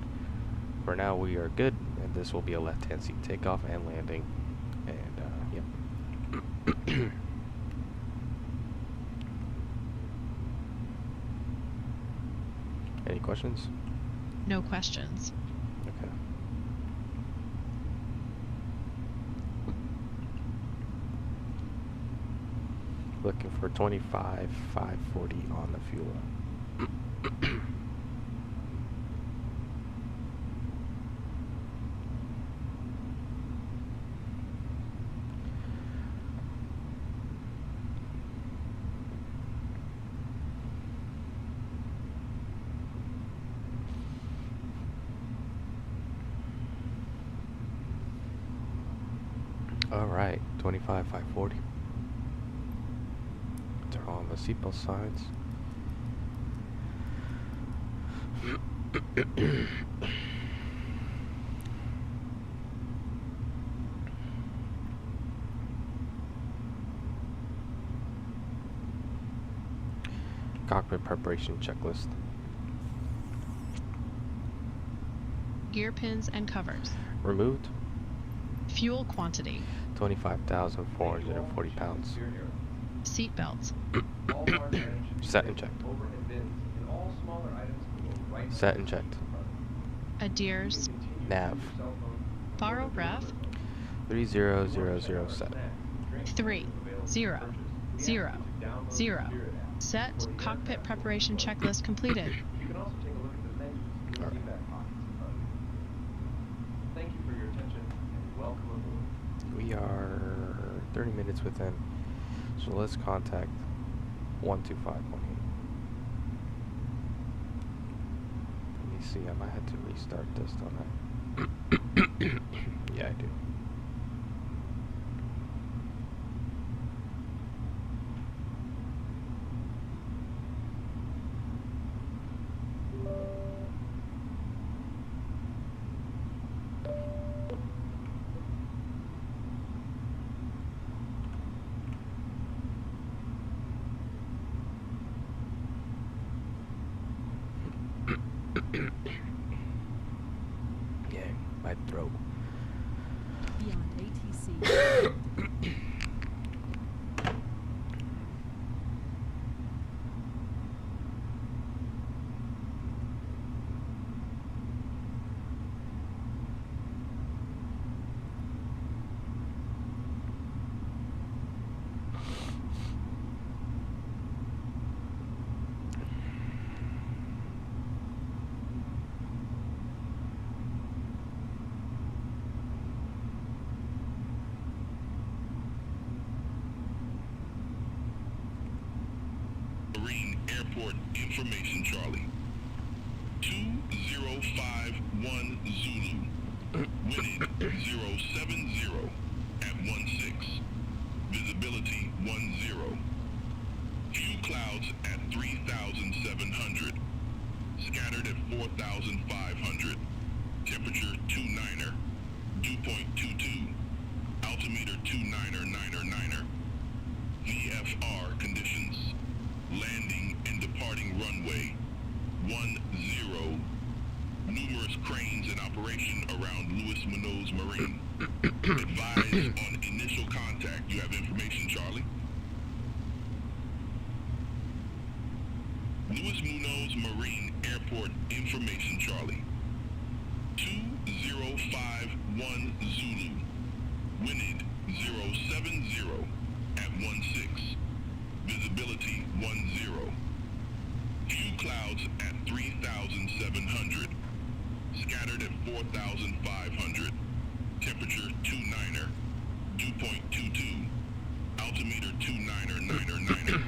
For now, we are good, and this will be a left-hand seat takeoff and landing. And yeah. Any questions? No questions. Okay. Looking for 25,540 on the fuel. Alright, 25,540. Turn on the seatbelt signs. Cockpit preparation checklist. Gear pins and covers. Removed. Fuel quantity. 25,440 pounds. Seat belts. Set and checked. Set and checked. Adheres. Nav. Borrow ref. 30,000 set. 3,0,0,0. Set cockpit preparation checklist completed. You can also take a look at the menus in the seatback pockets in front of you. Thank you for your attention and welcome aboard. We are 30 minutes within, so let's contact 125.8. Let me see, I might have to restart this, don't I? Yeah, I do. Yeah, my throat. Beyond ATC. Marine Airport Information, Charlie. 2051 Zulu. Winning 070 at 16. Visibility 10. Few clouds at 3,700. Scattered at 4,500. Temperature 29er. Dew point 22. Altimeter 29er. VFR conditions. Landing and departing runway 10. Numerous cranes in operation around Louis Munoz Marine. Advise on initial contact. You have information, Charlie? Louis Munoz Marine Airport Information, Charlie. 2051 Zulu. Wind 070 at 16. Visibility 10. Few clouds at 3,700. Scattered at 4,500. Temperature 29er. Dew point 22. Altimeter 29er.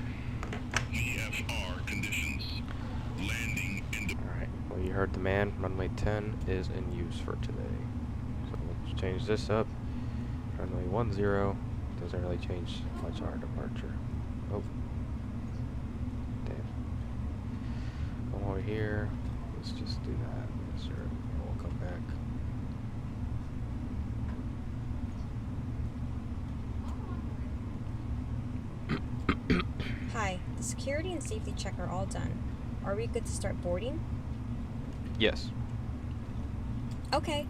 VFR conditions. Landing and Alright, well you heard the man. Runway 10 is in use for today. So let's change this up. Runway 10 doesn't really change much our departure. Oh. Damn. Come over here. Let's just do that. Yes, sir. And we'll come back. Hi, the security and safety check are all done. Are we good to start boarding? Yes. Okay.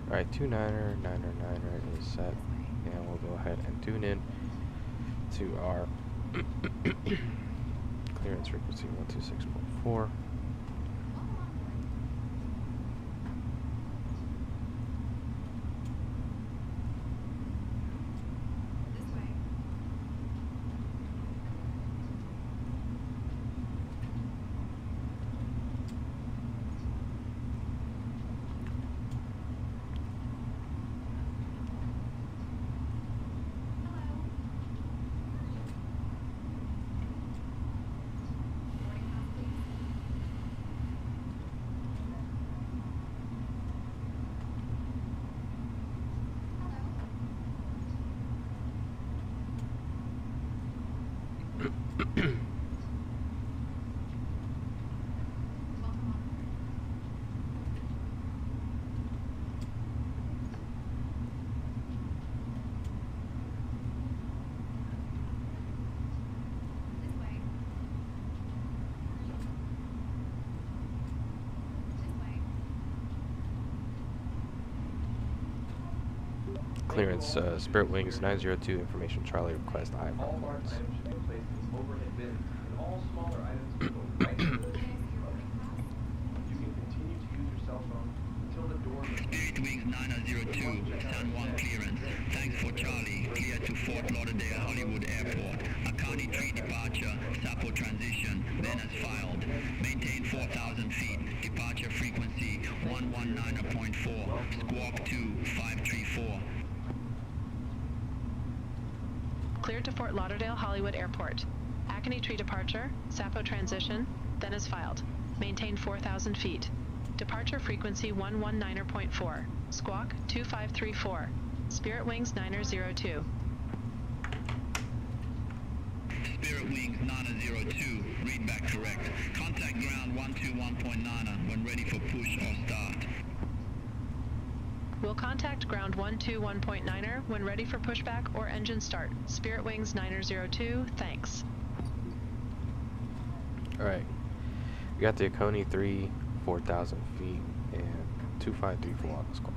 Alright, 29er, 9er is set. And we'll go ahead and tune in to our clearance frequency 126.4. Clearance, Spirit Wings 902, information Charlie, request IVR All large clearance. items should be placed in overhead bins, and all smaller items will go right into the You can continue to use your cell phone until the doors are closed. Spirit Wings 902, San Juan clearance. Thanks for Charlie. Clear to Fort Lauderdale, Hollywood Airport. Akani 3 departure. Sapo transition. Then as filed. Maintain 4,000 feet. Departure frequency 119.4. Squawk 2 534. Cleared to Fort Lauderdale, Hollywood Airport. Acne Tree departure, Sapo transition, then as filed. Maintain 4,000 feet. Departure frequency 119.4. Squawk 2534. Spirit Wings 902. Spirit Wings 902. Read back correct. Contact ground 121.9 when ready for push or start. We'll contact ground 121.9er when ready for pushback or engine start. Spirit Wings 902, thanks. Alright. We got the Akoni 3, 4,000 feet, and 2534 on the squawk.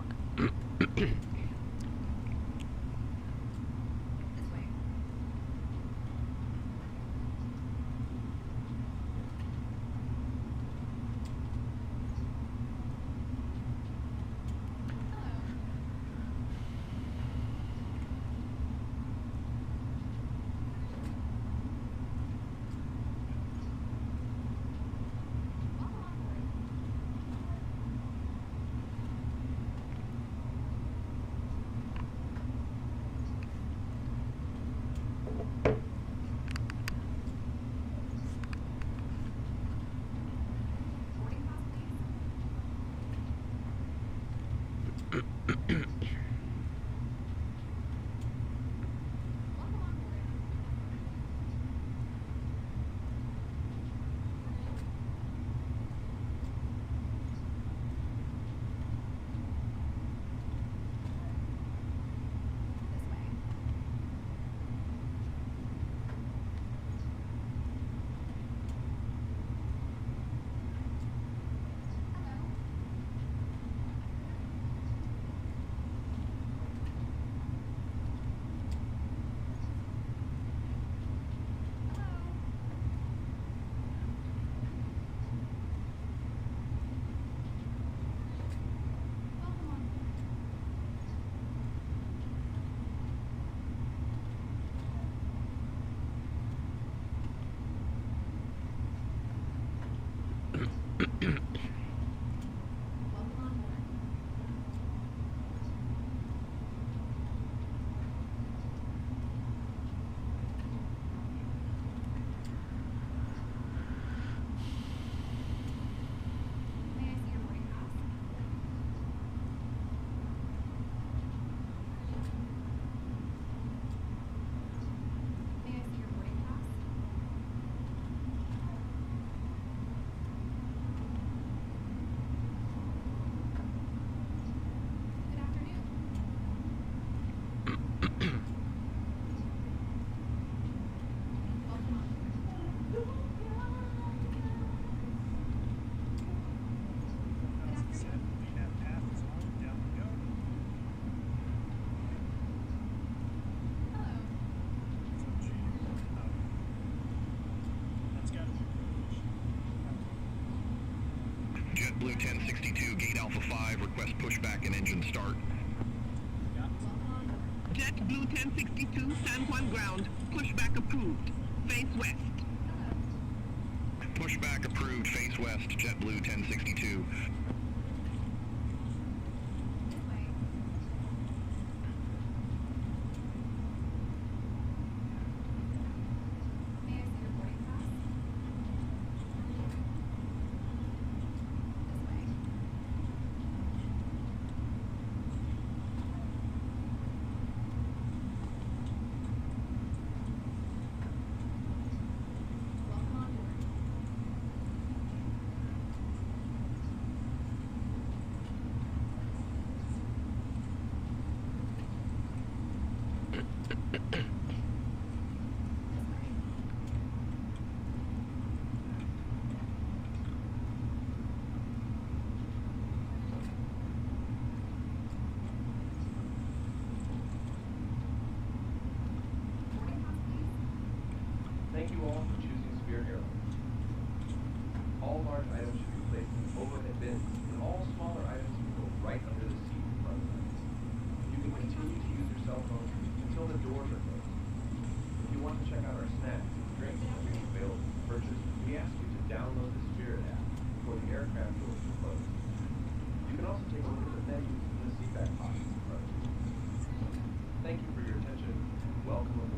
JetBlue 1062, gate Alpha 5, request pushback and engine start. JetBlue 1062, San Juan ground. Pushback approved. Face west. Pushback approved, face west, JetBlue 1062. Thank you all for choosing Spirit Airlines. All large items should be placed in overhead bins, and all smaller items will go right under the seat in front of them. aircraft doors are closed. You can also take a look at the menus in the seatback pockets in front of you. Thank you for your attention. Welcome aboard.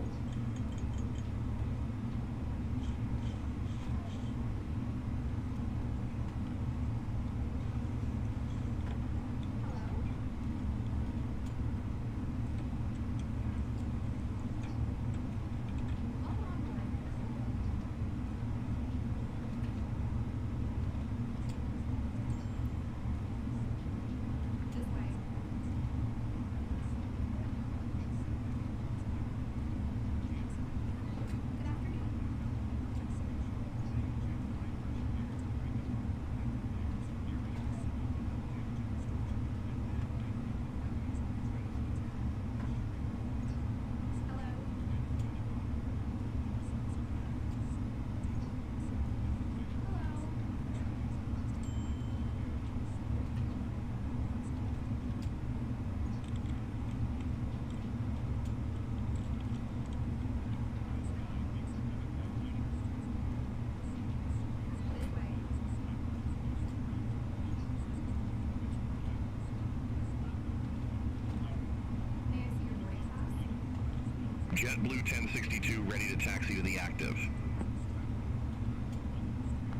JetBlue 1062 ready to taxi to the active.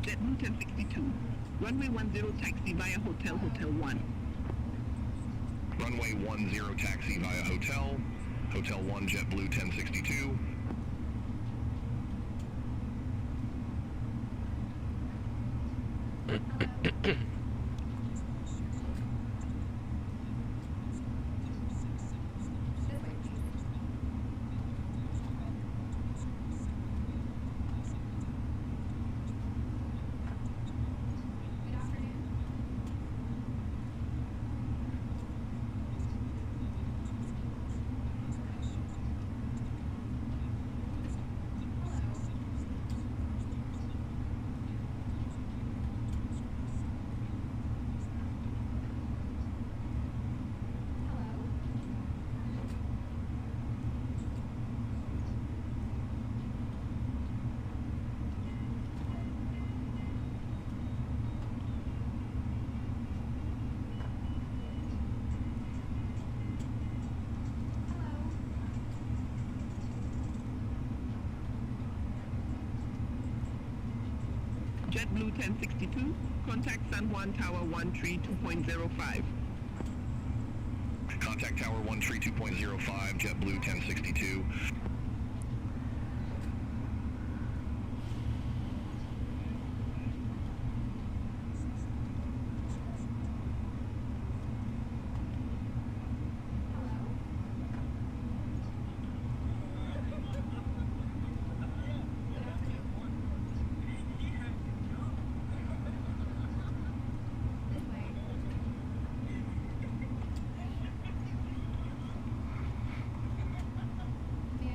JetBlue 1062. Runway 10 taxi via Hotel 1. Runway 10 taxi via Hotel 1 JetBlue 1062. JetBlue 1062. Contact San Juan Tower 132.05. Contact Tower 132.05 JetBlue 1062.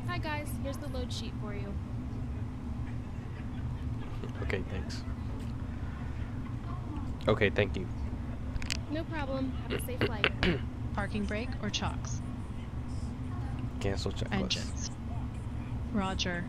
Hi guys, here's the load sheet for you. Okay, thanks. Okay, thank you. No problem. Have a safe flight. Parking brake or chocks? Cancel checklist. Engines. Roger.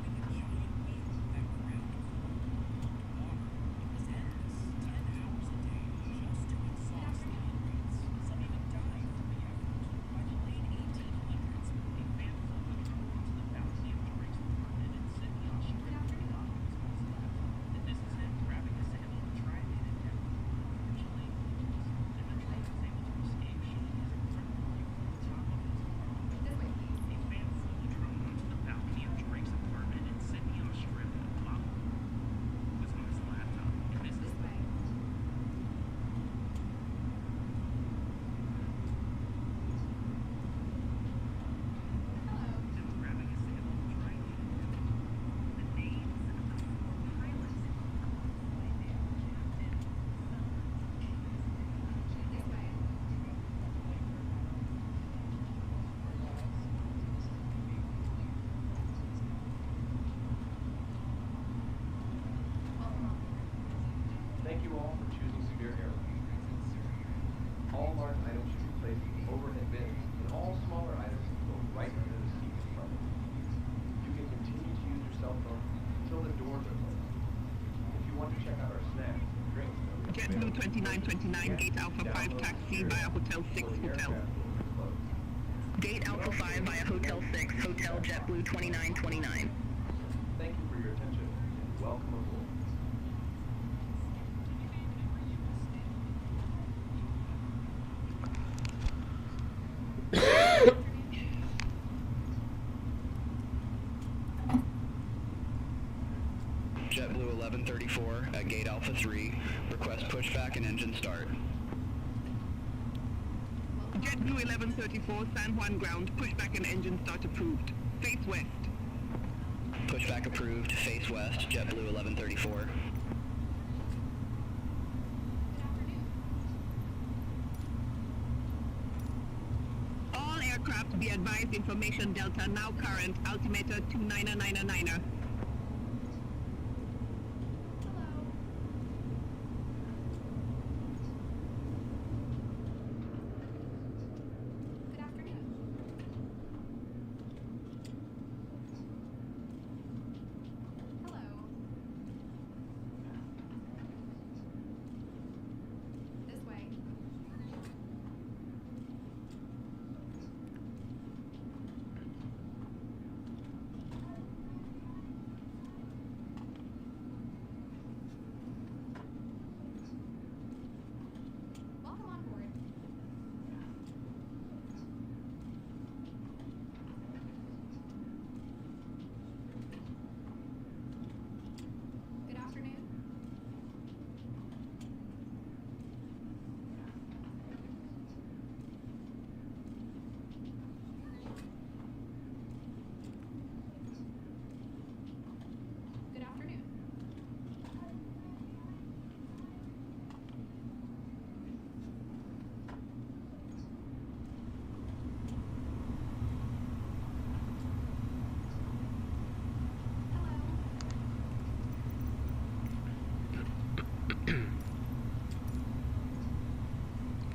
A329 Gate Alpha 5 taxi via Hotel 6 Hotel. Gate Alpha 5 via Hotel 6 Hotel JetBlue 2929. Thank you for your attention and welcome aboard. JetBlue 1134 at Gate Alpha 3. Request pushback and engine start. JetBlue 1134 San Juan ground, pushback and engine start approved. Face west. Pushback approved. Face west. JetBlue 1134. All aircraft be advised information Delta now current, altimeter 2999er.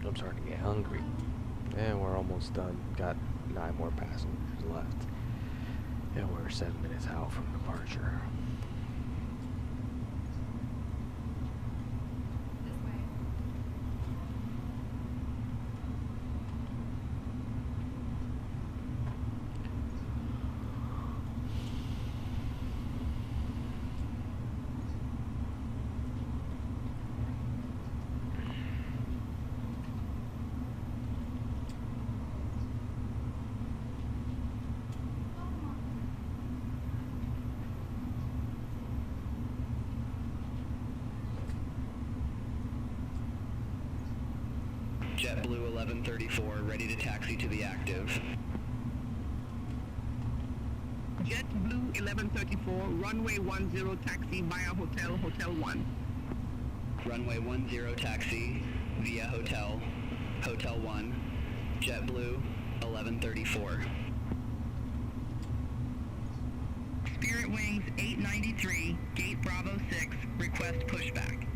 I'm starting to get hungry. And we're almost done. Got 9 more passengers left. And we're 7 minutes out from departure. JetBlue 1134, ready to taxi to the active. JetBlue 1134, runway 10 taxi via Hotel 1. Runway 10 taxi via Hotel 1. JetBlue 1134. Spirit Wings 893, Gate Bravo 6, request pushback.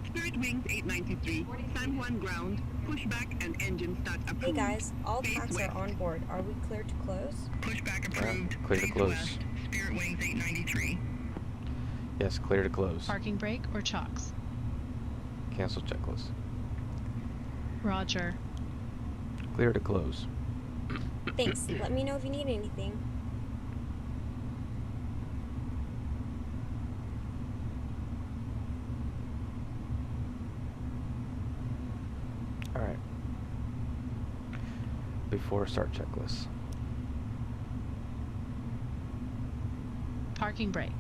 Spirit Wings 893, San Juan ground, pushback and engine start approved. Hey guys, all Face packs west. are on board. Are we clear to close? Pushback approved. Clear to Face close. west, Spirit Wings 893. Yes, clear to close. Parking brake or chocks? Cancel checklist. Roger. Clear to close. Thanks. Let me know if you need anything. Alright. Before start checklist. Parking brake.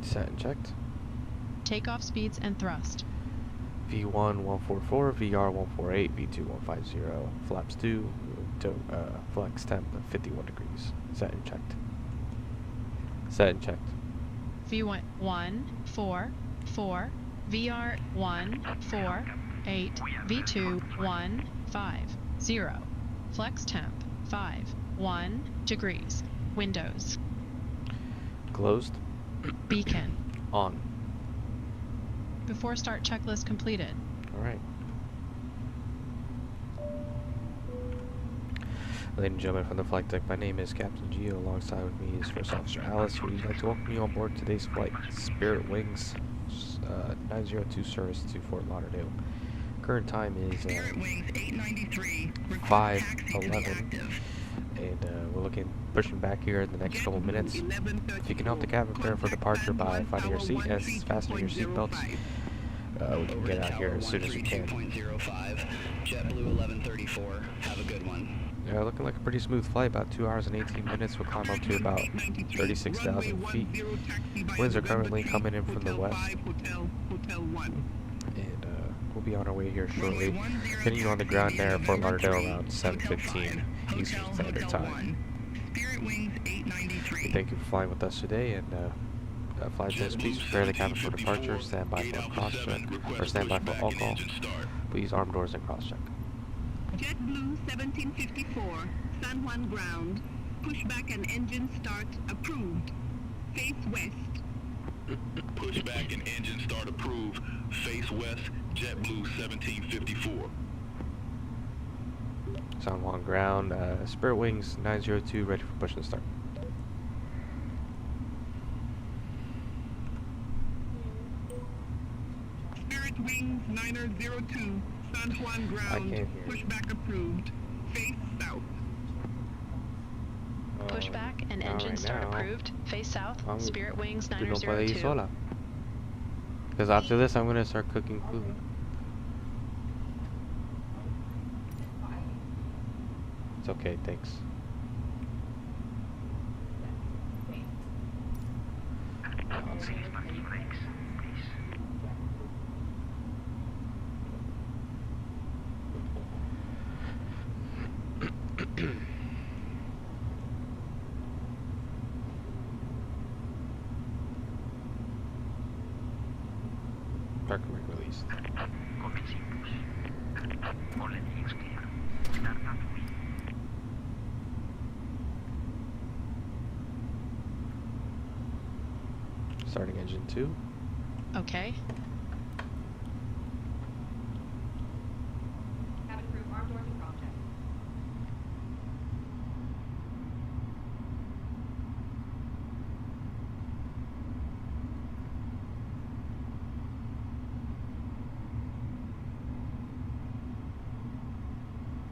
Set and checked. Takeoff speeds and thrust. V1 144, VR 148, V2 150, flaps 2, flex temp 51 degrees. Set and checked. Set and checked. V1 1 4 4, VR 1 4 8, V2 1 5 0, flex temp 5 1 degrees. Windows. Closed. Beacon. On. Before start checklist completed. Alright. Ladies and gentlemen from the flight deck, my name is Captain Geo. Alongside with me is First Officer Alice, who would like to welcome you on board today's flight, Spirit Wings 902 service to Fort Lauderdale. Current time is Spirit Wings 893. 5:11, and we're pushing back here in the next couple minutes. If you can help the cabin prepare for departure by finding your seat and fastening your seatbelts, we can get out here as soon as we can. JetBlue 1134. Have a good one. Yeah, looking like a pretty smooth flight. About 2 hours and 18 minutes. We'll climb up to about 36,000 feet. Winds are currently coming in from the west. And we'll be on our way here shortly. Hitting you on the ground there at Fort Lauderdale around 7:15 Eastern Standard Time. We thank you for flying with us today, and flight attendants, please prepare the cabin for departure. Stand by for a cross check, or stand by for all call. Please arm doors and cross check. JetBlue 1754, San Juan ground. Pushback and engine start approved. Face west. Pushback and engine start approved. Face west, JetBlue 1754. San Juan ground. Spirit Wings 902 ready for push and start. Spirit Wings 902, San Juan ground. Pushback approved. Face south. Pushback and engine start approved. Face south. Spirit Wings No puede ir 902. sola. Because after this, I'm gonna start cooking food. It's okay, thanks. Parking brake released. Starting engine 2. Okay. Cabin crew, arm doors and cross check.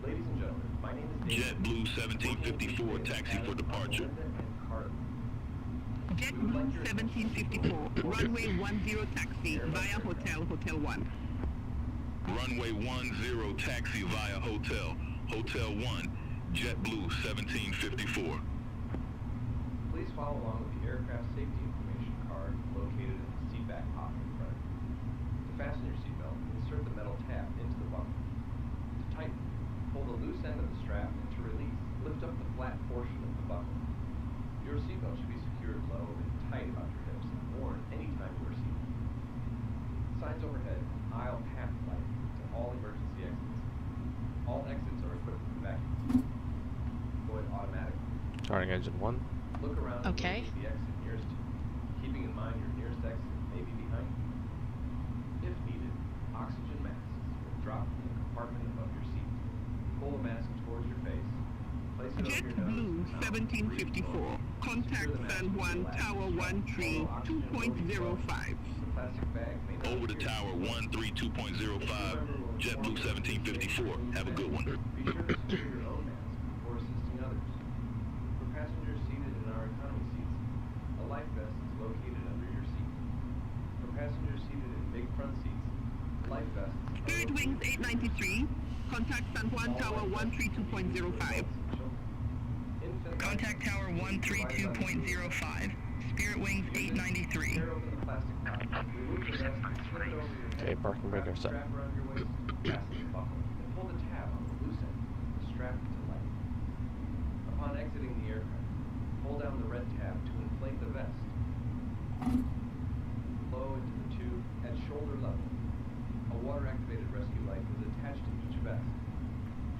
Ladies and gentlemen, my name is David. JetBlue 1754, taxi for departure. JetBlue 1754, runway 10 taxi via Hotel 1. Runway 10 taxi via Hotel 1, JetBlue 1754. Please follow along with the aircraft safety information card located in the seat back pocket in front of you. To fasten your seatbelt, insert the metal tab into the buckle. To tighten, hold the loose end of the strap, and to release, lift up the flat portion of the buckle. Your seatbelt should be secured low and tight about your hips and worn anytime you are seated. Signs overhead, aisle path light to all emergency exits. All exits are equipped with vacuums. Go ahead automatically. Starting engine 1. Look around Okay. and locate the exit nearest to you, keeping in mind your nearest exit may be behind you. If needed, oxygen masks will drop in the compartment above your seat. Pull the mask towards your face. Place it over your nose. JetBlue 1754, contact San Juan Tower 13 2.05. The plastic bag may not Over to appear tower 132.05, JetBlue 1754. Have a good one. Be sure to secure your own mask before assisting others. For passengers seated in our economy seats, a life vest is located under your seat. For passengers seated in big front seats, life vests are Spirit Wings 893, contact San Juan Tower 132.05. Contact Tower 132.05, Spirit Wings 893. Tear open the plastic pouch, remove the vest, and slip it over your Okay, head. parking brake are set. Strap around your waist, fasten the buckle, and pull the tab on the loose end. The strap to light. Upon exiting the aircraft, pull down the red tab to inflate the vest. Blow into the tube at shoulder level. A water-activated rescue light is attached to each vest.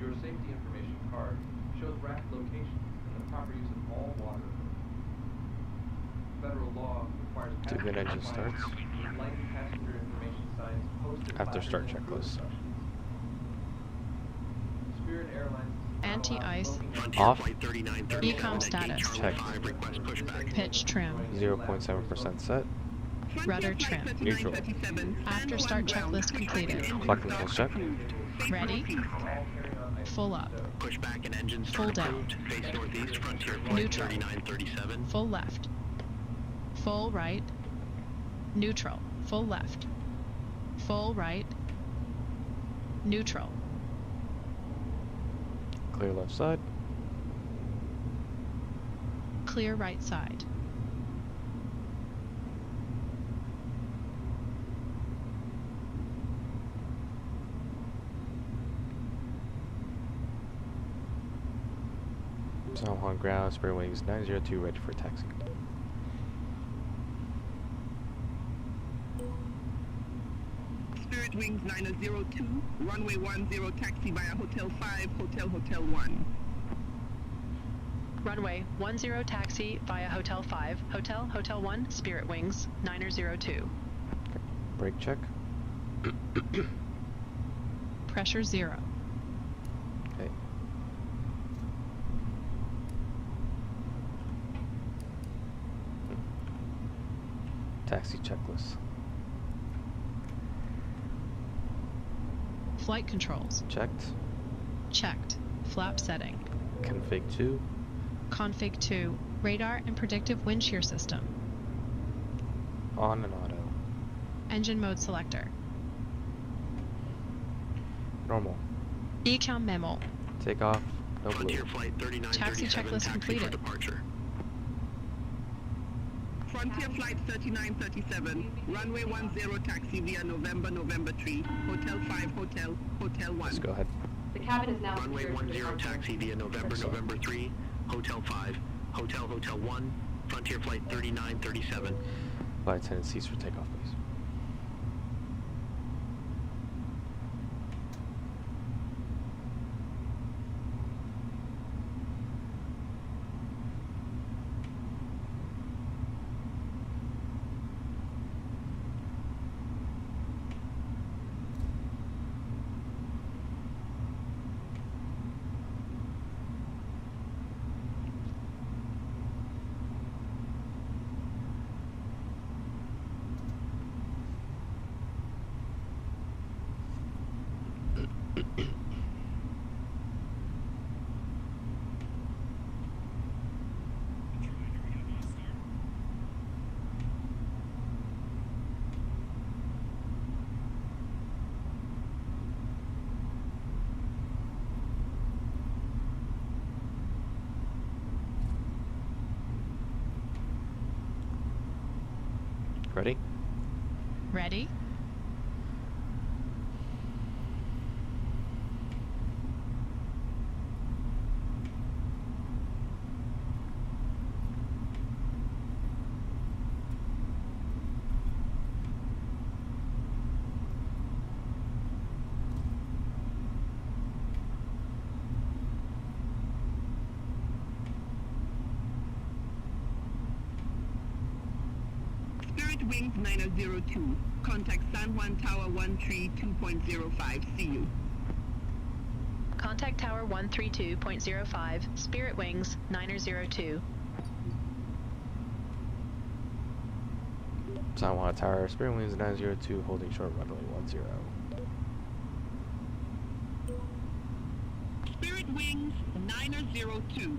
Your safety information card shows raft locations and the proper use of all water. Federal law requires Two good engine passengers starts. to find light passenger information signs posted After start placards and checklist. instructions. Spirit Airlines Anti-ice. Off. Ecom status. Check. Pitch trim. 0.7% set. Rudder trim. Neutral. After start checklist completed. Flight control check. Ready. Full up. Push back and engine Full start down. approved. Face northeast, frontier flight Neutral. 3937. Full left. Full right. Neutral. Full left. Full right. Neutral. Clear left side. Clear right side. San Juan ground, Spirit Wings 902 ready for taxi. Spirit Wings 902, runway 10 taxi via Hotel 5, Hotel 1. Runway 10 taxi via Hotel 5, Hotel 1, Spirit Wings 902. Brake check. Pressure 0. Okay. Taxi checklist. Flight controls. Checked. Checked. Flap setting. Config 2. Config 2. Radar and predictive wind shear system. On and auto. Engine mode selector. Normal. ECAM memo. Take off. No blue. Frontier flight 3937. Taxi checklist taxi completed. for departure. Frontier flight 3937, runway 10 taxi via November 3, Hotel 5, Hotel 1. Let's go ahead. The cabin is now Runway secured for 10 departure. taxi via November 3, Hotel 5, Hotel 1, Frontier flight 3937. Flight attendant cease for takeoff, please. Ready? Ready. Spirit Wings 902, contact San Juan Tower 132.05, see you. Contact Tower 132.05, Spirit Wings 902. San Juan Tower, Spirit Wings 902, holding short runway 10. Spirit Wings 902,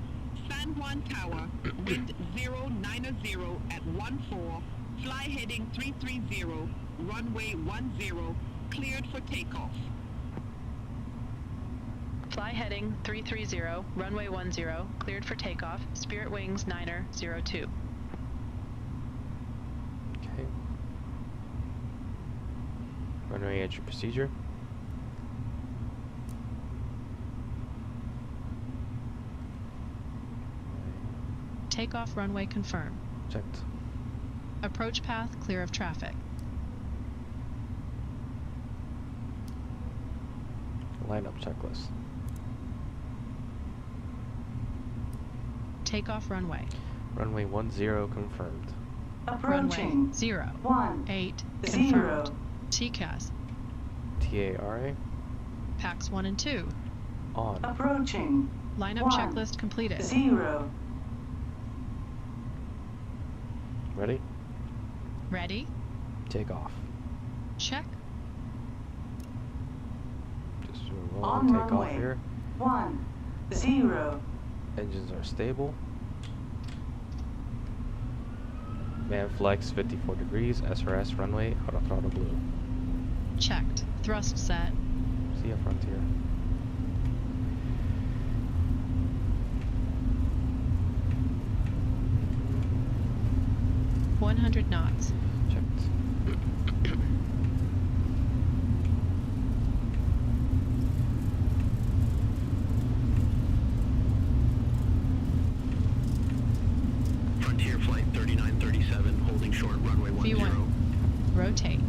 San Juan Tower, wind 090 at 14, fly heading 330, runway 10, cleared for takeoff. Fly heading 330, runway 10, cleared for takeoff, Spirit Wings 902. Okay. Runway entry procedure. Takeoff runway confirmed. Checked. Approach path clear of traffic. Lineup checklist. Takeoff runway. Runway 10 confirmed. Runway 08 confirmed. TCAS. TARA. Pax 1 and 2. On. Approaching. Lineup checklist completed. 0. Ready? Ready. Take off. Check. Just do a roll On and take off runway here. 10. Engines are stable. Man flex 54 degrees. SRS runway auto throttle blue. Checked. Thrust set. See ya, Frontier. $100 knots. Checked. Frontier Flight 3937, holding short runway 10. V1. Rotate.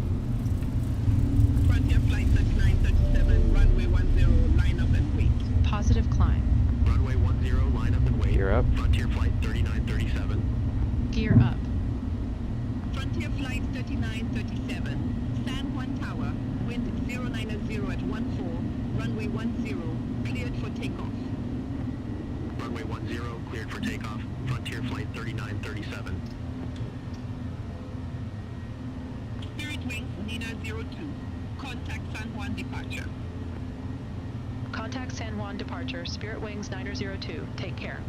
Frontier Flight 3937, runway 10, line up and wait. Positive climb. Runway 10, line up and wait. Gear up. Frontier Flight 3937. Gear up. Frontier Flight 3937, San Juan Tower, wind 090 at 14, runway 10, cleared for takeoff. Runway 10, cleared for takeoff. Frontier Flight 3937. Spirit Wings Nina 02, contact San Juan departure. Contact San Juan departure. Spirit Wings 902. Take care.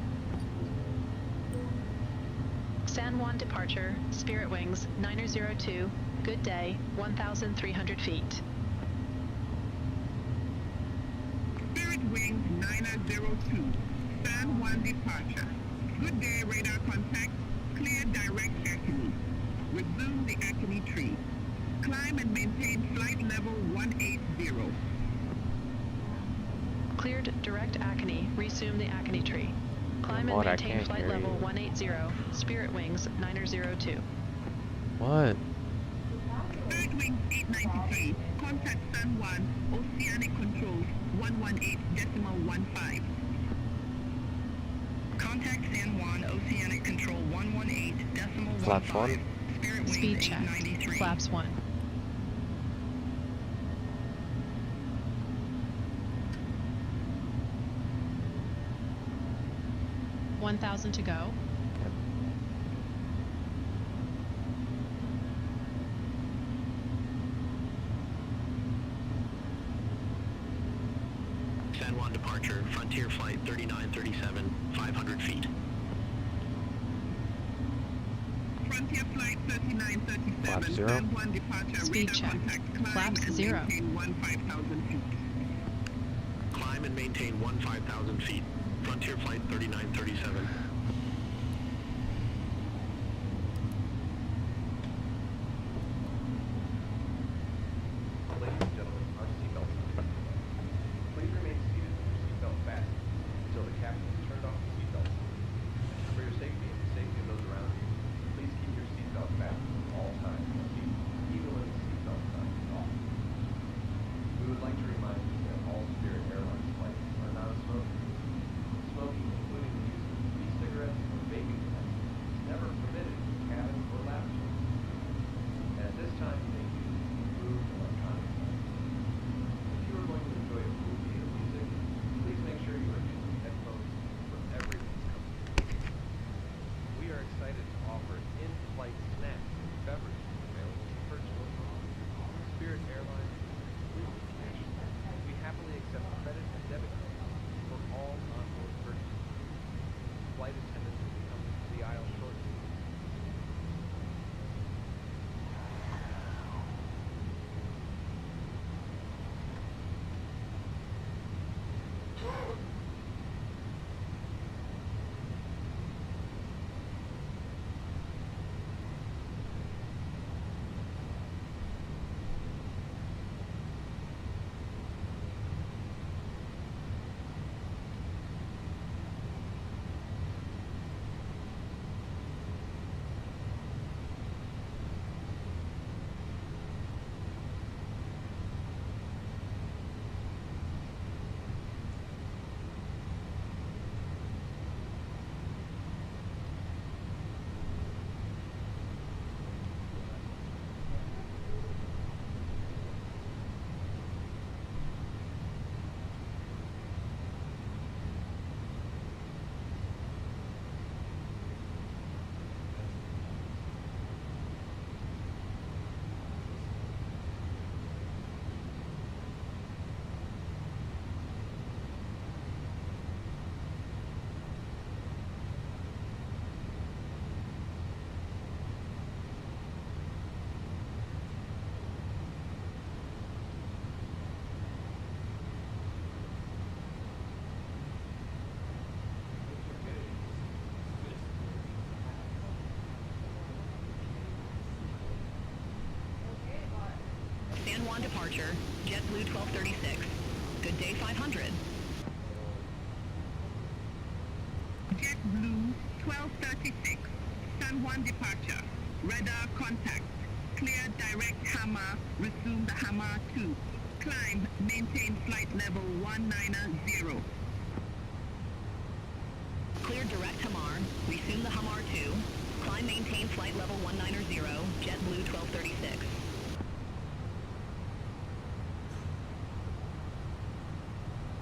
San Juan departure. Spirit Wings 902. Good day. 1,300 feet. Spirit Wings 902, San Juan departure. Good day, radar contact. Clear direct Acme. Resume the Acme tree. Climb and maintain flight level 180. Cleared direct Acme. Resume the Acme tree. Climb and What? I maintain can't flight hear level you. 180. Spirit Wings 902. What? Spirit Wings 893, contact San Juan, Oceanic Controls 118.15. Contact San Juan Oceanic Control 118.15. Flaps 1. Spirit Wings Speed check. 893. Flaps 1. $1,000 to go. San Juan departure. Frontier Flight 3937, 500 feet. Frontier Flight 3937, Flaps 0. San Juan departure, Speed radar check. contact, climb Flaps and 0. maintain 15,000 feet. Climb and maintain 15,000 feet. Frontier Flight 3937. Ladies and gentlemen, our seatbelts are on. Please remain seated with your seatbelt fastened until the captain has turned off the seatbelt. For your safety and the safety of those around you, please keep your seatbelt fastened at all times, even when the seatbelt sign is off. We would like to remind you that all Spirit Airlines flights are non-smoking. Smoking, including the use of e-cigarettes, San Juan departure, JetBlue 1236. Good day 500. JetBlue 1236, San Juan departure. Radar contact. Clear direct Hammer, resume the Hammer 2. Climb, maintain flight level 190. Clear direct Hamar, resume the Hamar 2. Climb, maintain flight level 190, JetBlue 1236.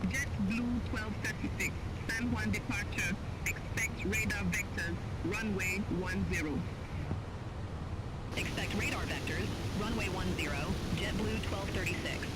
JetBlue 1236, San Juan departure. Expect radar vectors, runway 10. Expect radar vectors, runway 10, JetBlue 1236.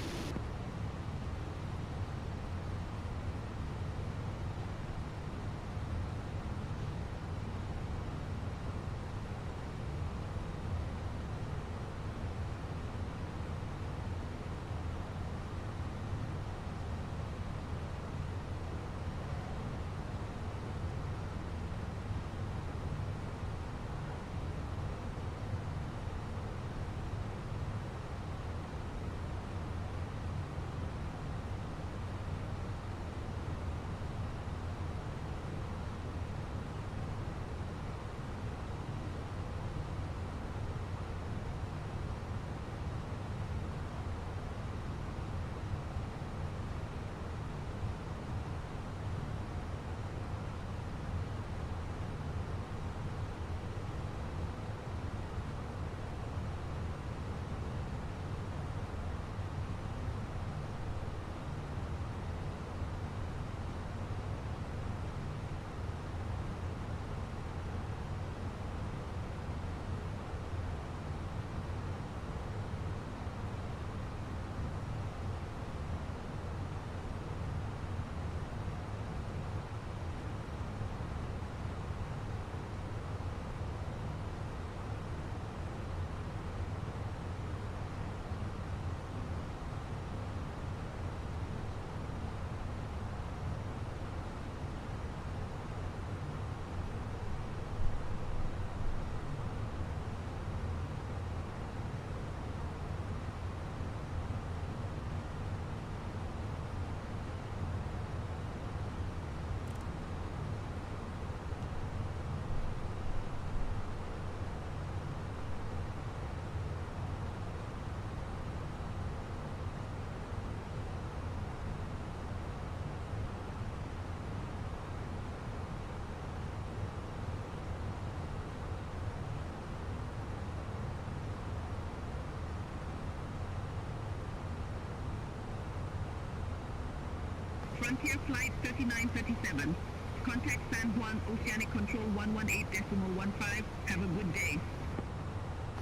Frontier Flight 3937. Contact San Juan Oceanic Control 118.15. Have a good day.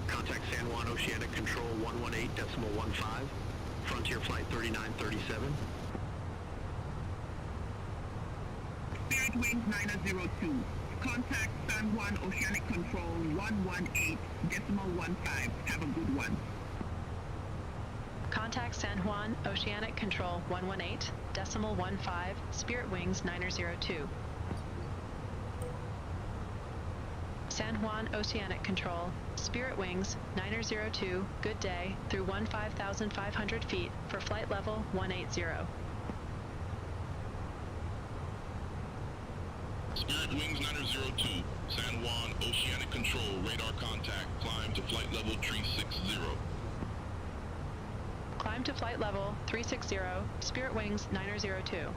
Contact San Juan Oceanic Control 118.15. Frontier Flight 3937. Spirit Wings 902. Contact San Juan Oceanic Control 118.15. Have a good one. Contact San Juan Oceanic Control 118.15, Spirit Wings 902. San Juan Oceanic Control, Spirit Wings 902, good day, through 15,500 feet for flight level 180. Spirit Wings 902, San Juan Oceanic Control, radar contact, climb to flight level 360. Climb to flight level 360, Spirit Wings 902.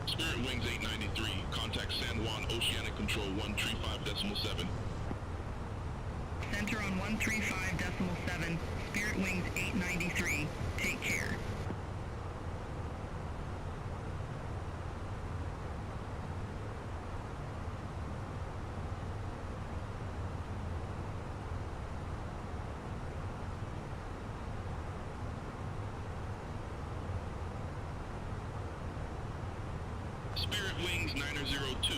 Spirit Wings 893, contact San Juan Oceanic Control 135.7. Center on 135.7, Spirit Wings 893. Take care. Spirit Wings 902,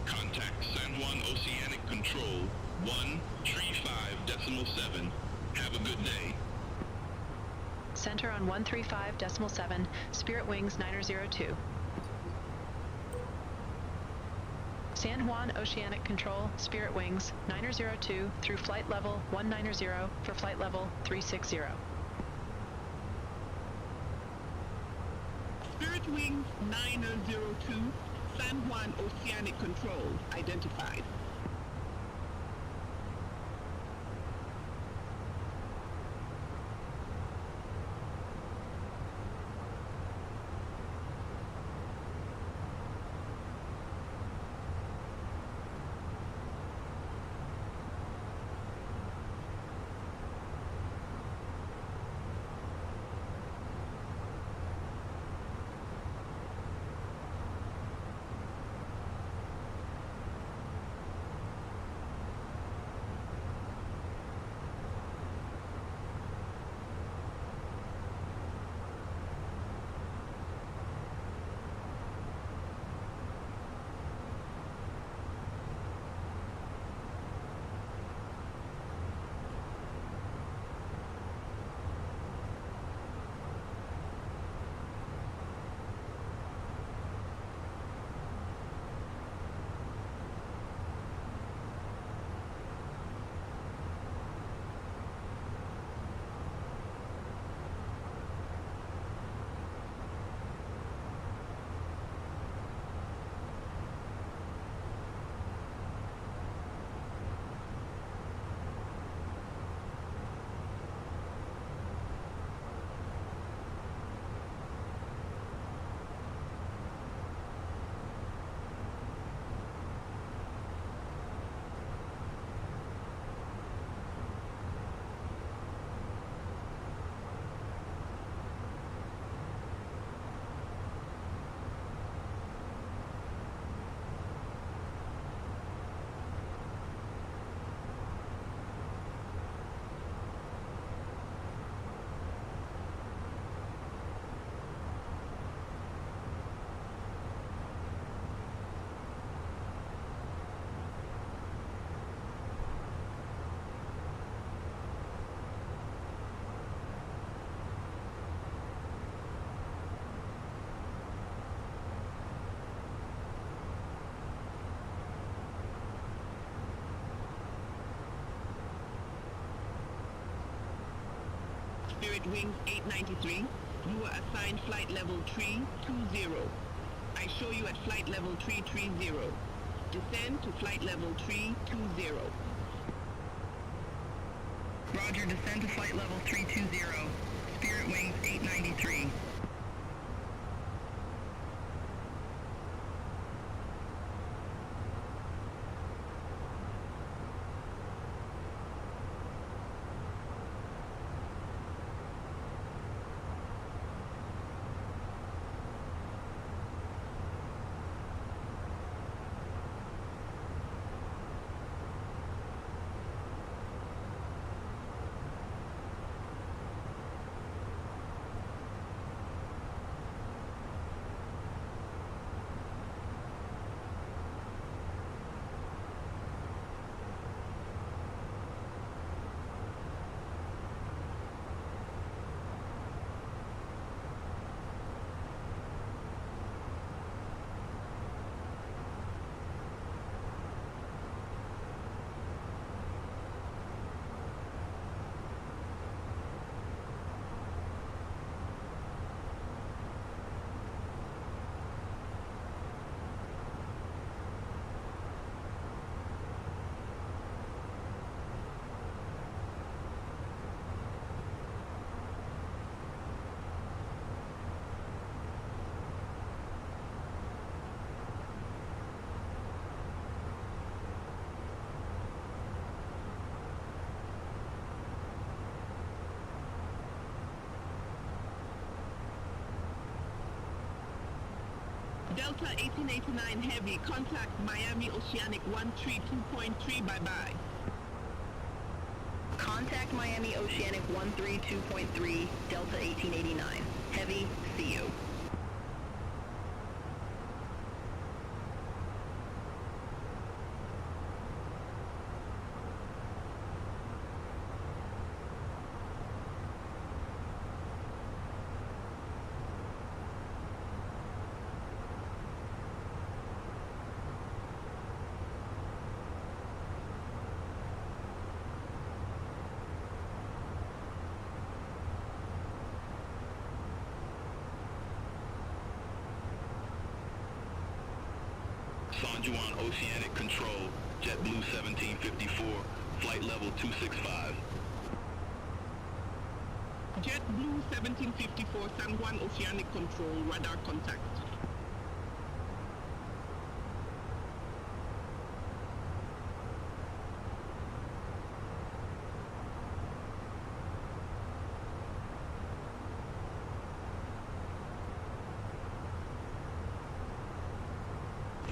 contact San Juan Oceanic Control 135.7. Have a good day. Center on 135.7, Spirit Wings 902. San Juan Oceanic Control, Spirit Wings 902 through flight level 190 for flight level 360. Spirit Wings 902, San Juan Oceanic Control, identified. Spirit Wings 893, you are assigned flight level 320. I show you at flight level 330. Descend to flight level 320. Roger, descend to flight level 320. Spirit Wings 893. Delta 1889 Heavy, contact Miami Oceanic 132.3, bye-bye. Contact Miami Oceanic 132.3, Delta 1889. Heavy, see you. San Juan Oceanic Control, JetBlue 1754, flight level 265. JetBlue 1754, San Juan Oceanic Control, radar contact.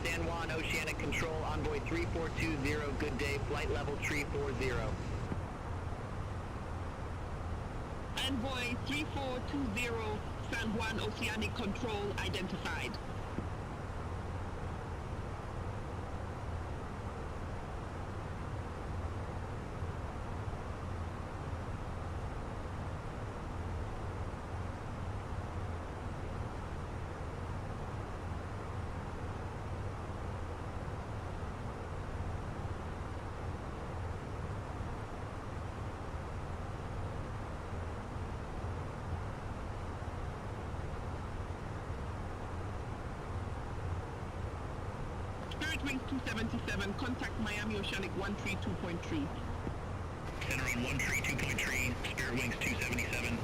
San Juan Oceanic Control, Envoy 3420, good day, flight level 340. Envoy 3420, San Juan Oceanic Control identified. Spirit Wings 277, contact Miami Oceanic 132.3. Center on 132.3, Spirit Wings 277.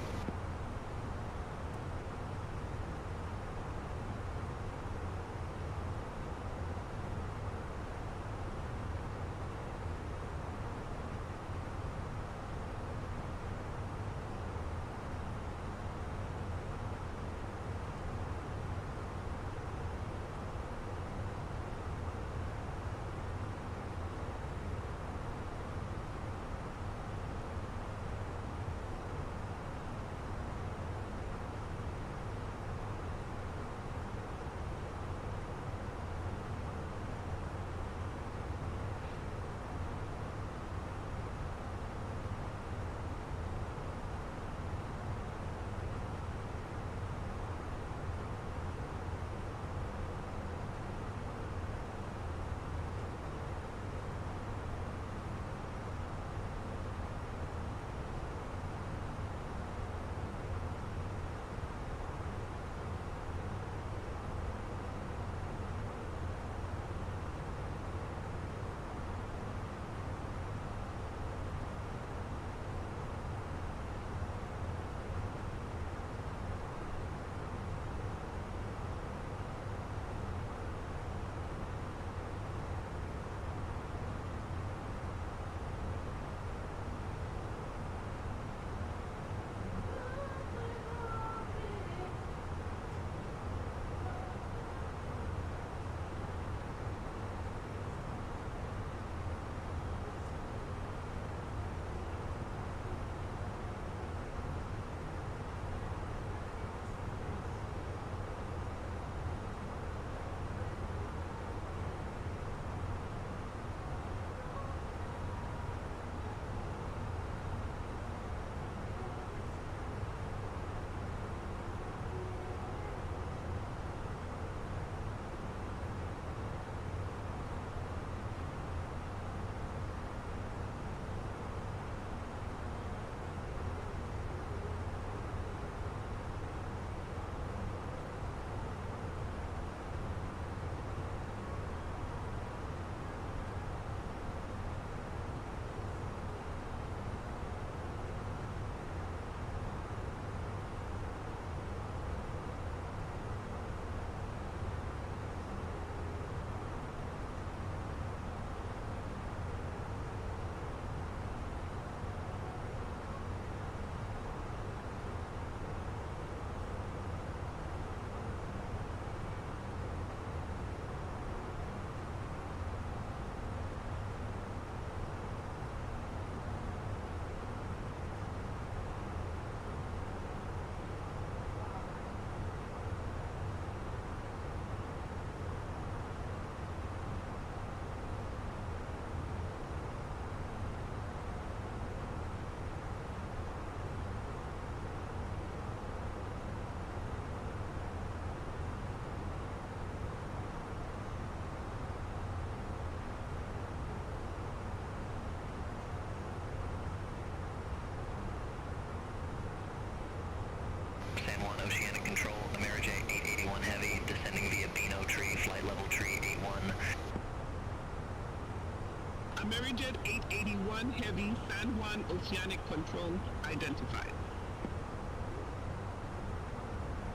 San Juan Oceanic Control identified.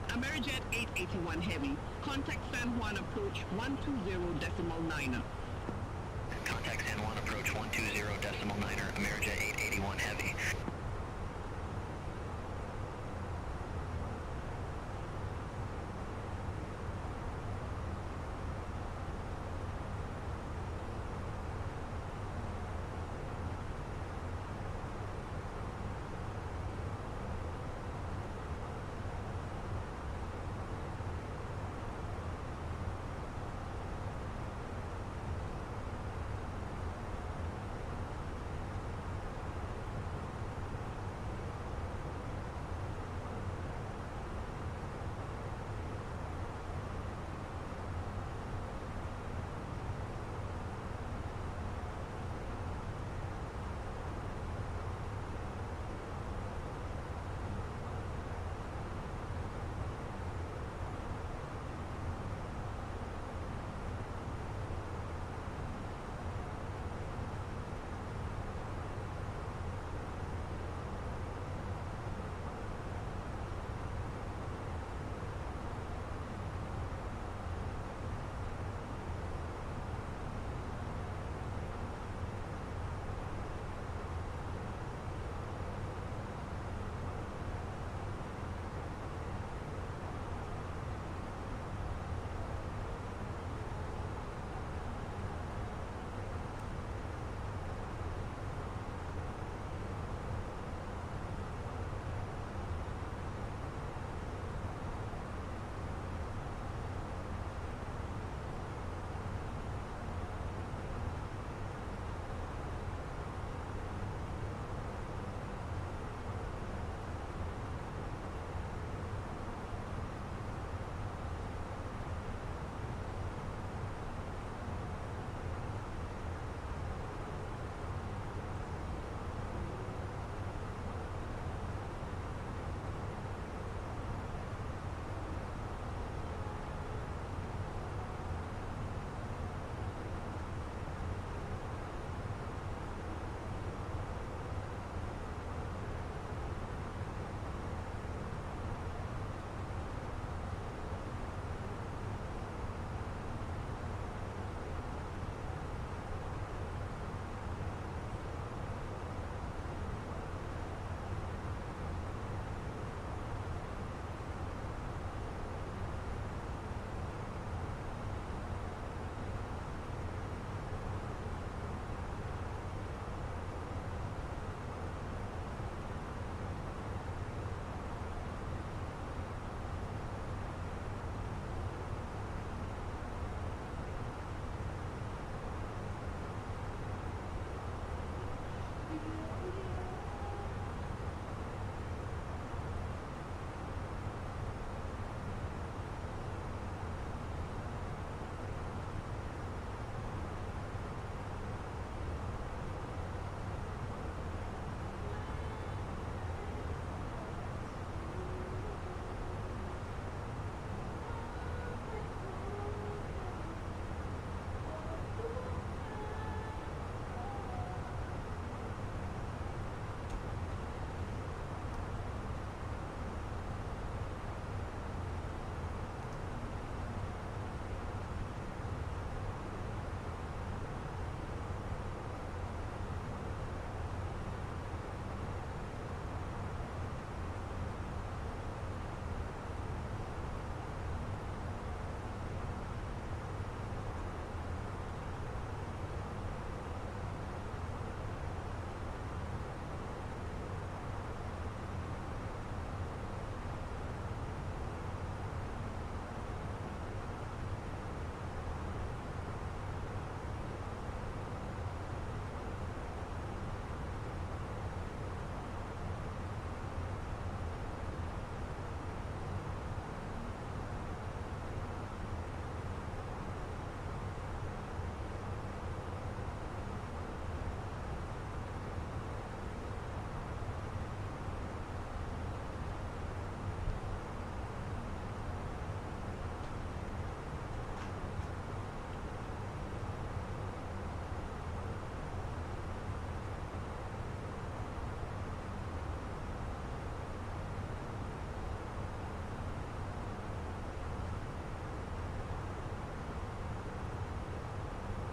Amerijet 881 Heavy, contact San Juan approach 120.9er. Contact San Juan approach 120.9er, Amerijet 881 Heavy.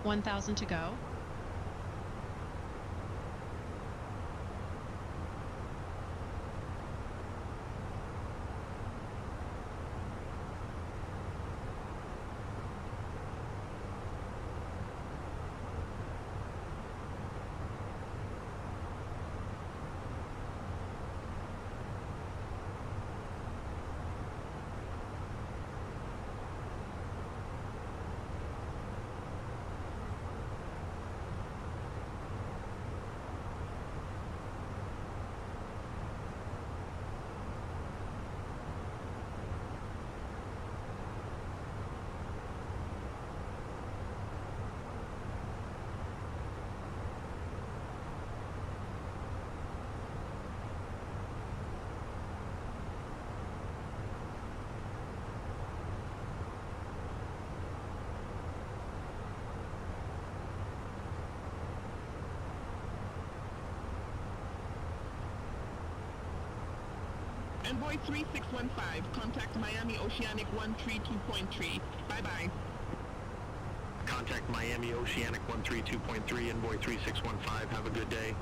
1,000 to go. Envoy 3615, contact Miami Oceanic 132.3. Bye-bye. Contact Miami Oceanic 132.3, Envoy 3615. Have a good day.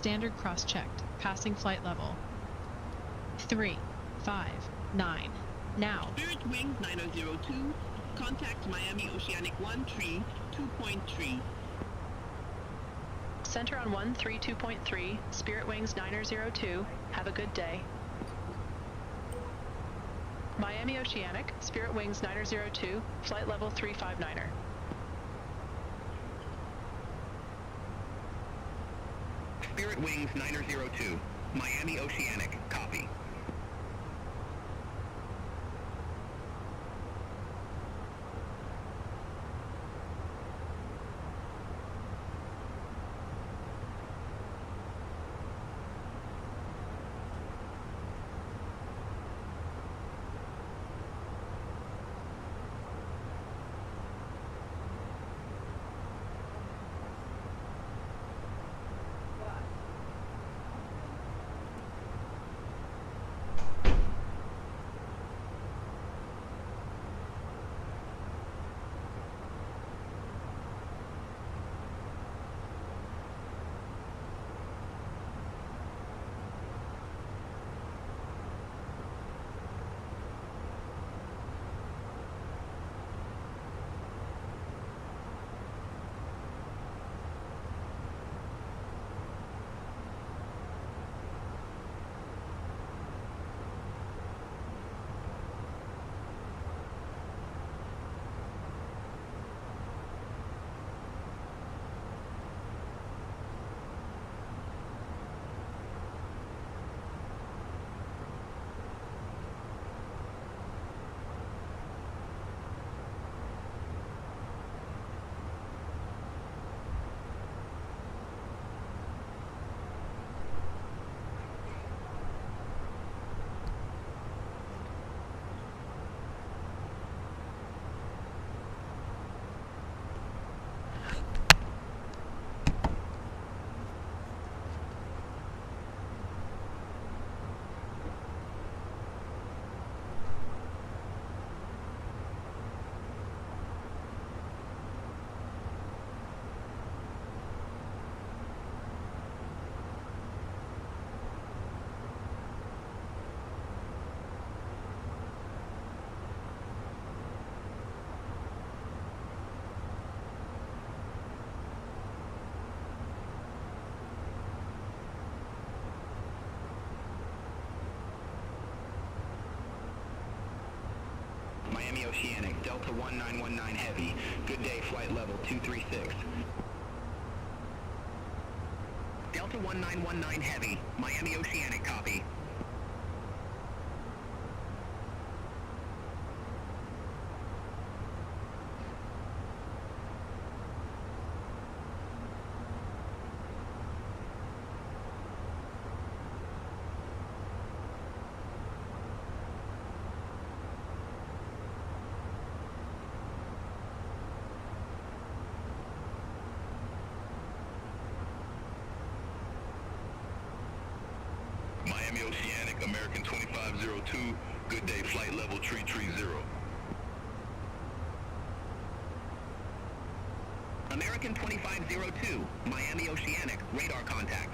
Standard cross-checked. Passing flight level. 359. Now. Spirit Wings 9002, contact Miami Oceanic 132.3. Center on 132.3, Spirit Wings 9002. Have a good day. Miami Oceanic, Spirit Wings 9002, flight level 359er. Spirit Wings 9002, Miami Oceanic, copy. Miami Oceanic, Delta 1919 Heavy. Good day, flight level 236. Delta 1919 Heavy, Miami Oceanic, copy. Miami Oceanic, American 2502, good day, flight level 330. American 2502, Miami Oceanic, radar contact.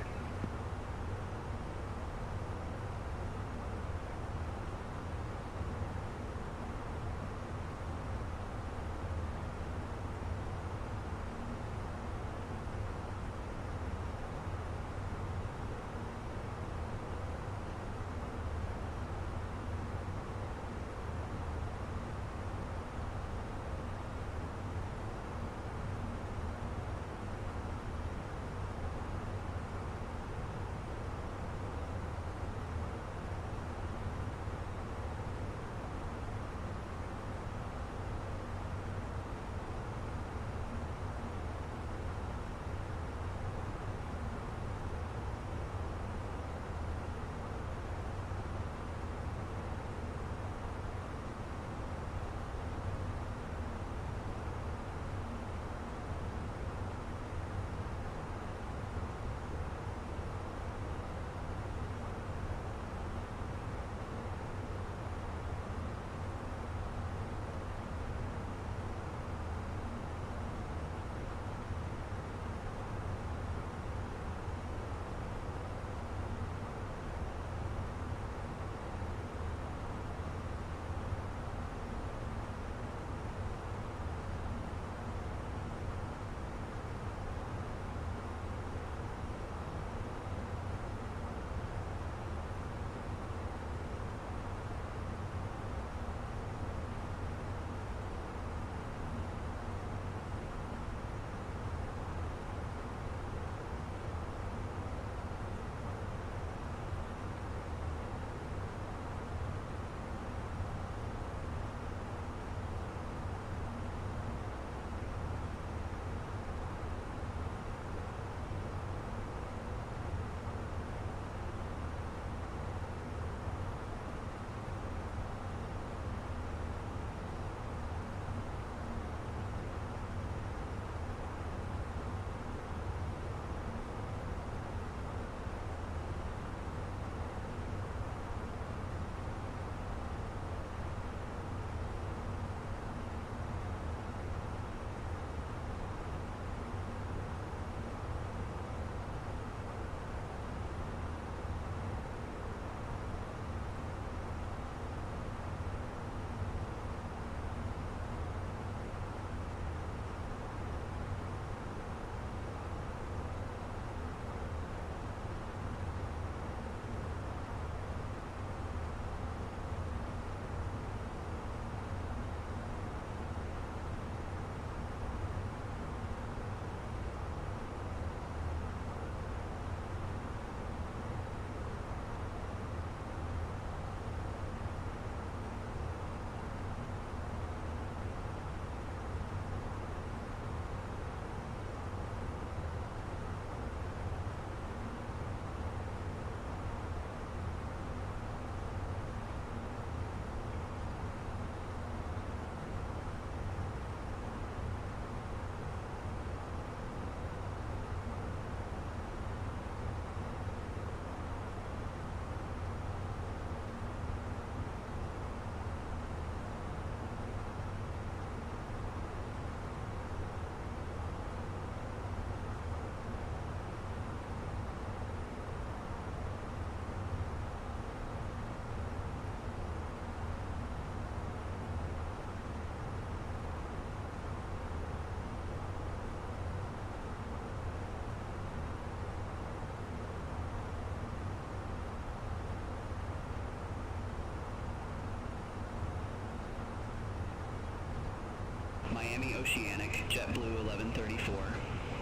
Miami Oceanic, JetBlue 1134,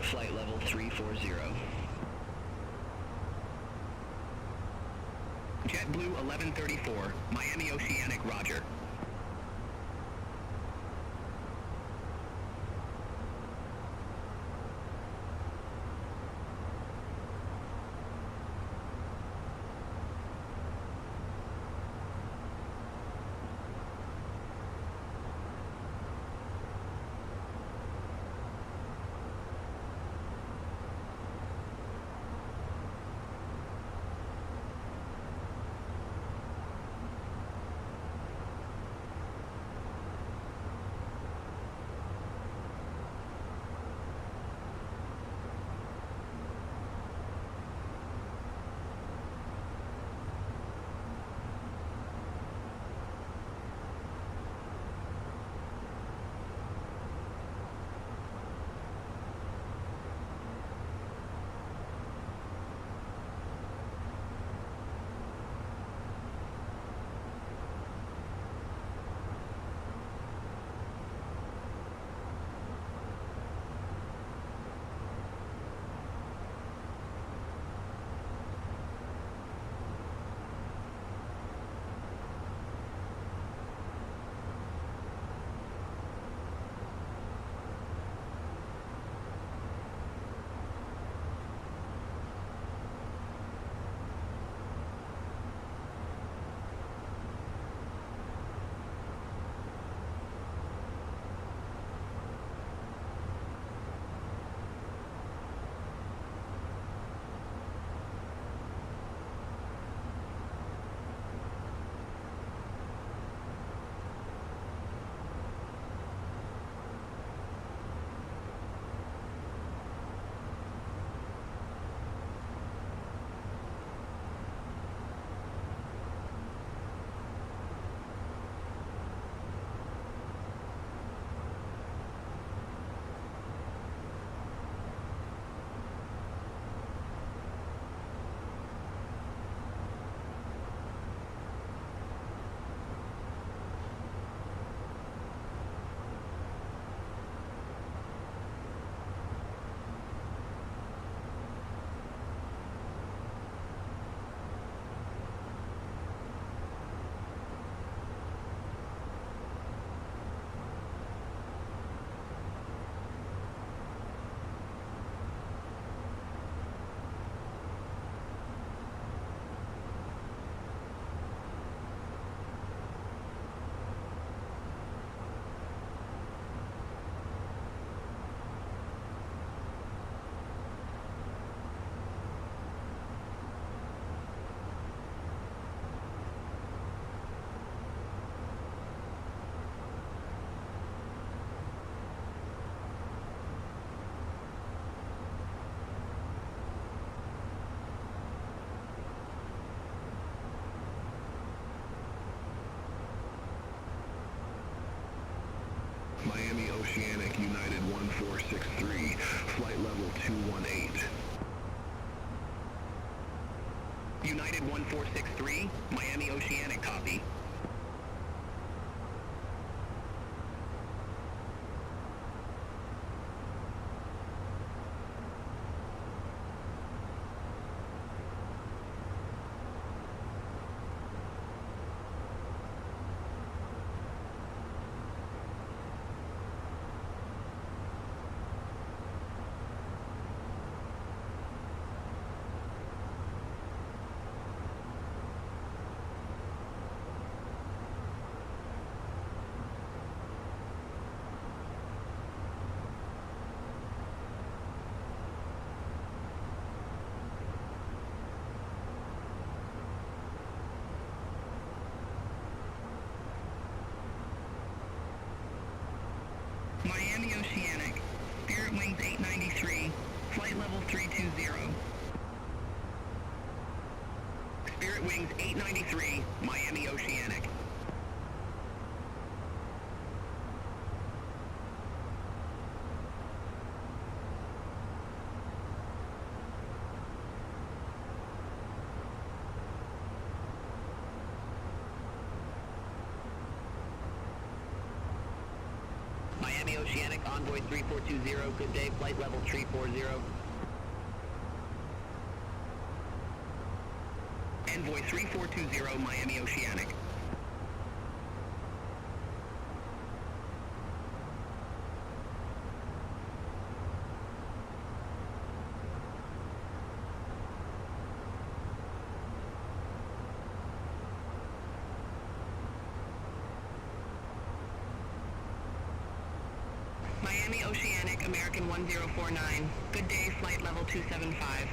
flight level 340. JetBlue 1134, Miami Oceanic, roger. Miami Oceanic, United 1463, flight level 218. United 1463, Miami Oceanic, copy. Miami Oceanic, Spirit Wings 893, flight level 320. Spirit Wings 893, Miami Oceanic. Miami Oceanic, Envoy 3420, good day, flight level 340. Envoy 3420, Miami Oceanic. Miami Oceanic, American 1049. Good day, flight level 275.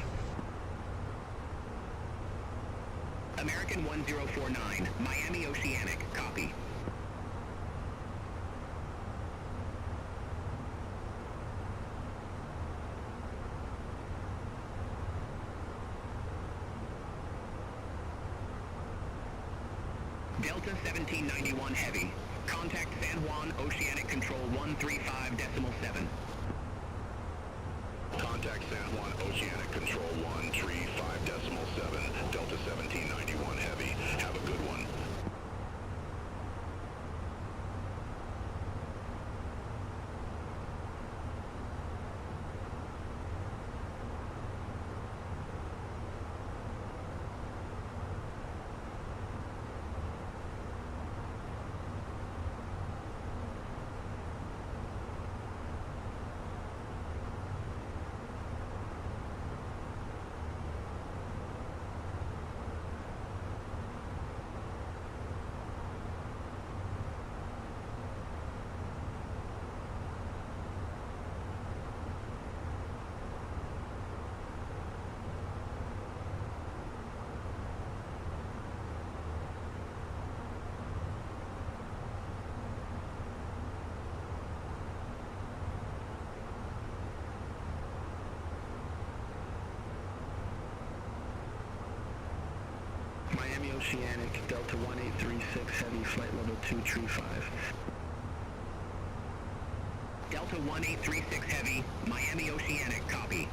American 1049, Miami Oceanic, copy. Delta 1791 Heavy. Contact San Juan Oceanic Control 135.7. Contact San Juan Oceanic Control 135.7, Delta 1791 Heavy. Have a good one. Miami Oceanic, Delta 1836 Heavy, flight level 235. Delta 1836 Heavy, Miami Oceanic, copy.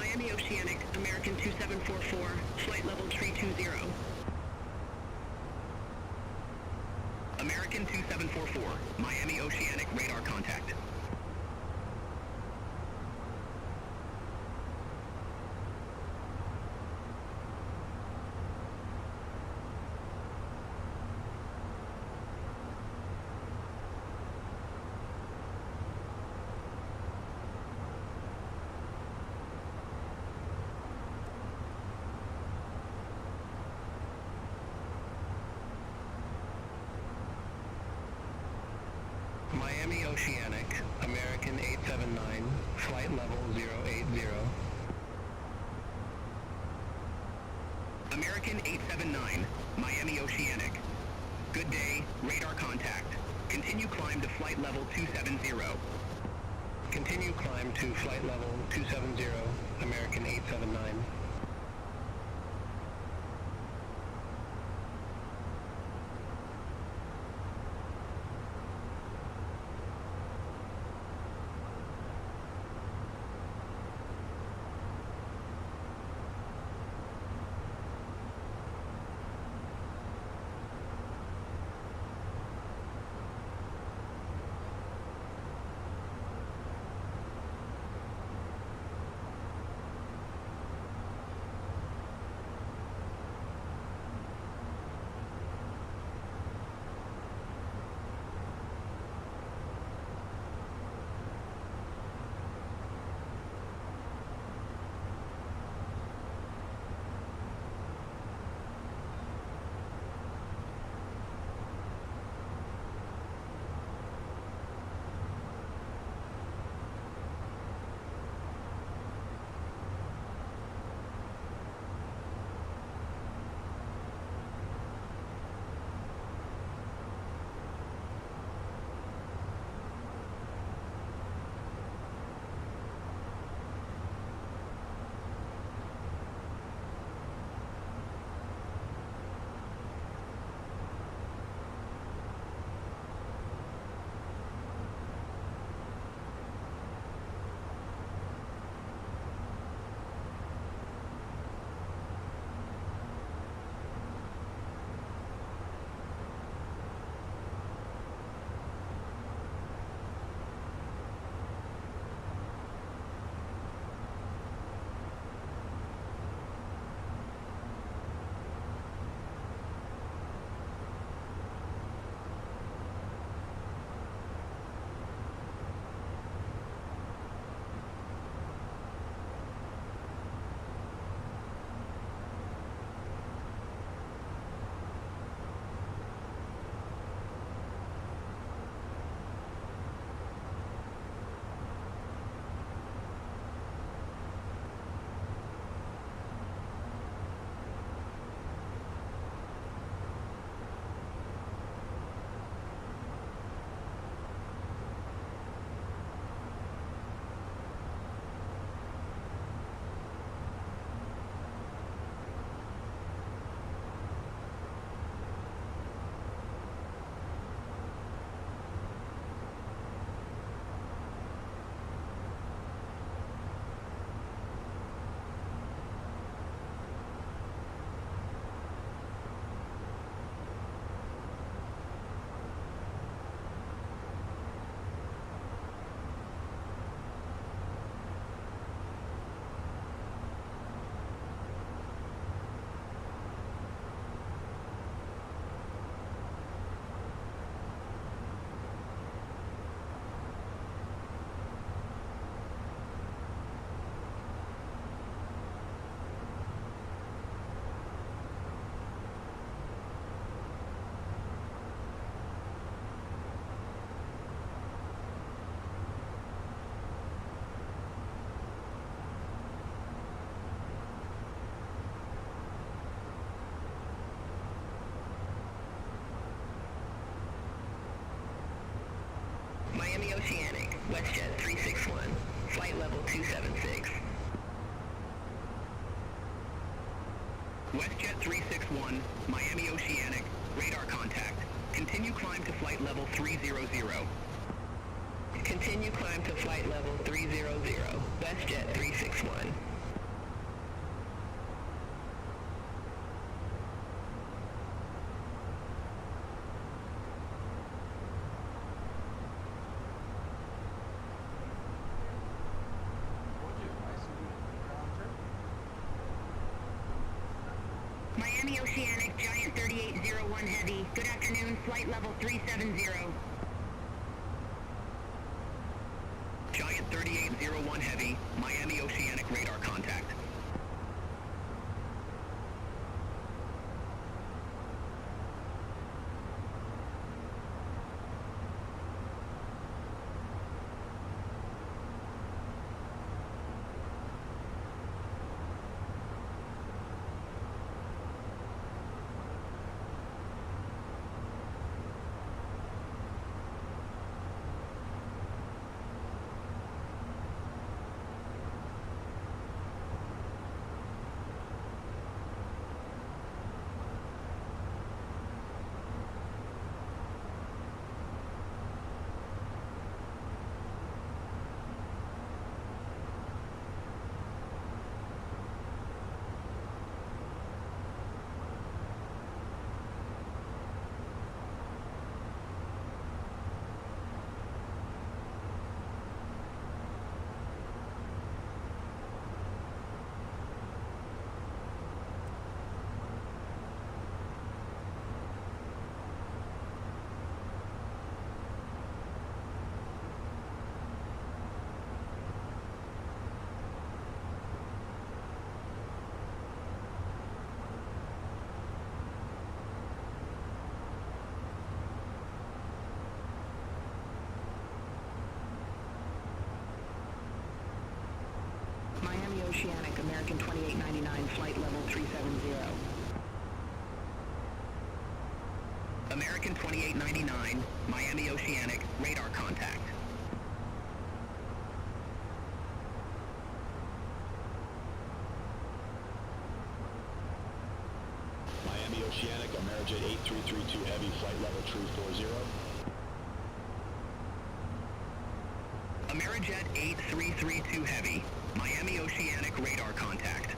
Miami Oceanic, American 2744, flight level 320. American 2744, Miami Oceanic, radar contact. Miami Oceanic, American 879, flight level 080. American 879, Miami Oceanic. Good day, radar contact. Continue climb to flight level 270. Continue climb to flight level 270, American 879. Miami Oceanic, WestJet 361, flight level 276. WestJet 361, Miami Oceanic, radar contact. Continue climb to flight level 300. Continue climb to flight level 300, WestJet 361. Miami Oceanic, Giant 3801 Heavy. Good afternoon, flight level 370. Giant 3801 Heavy, Miami Oceanic radar contact. Miami Oceanic, American 2899, flight level 370. American 2899, Miami Oceanic, radar contact. Miami Oceanic, Amerijet 8332 Heavy, flight level True 40. Amerijet 8332 Heavy, Miami Oceanic radar contact.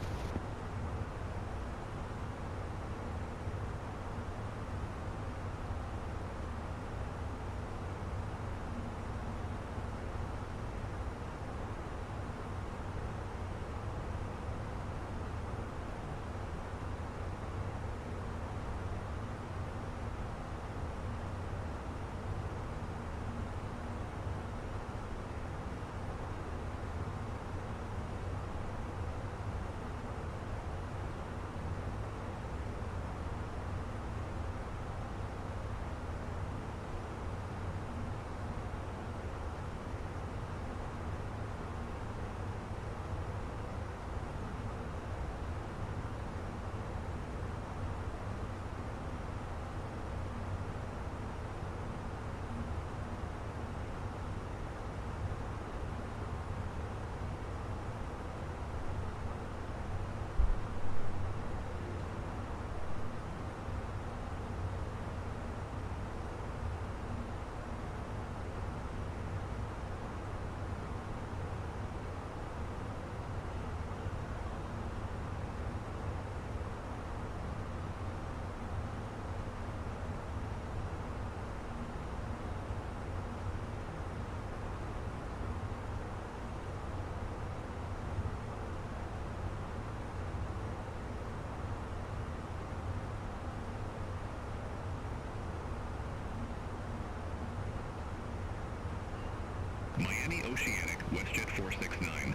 Miami Oceanic, WestJet 469.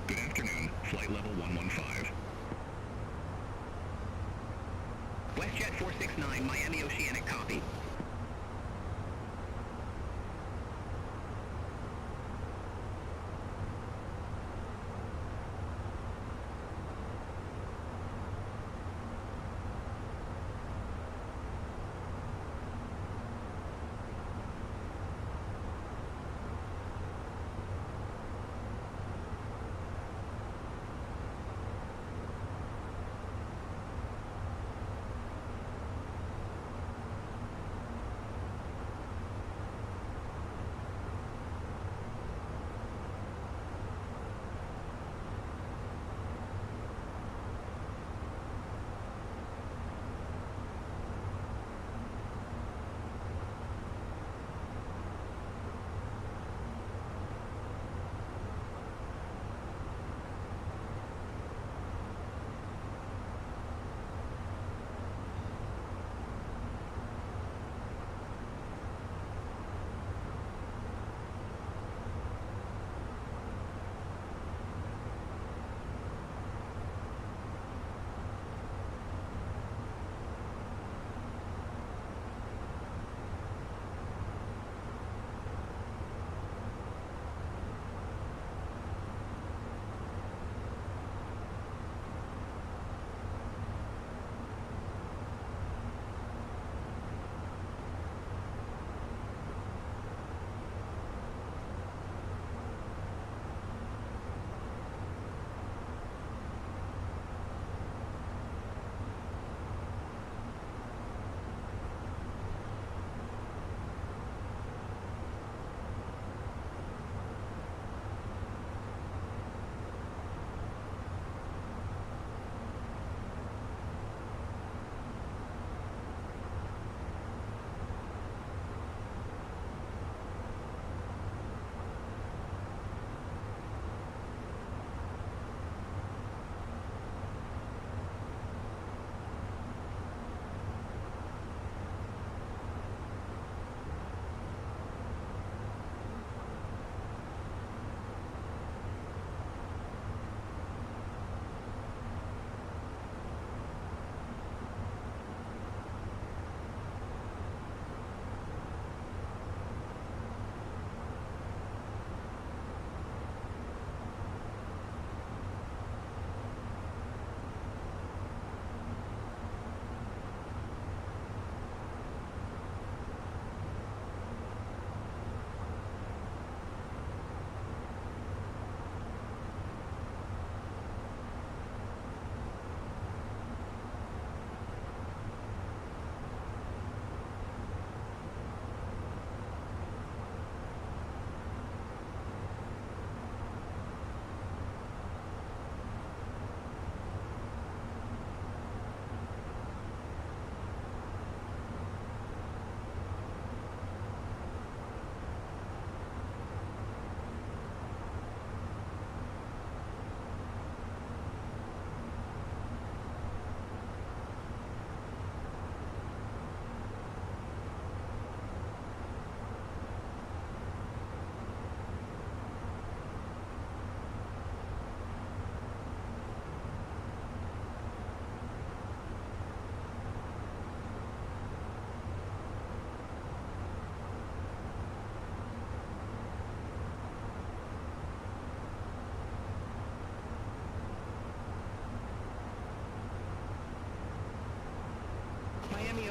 Good afternoon, flight level 115. WestJet 469, Miami Oceanic, copy.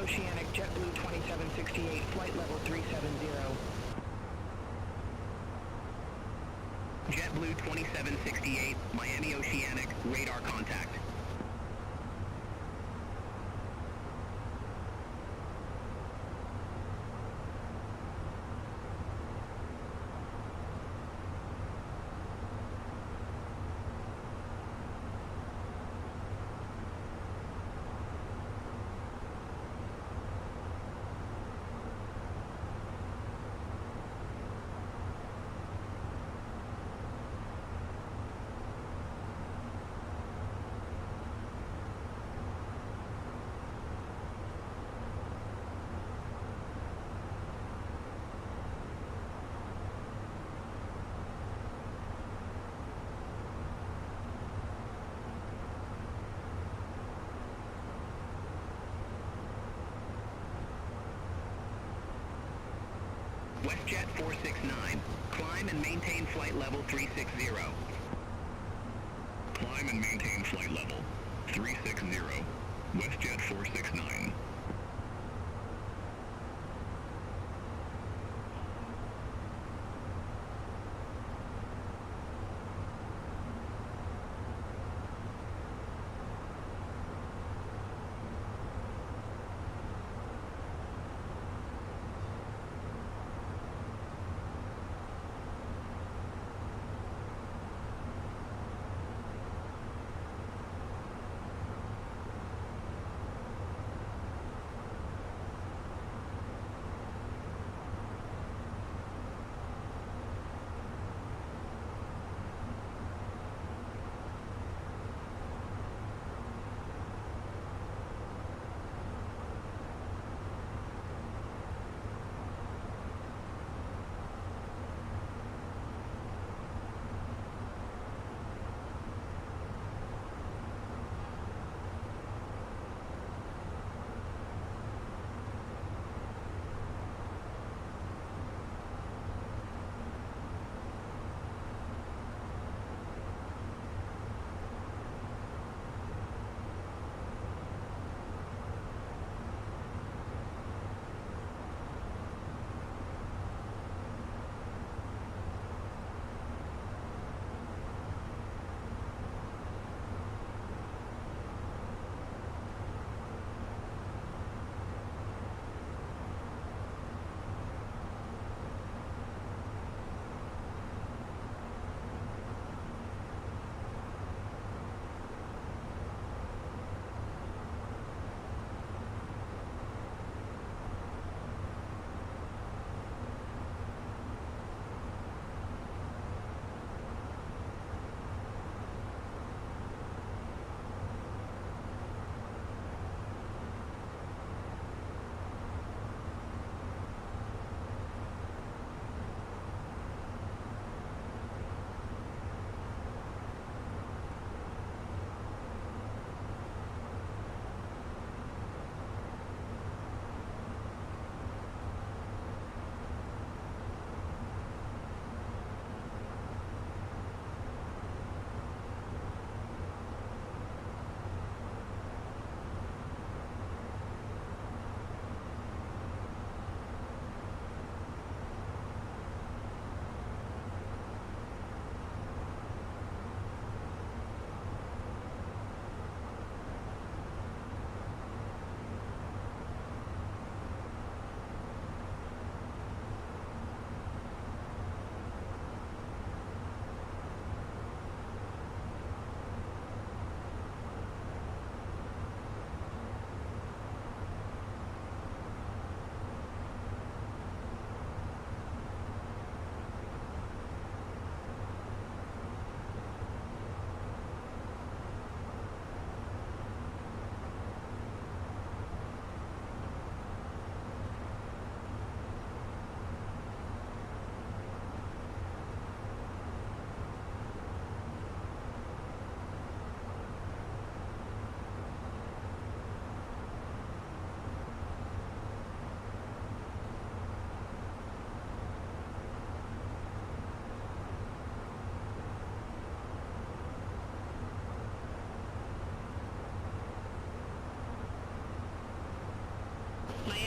Oceanic, JetBlue 2768, flight level 370. JetBlue 2768, Miami Oceanic, radar contact. WestJet 469, climb and maintain flight level 360. Climb and maintain flight level 360. WestJet 469.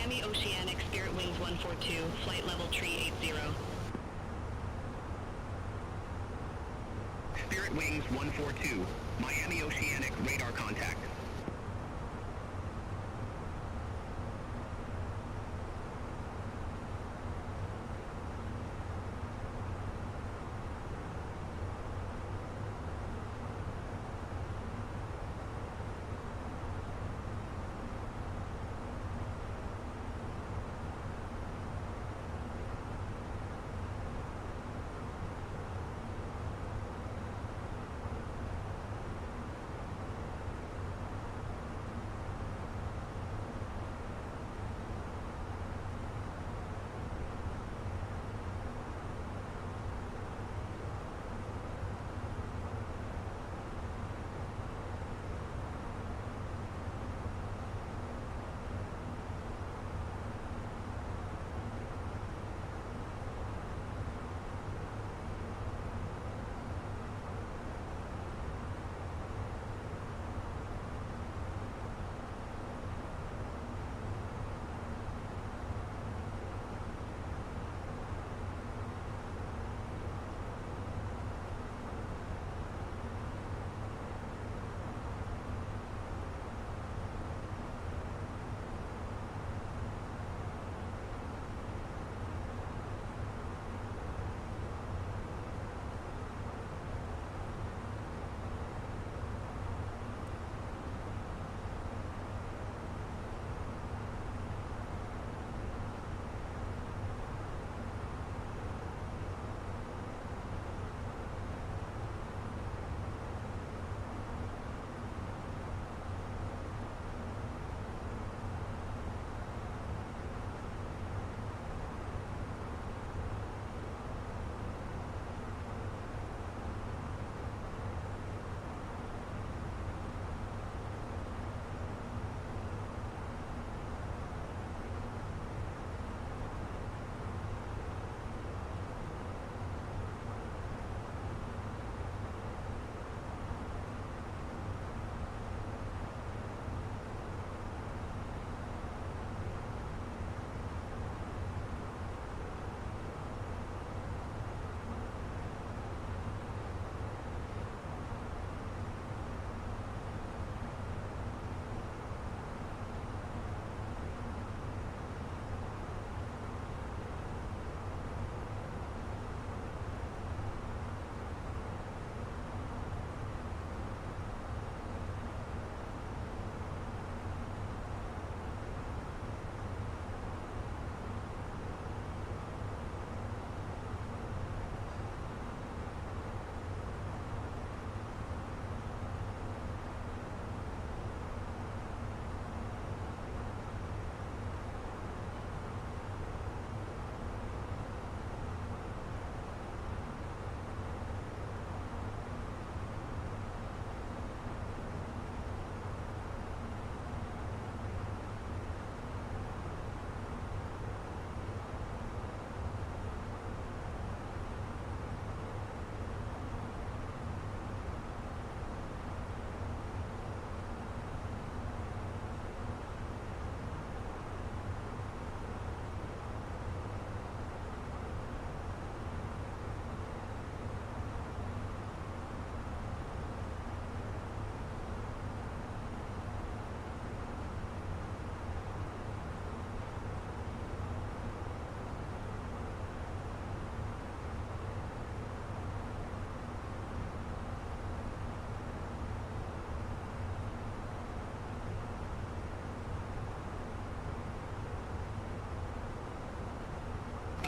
Miami Oceanic, Spirit Wings 142, flight level tree 80. Spirit Wings 142, Miami Oceanic, radar contact.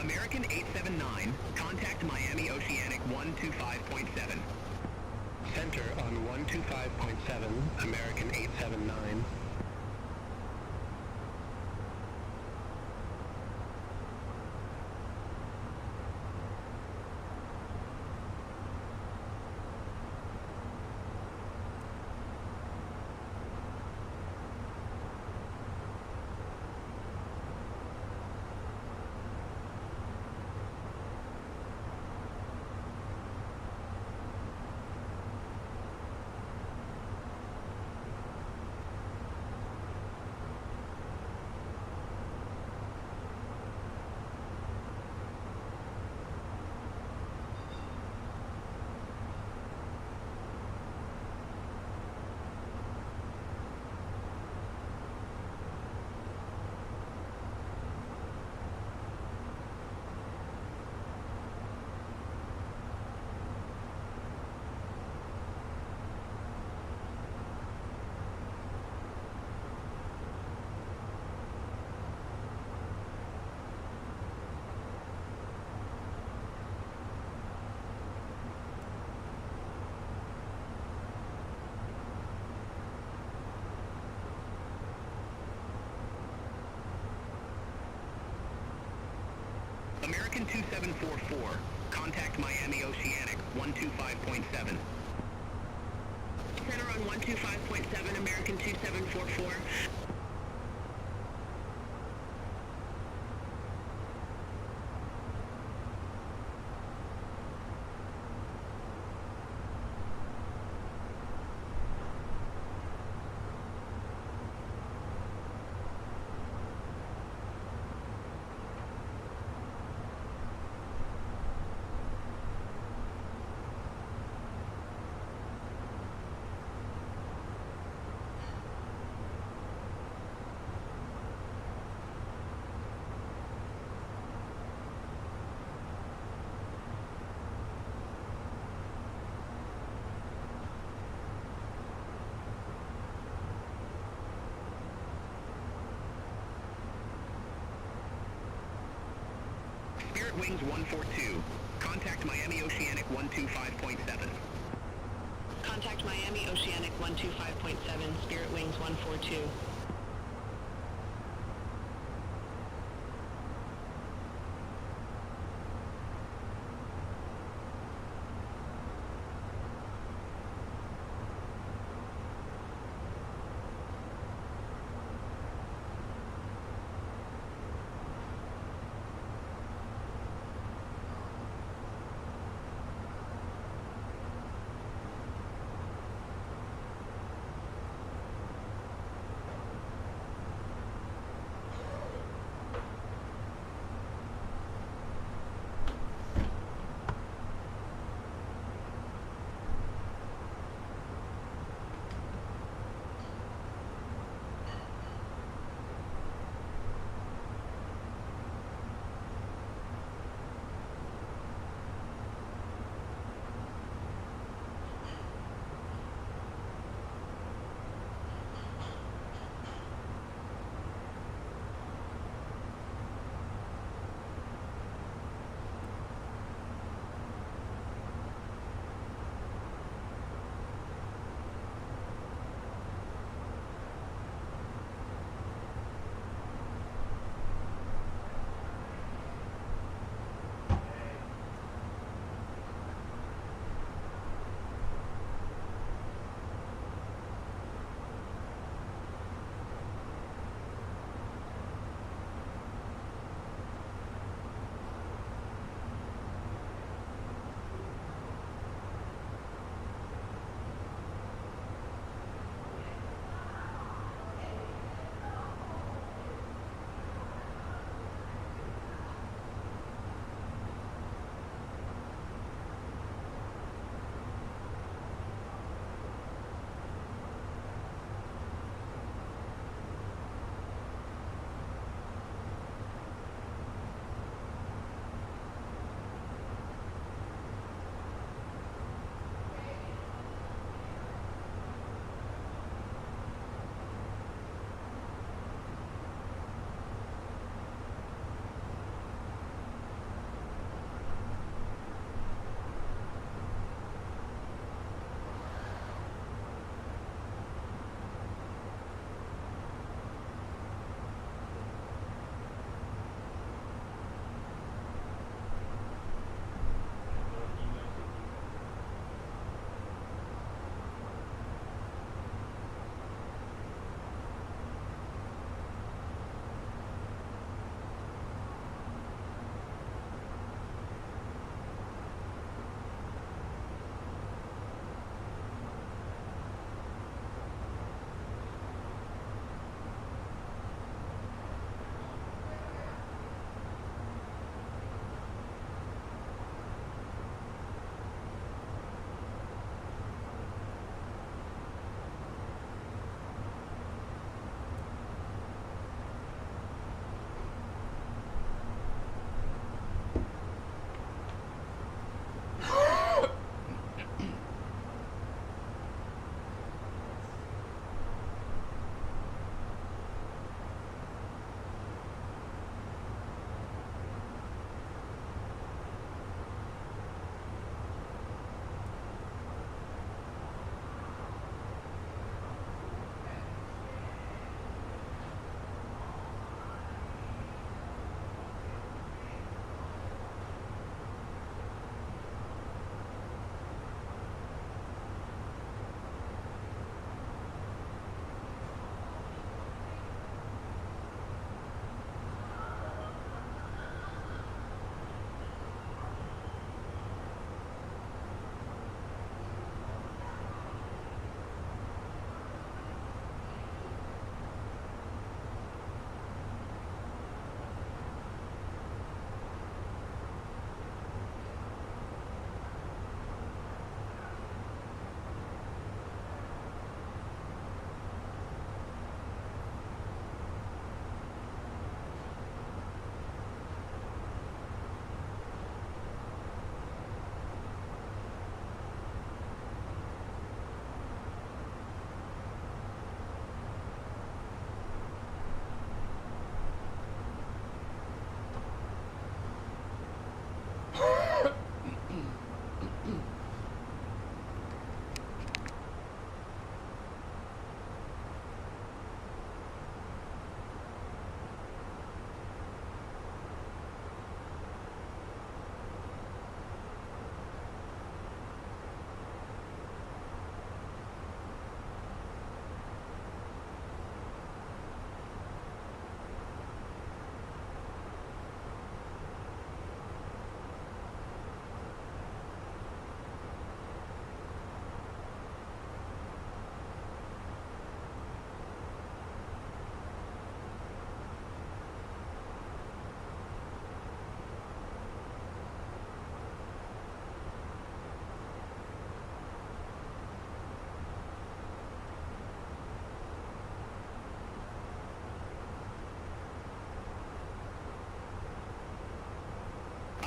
American 879, contact Miami Oceanic 125.7. Center on 125.7, American 879. American 2744, contact Miami Oceanic 125.7. Center on 125.7, American 2744. Spirit Wings 142, contact Miami Oceanic 125.7. Contact Miami Oceanic 125.7, Spirit Wings 142.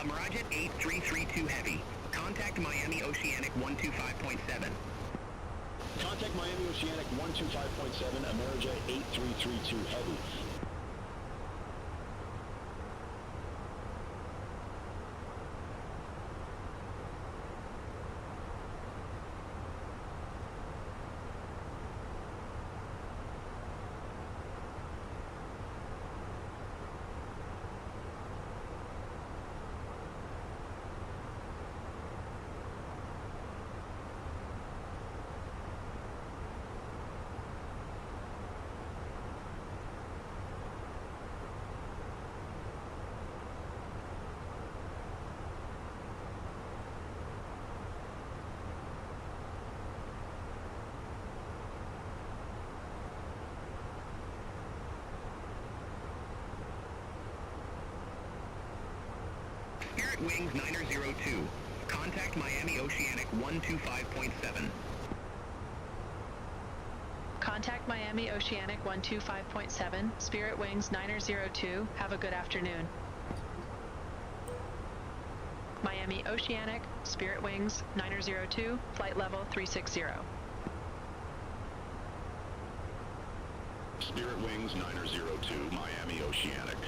Mirage 8332 Heavy. Contact Miami Oceanic 125.7. Contact Miami Oceanic 125.7, Amerijet 8332 Heavy. Spirit Wings 902. Contact Miami Oceanic 125.7. Contact Miami Oceanic 125.7, Spirit Wings 902. Have a good afternoon. Miami Oceanic, Spirit Wings 902, flight level 360. Spirit Wings 902, Miami Oceanic.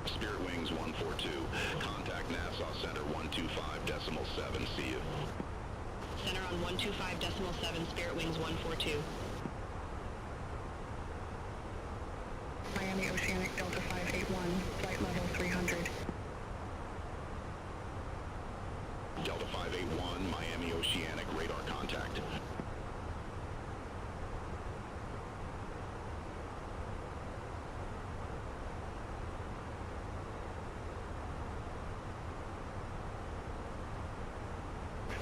Spirit Wings 142. Contact Nassau Center 125.7. See you. Center on 125.7, Spirit Wings 142. Miami Oceanic Delta 581, flight level 300. Delta 581, Miami Oceanic, radar contact.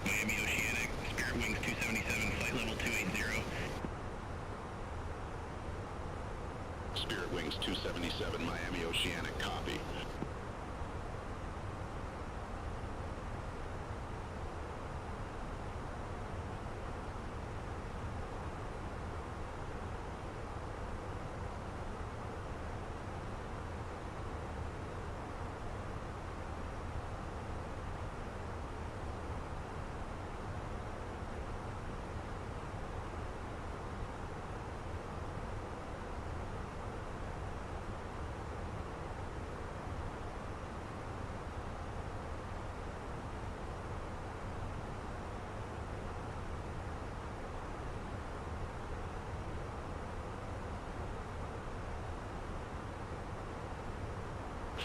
Miami Oceanic, Spirit Wings 277, flight level 280. Spirit Wings 277, Miami Oceanic, copy.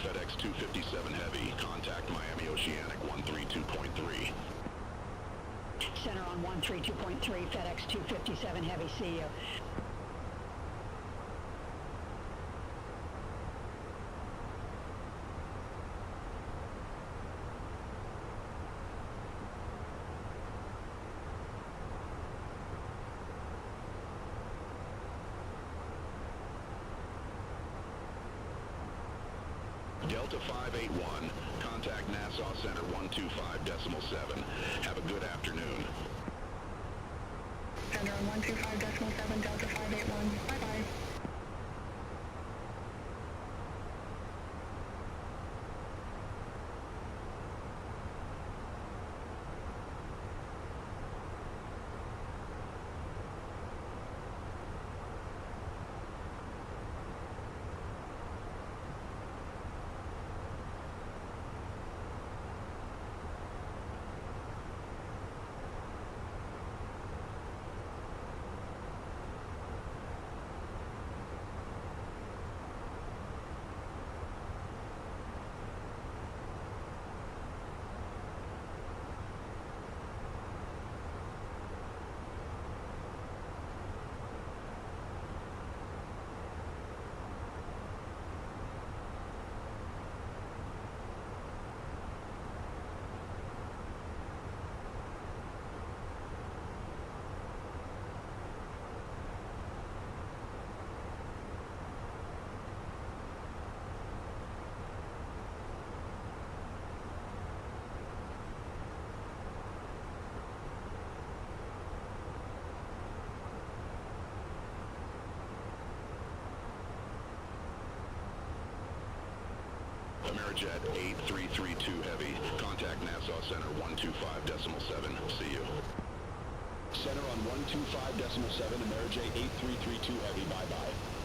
FedEx 257 Heavy, contact Miami Oceanic 132.3. Center on 132.3, FedEx 257 Heavy, see you. Delta 581, contact Nassau Center 125.7. Have a good afternoon. Center on 125.7, Delta 581, bye-bye. Amerijet 8332 Heavy, contact Nassau Center 125.7. See you. Center on 125.7, Amerijet 8332 Heavy, bye-bye.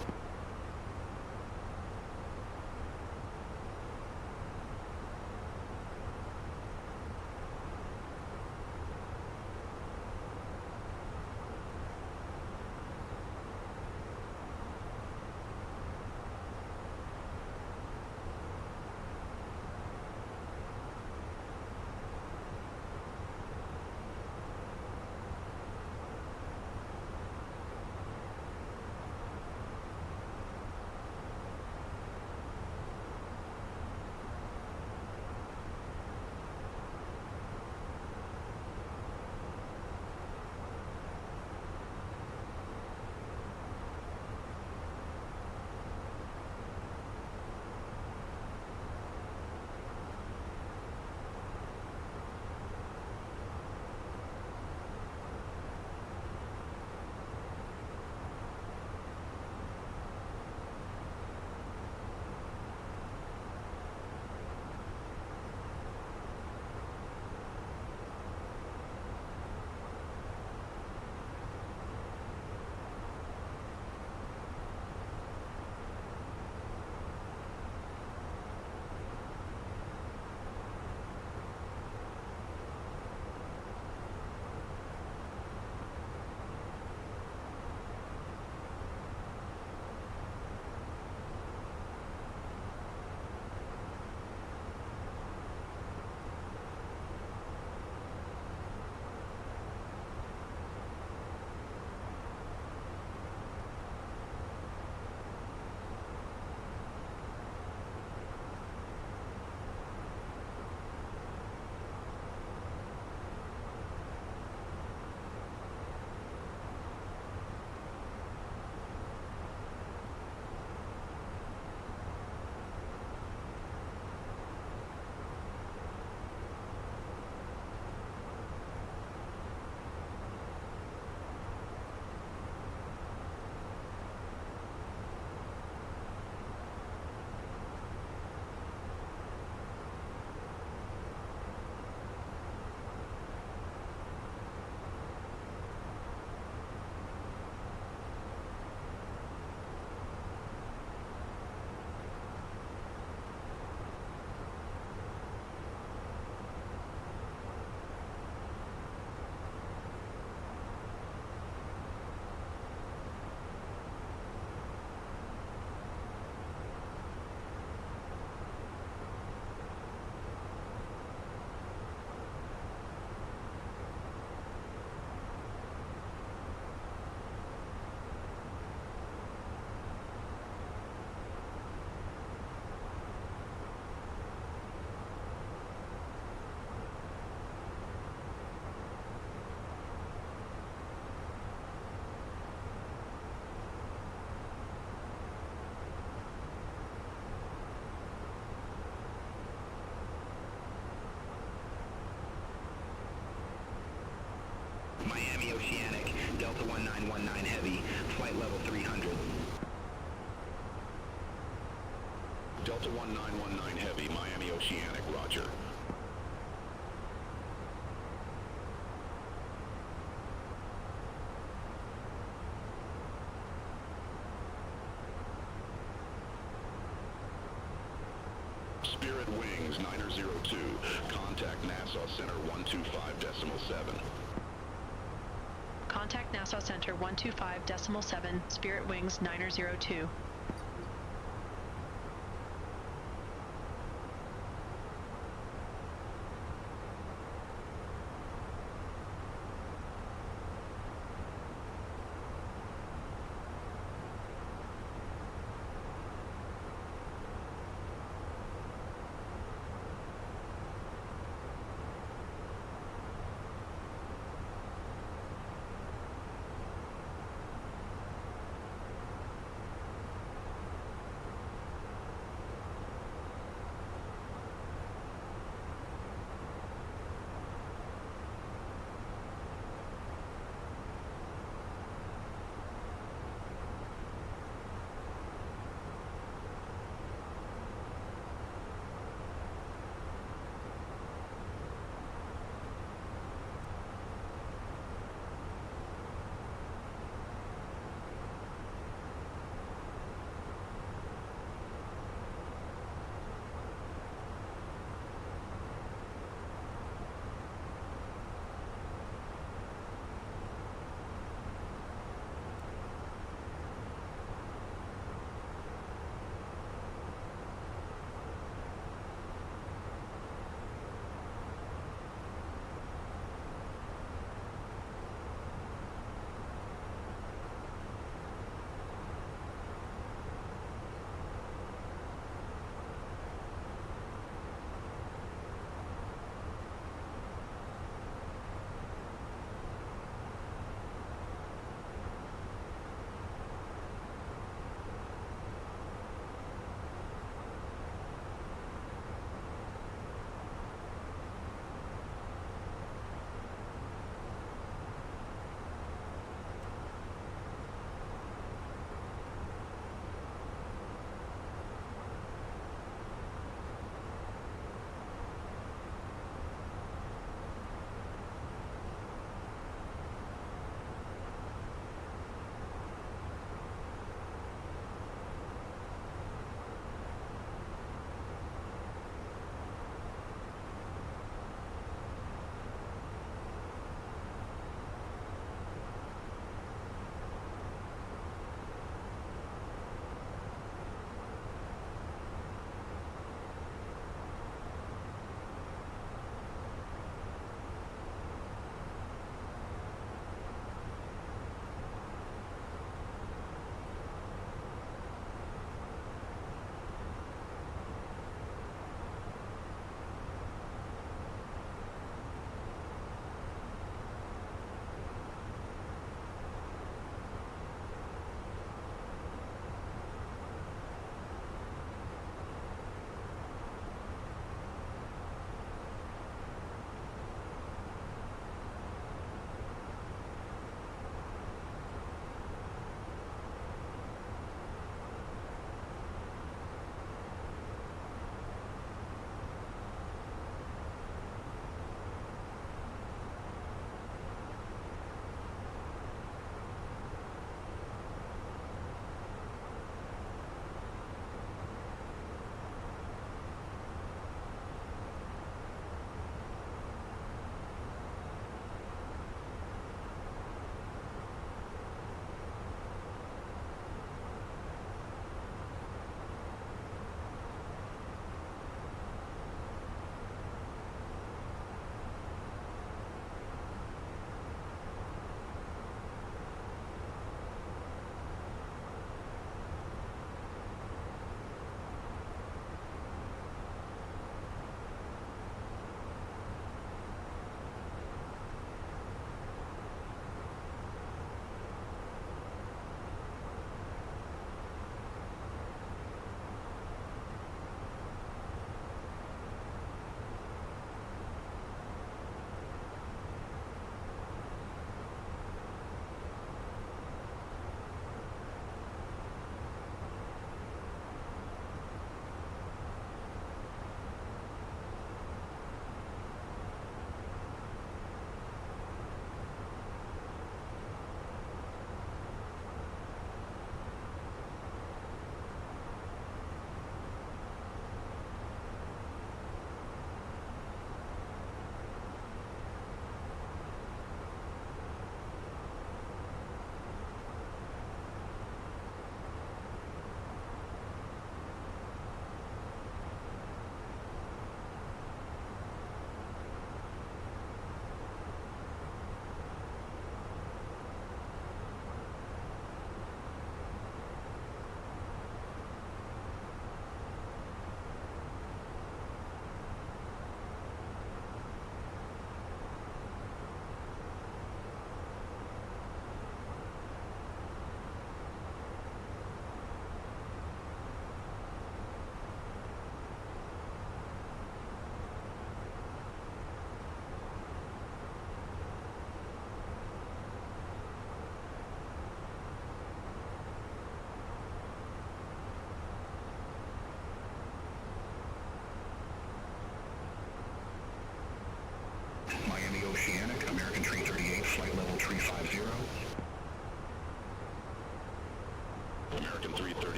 Miami Oceanic, Delta 1919 Heavy, flight level 300. Delta 1919 Heavy, Miami Oceanic, roger. Spirit Wings 902, contact Nassau Center 125.7. Contact Nassau Center 125.7, Spirit Wings 902.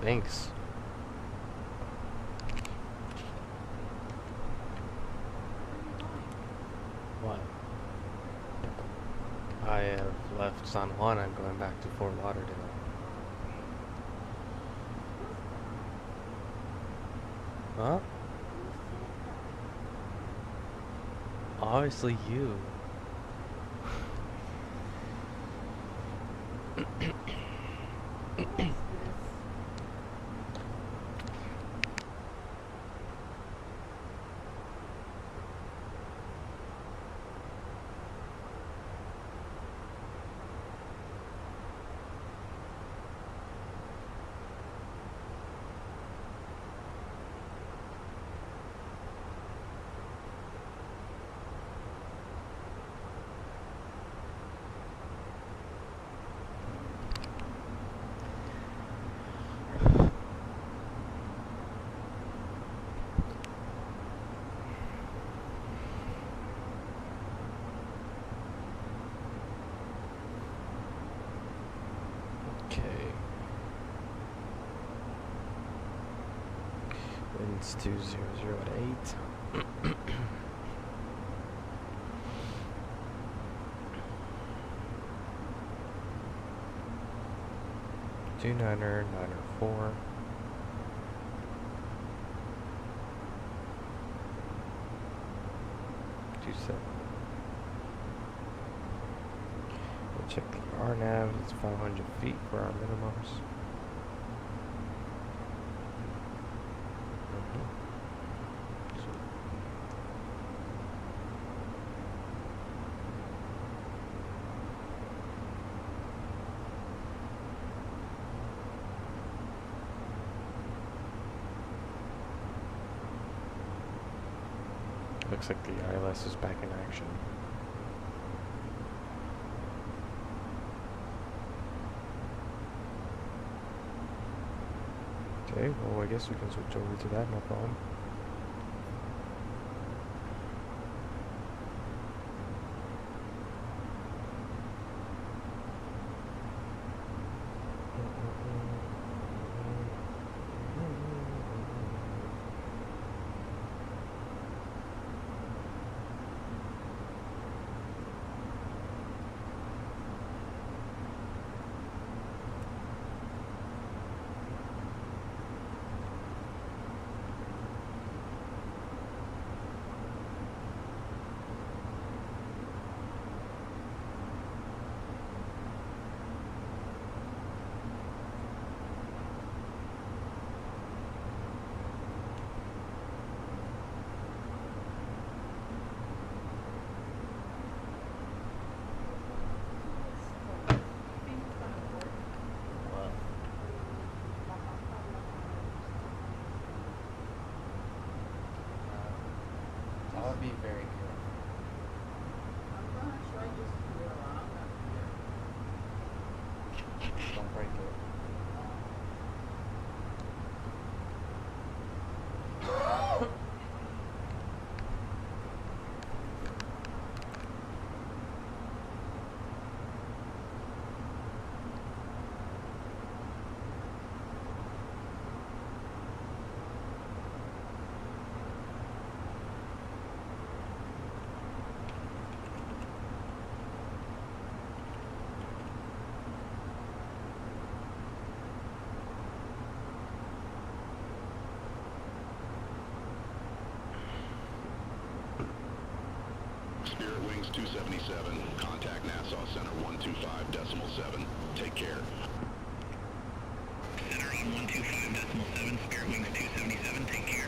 Thanks. What? I have left San Juan. I'm going back to Fort Lauderdale. Huh? Obviously you. Winds 200 at 8. 29er, 9er, 4. 27. We'll check the RNAV. It's 500 feet for our minimums. Looks like the ILS is back in action. Okay, well I guess we can switch over to that, no problem. I'll be very careful. Don't break it. Spirit Wings 277, contact Nassau Center 125.7. Take care. Center on 125.7, Spirit Wings 277, take care.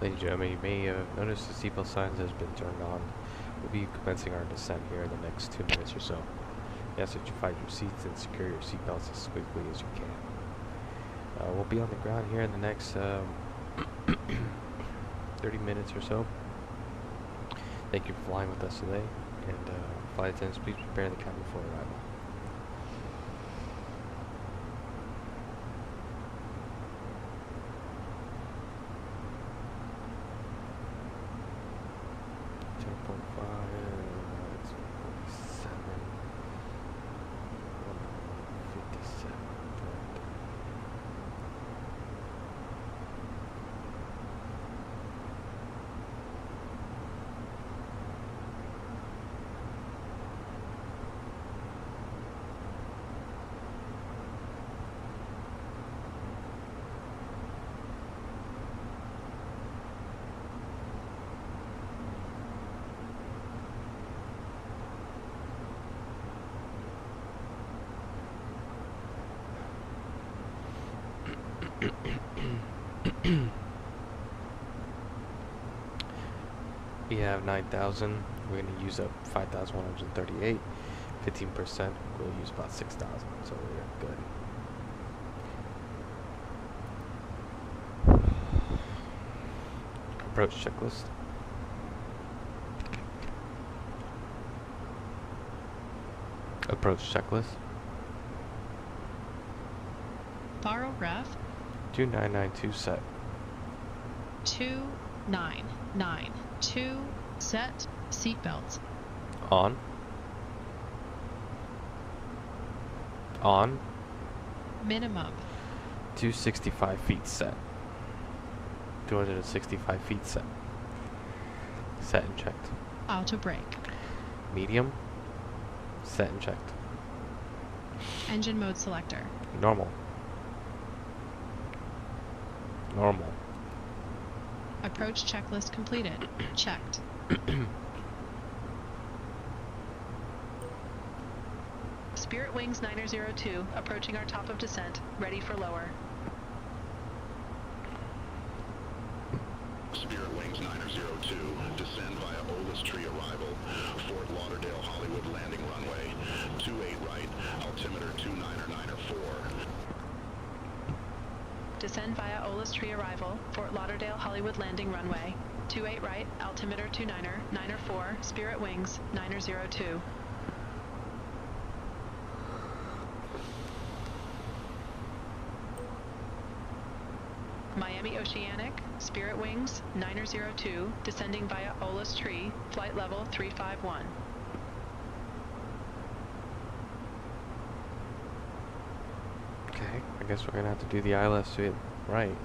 Ladies and gentlemen, you may notice the seatbelt signs has been turned on. We'll be commencing our descent here in the next 2 minutes or so. We ask that you find your seats and secure your seatbelts as quickly as you can. We'll be on the ground here in the next 30 minutes or so. Thank you for flying with us today, and flight attendants, please prepare the cabin for arrival. We have 9,000. We're going to use up 5,138. 15%. We'll use about 6,000. So we're good. Approach checklist. Approach checklist. Borrow ref. 2992 set. 2992 set. Seatbelts. On. On. Minimum. 265 feet set. 265 feet set. Set and checked. Auto brake. Medium. Set and checked. Engine mode selector. Normal. Normal. Approach checklist completed. Checked. Spirit Wings 902 approaching our top of descent. Ready for lower. Spirit Wings 902, descend via Oldest Tree arrival, Fort Lauderdale Hollywood landing runway, 28 right, altimeter 29904. Descend via Oldest Tree arrival, Fort Lauderdale Hollywood landing runway, 28 right, altimeter 29904, Spirit Wings 902. Miami Oceanic, Spirit Wings 902, descending via Oldest Tree, flight level 351. Okay, I guess we're gonna have to do the ILS to it right.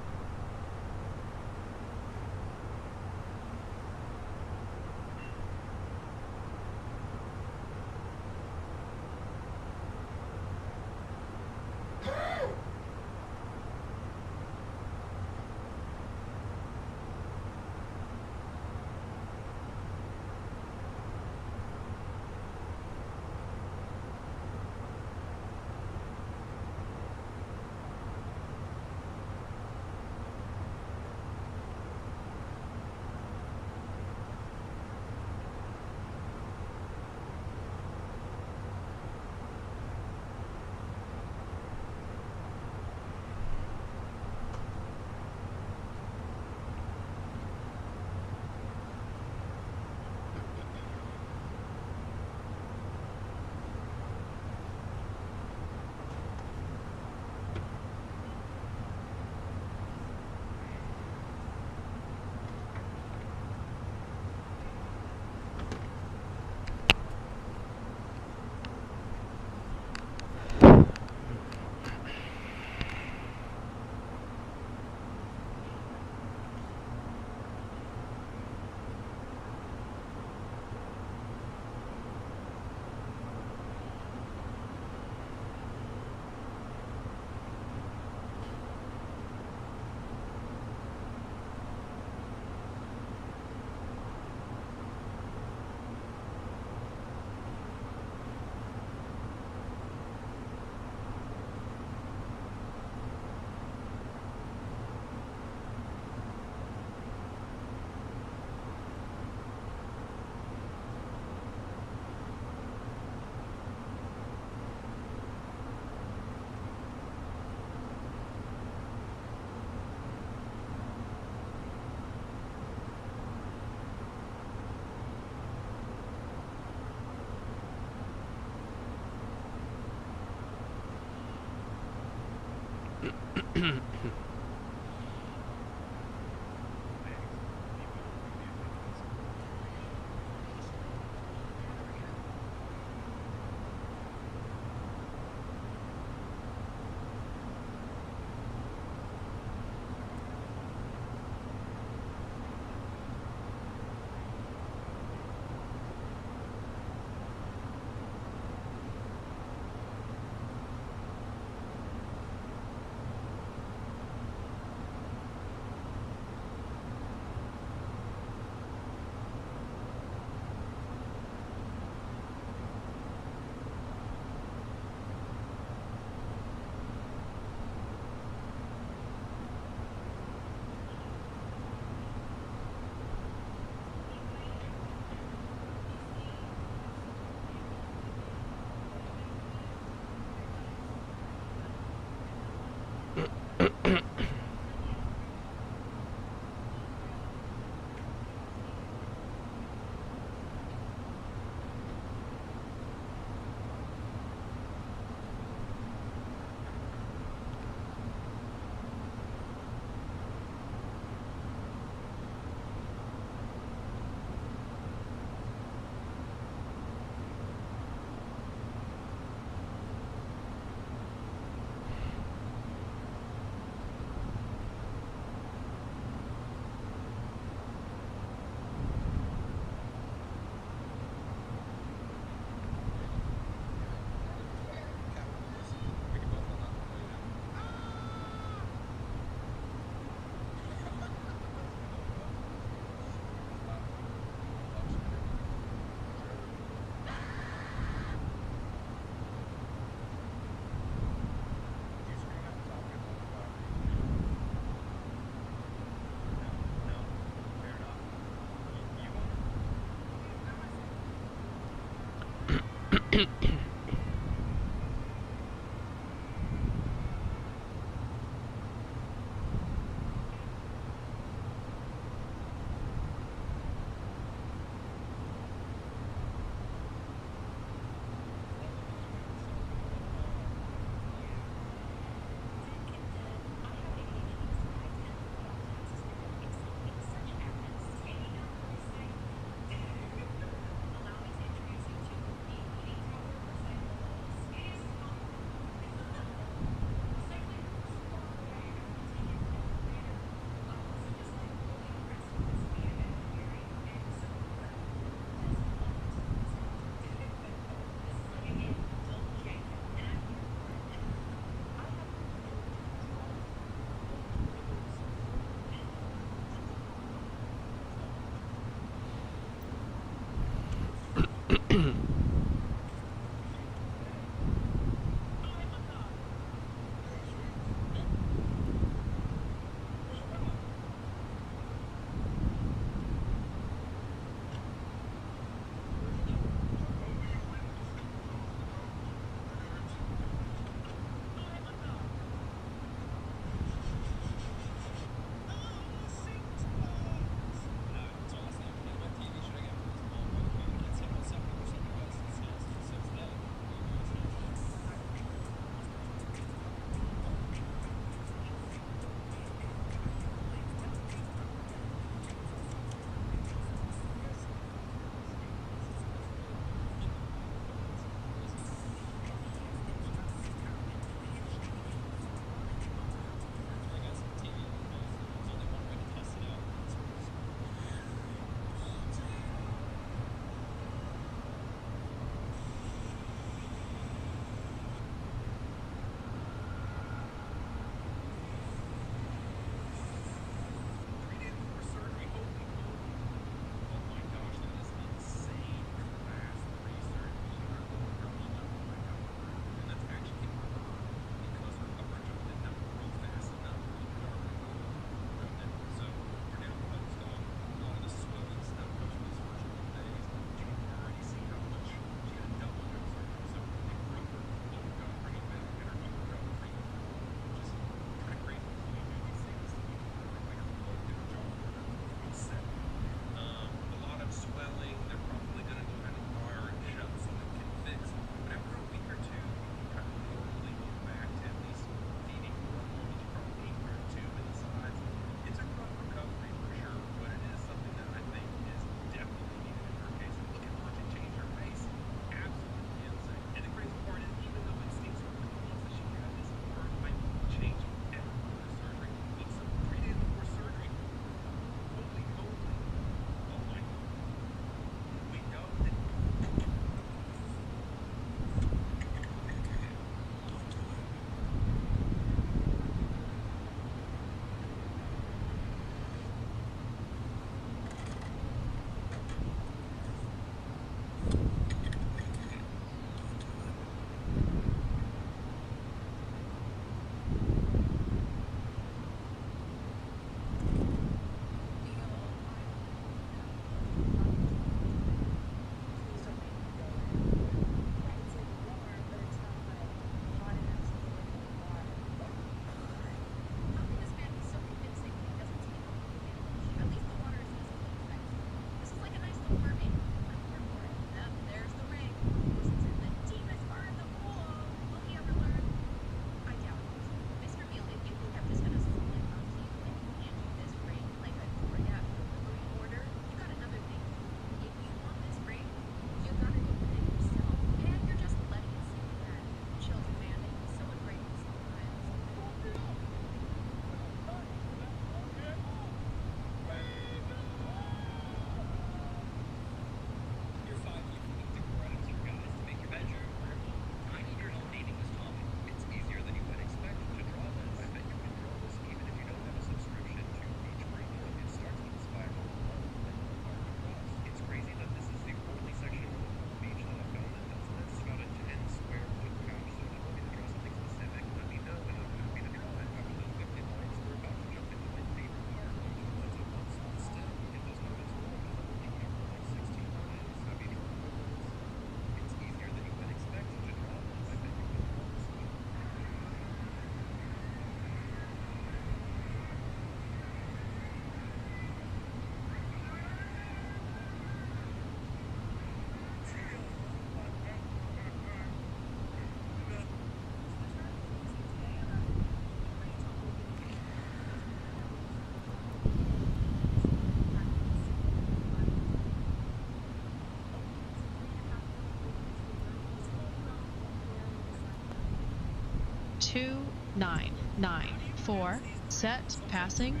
2994. Set passing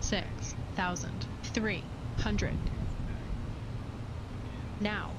16,300. Now.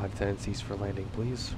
Flag tendencies for landing, please.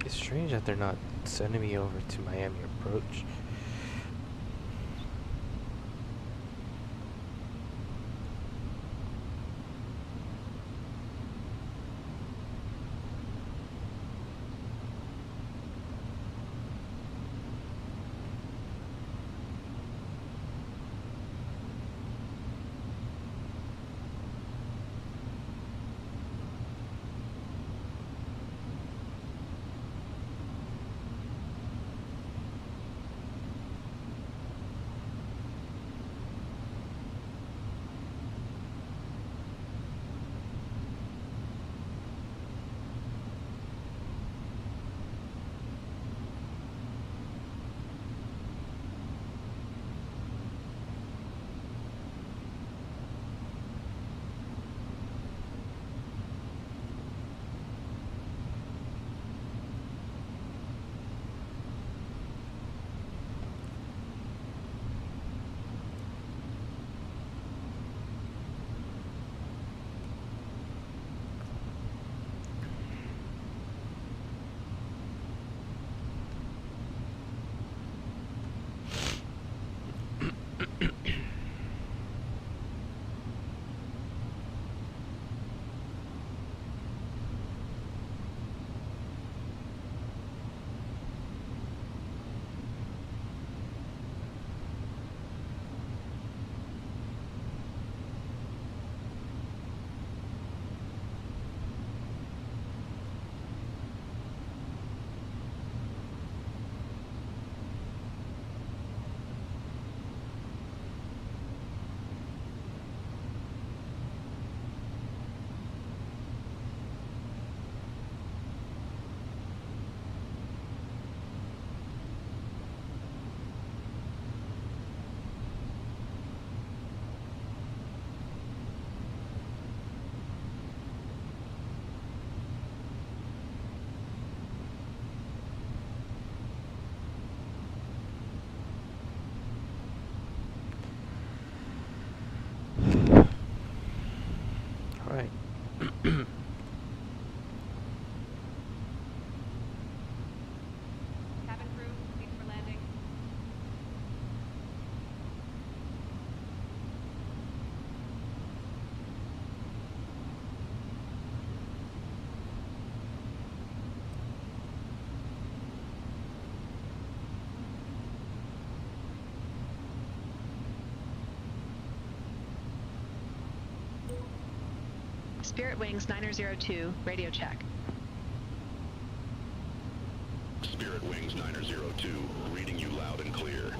It's strange that they're not sending me over to Miami approach. Alright. Cabin crew, thanks for landing. Spirit Wings 902, radio check. Spirit Wings 902, reading you loud and clear.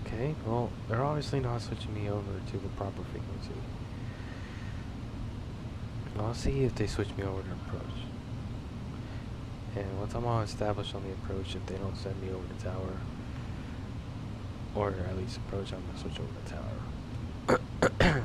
Okay, well, they're obviously not switching me over to the proper frequency. I'll see if they switch me over to approach. And once I'm all established on the approach, if they don't send me over the tower, or at least approach, I'm gonna switch over the tower.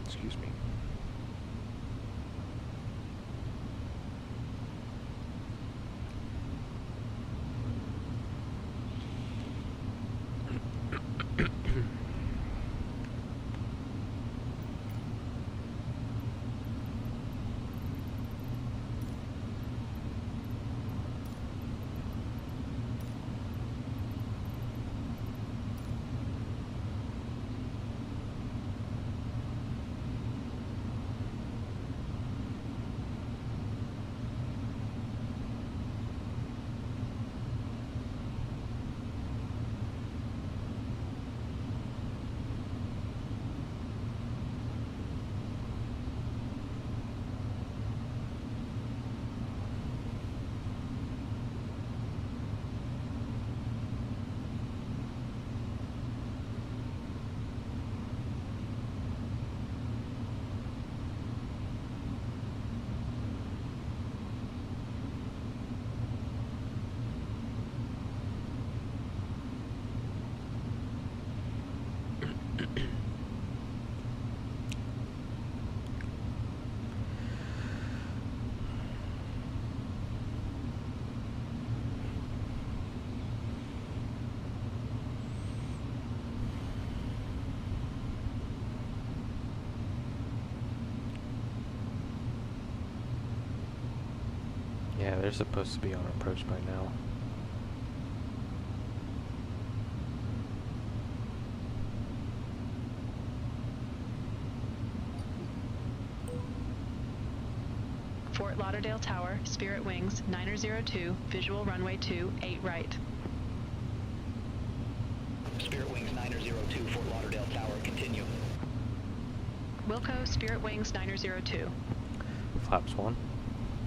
Excuse me. Yeah, they're supposed to be on approach by now. Fort Lauderdale Tower, Spirit Wings, 902, visual runway 28 right. Spirit Wings 902, Fort Lauderdale Tower, continue. Wilco, Spirit Wings 902. Flaps 1.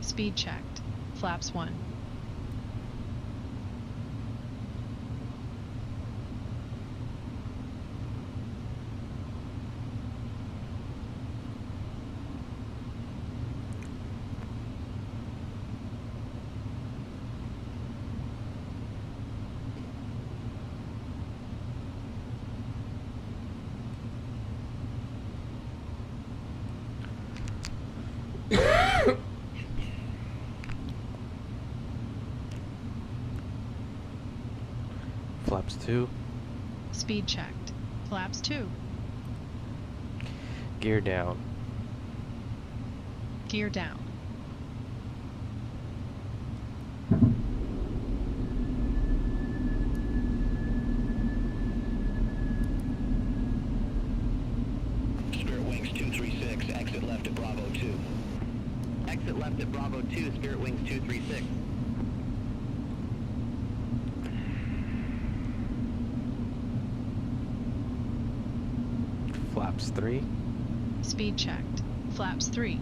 Speed checked. Flaps 1. Flaps 2. Speed checked. Flaps 2. Gear down. Gear down. Spirit Wings 236, exit left at Bravo 2. Exit left at Bravo 2, Spirit Wings 236. Flaps 3. Speed checked. Flaps 3.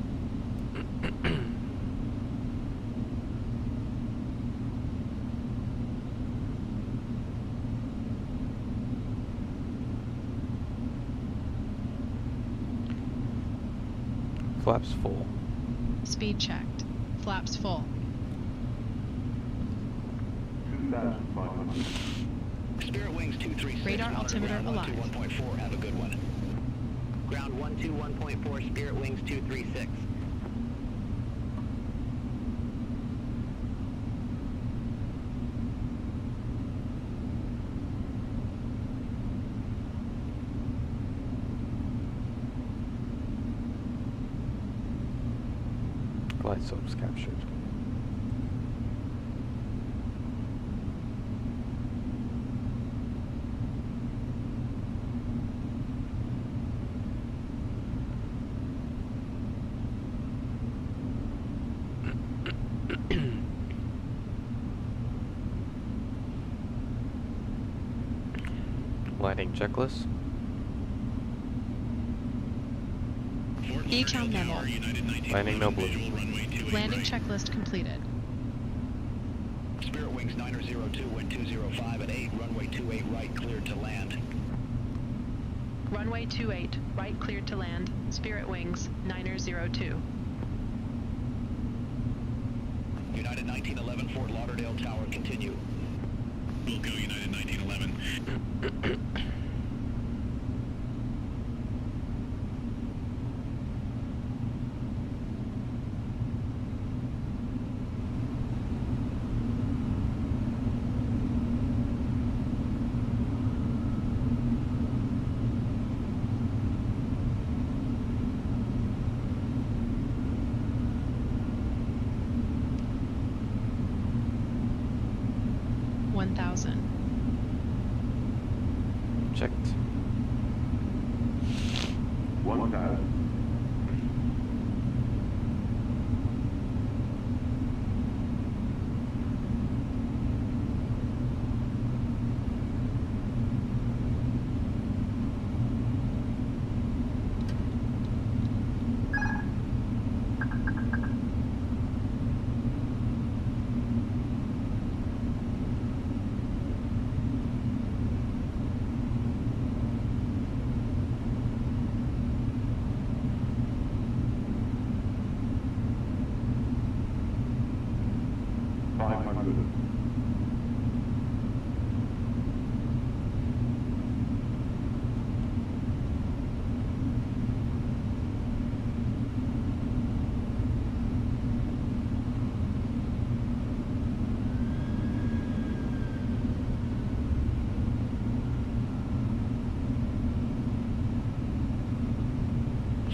Flaps full. Speed checked. Flaps full. 2,500. Spirit Wings 236. Radar altimeter alive. 121.4, have a good one. Ground 121.4, Spirit Wings 236. Glide slopes captured. Landing checklist. Ecom memo. Landing no blue. Landing checklist completed. Spirit Wings 902, wind 205 at 8, runway 28 right, cleared to land. Runway 28, right cleared to land. Spirit Wings 902. United 1911, Fort Lauderdale Tower, continue. Wilco, United 1911. Checked. 1,000.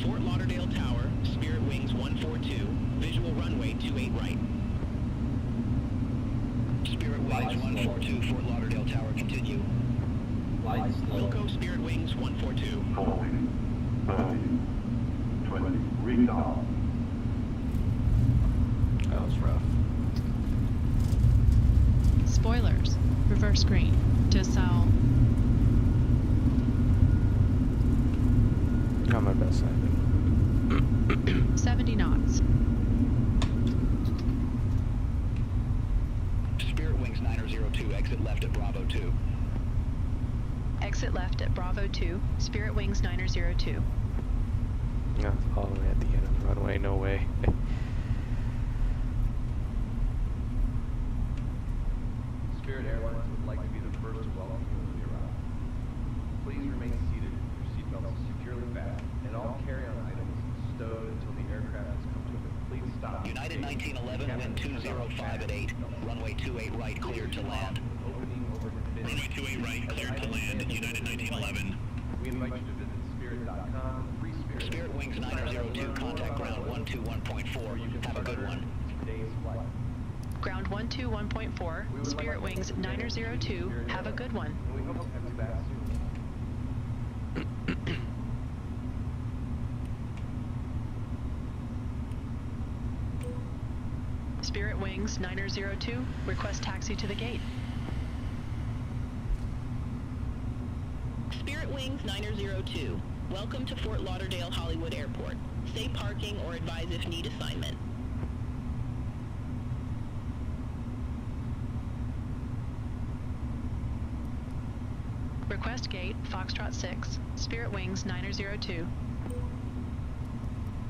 Fort Lauderdale Tower, Spirit Wings 142, visual runway 28 right. Wings 142, Fort Lauderdale Tower, continue. Flight slow. Wilco Spirit Wings 142. 40, 30, 20, recall. That was rough. Spoilers. Reverse green. Desal. Not my best landing. 70 knots. Spirit Wings 902, exit left at Bravo 2. Exit left at Bravo 2. Spirit Wings 902. Yeah, it's all the way at the end of the runway. No way. Spirit Airlines would like to be the first to welcome you as you arrive. Please remain seated with your seatbelts securely fastened and all carry-on items stowed until the aircraft has come to a complete stop. United 1911, wind 205 at 8. Runway 28 right, cleared to land. Opening over the Runway 28 right, cleared to land, United 1911. We invite you to visit spirit.com, free Spirit. Spirit Wings 902, contact ground 121.4. Have a good one. Today's flight. Ground 121.4. Spirit Wings 902. Have a good one. And we hope to have you back soon. Spirit Wings 902. Request taxi to the gate. Spirit Wings 902. Welcome to Fort Lauderdale Hollywood Airport. Say parking or advise if need assignment. Request gate Foxtrot 6. Spirit Wings 902.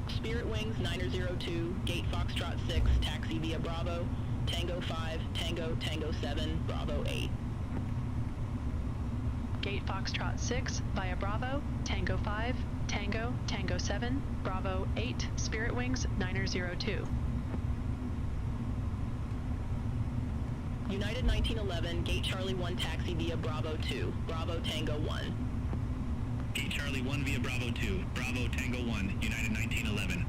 Spirit Wings 902, gate Foxtrot 6, taxi via Bravo, Tango 5, Tango, Tango 7, Bravo 8. Gate Foxtrot 6 via Bravo, Tango 5, Tango, Tango 7, Bravo 8, Spirit Wings 902. United 1911, gate Charlie 1 taxi via Bravo 2, Bravo Tango 1. Gate Charlie 1 via Bravo 2, Bravo Tango 1, United 1911.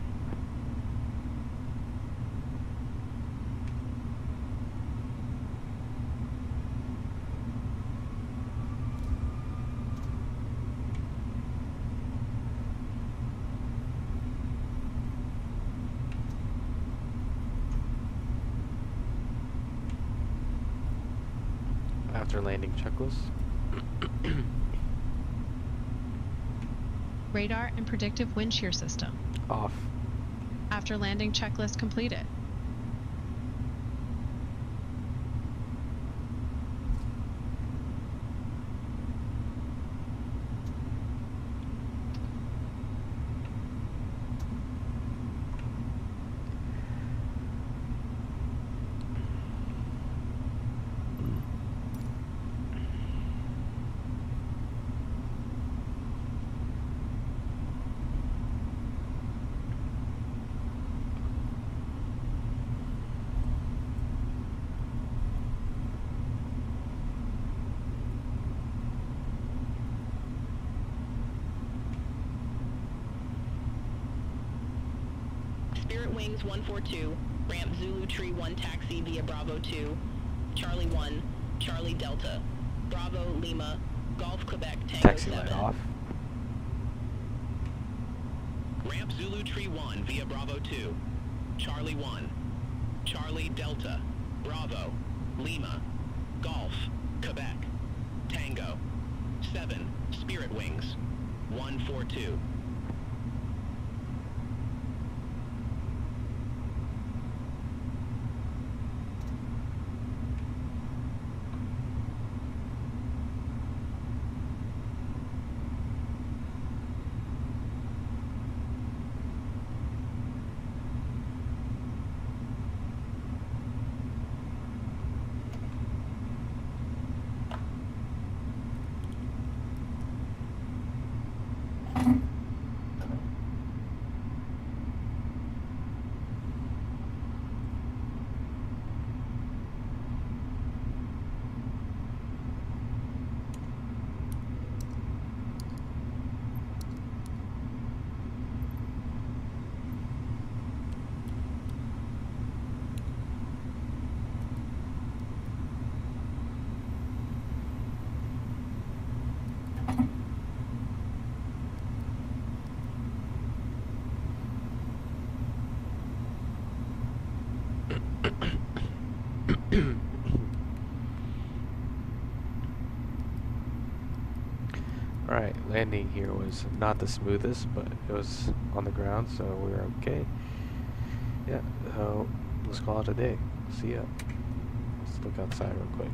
After landing checklist. Radar and predictive wind shear system. Off. After landing checklist completed. Spirit Wings 142, ramp Zulu Tree 1 taxi via Bravo 2, Charlie 1, Charlie Delta, Bravo Lima, Golf Quebec Tango Taxi 7. light off. Ramp Zulu Tree 1 via Bravo 2, Charlie 1, Charlie Delta, Bravo, Lima, Golf, Quebec, Tango, 7, Spirit Wings, 142. Alright, landing here was not the smoothest, but it was on the ground, so we were okay. Yeah, so let's call it a day. See ya. Let's look outside real quick.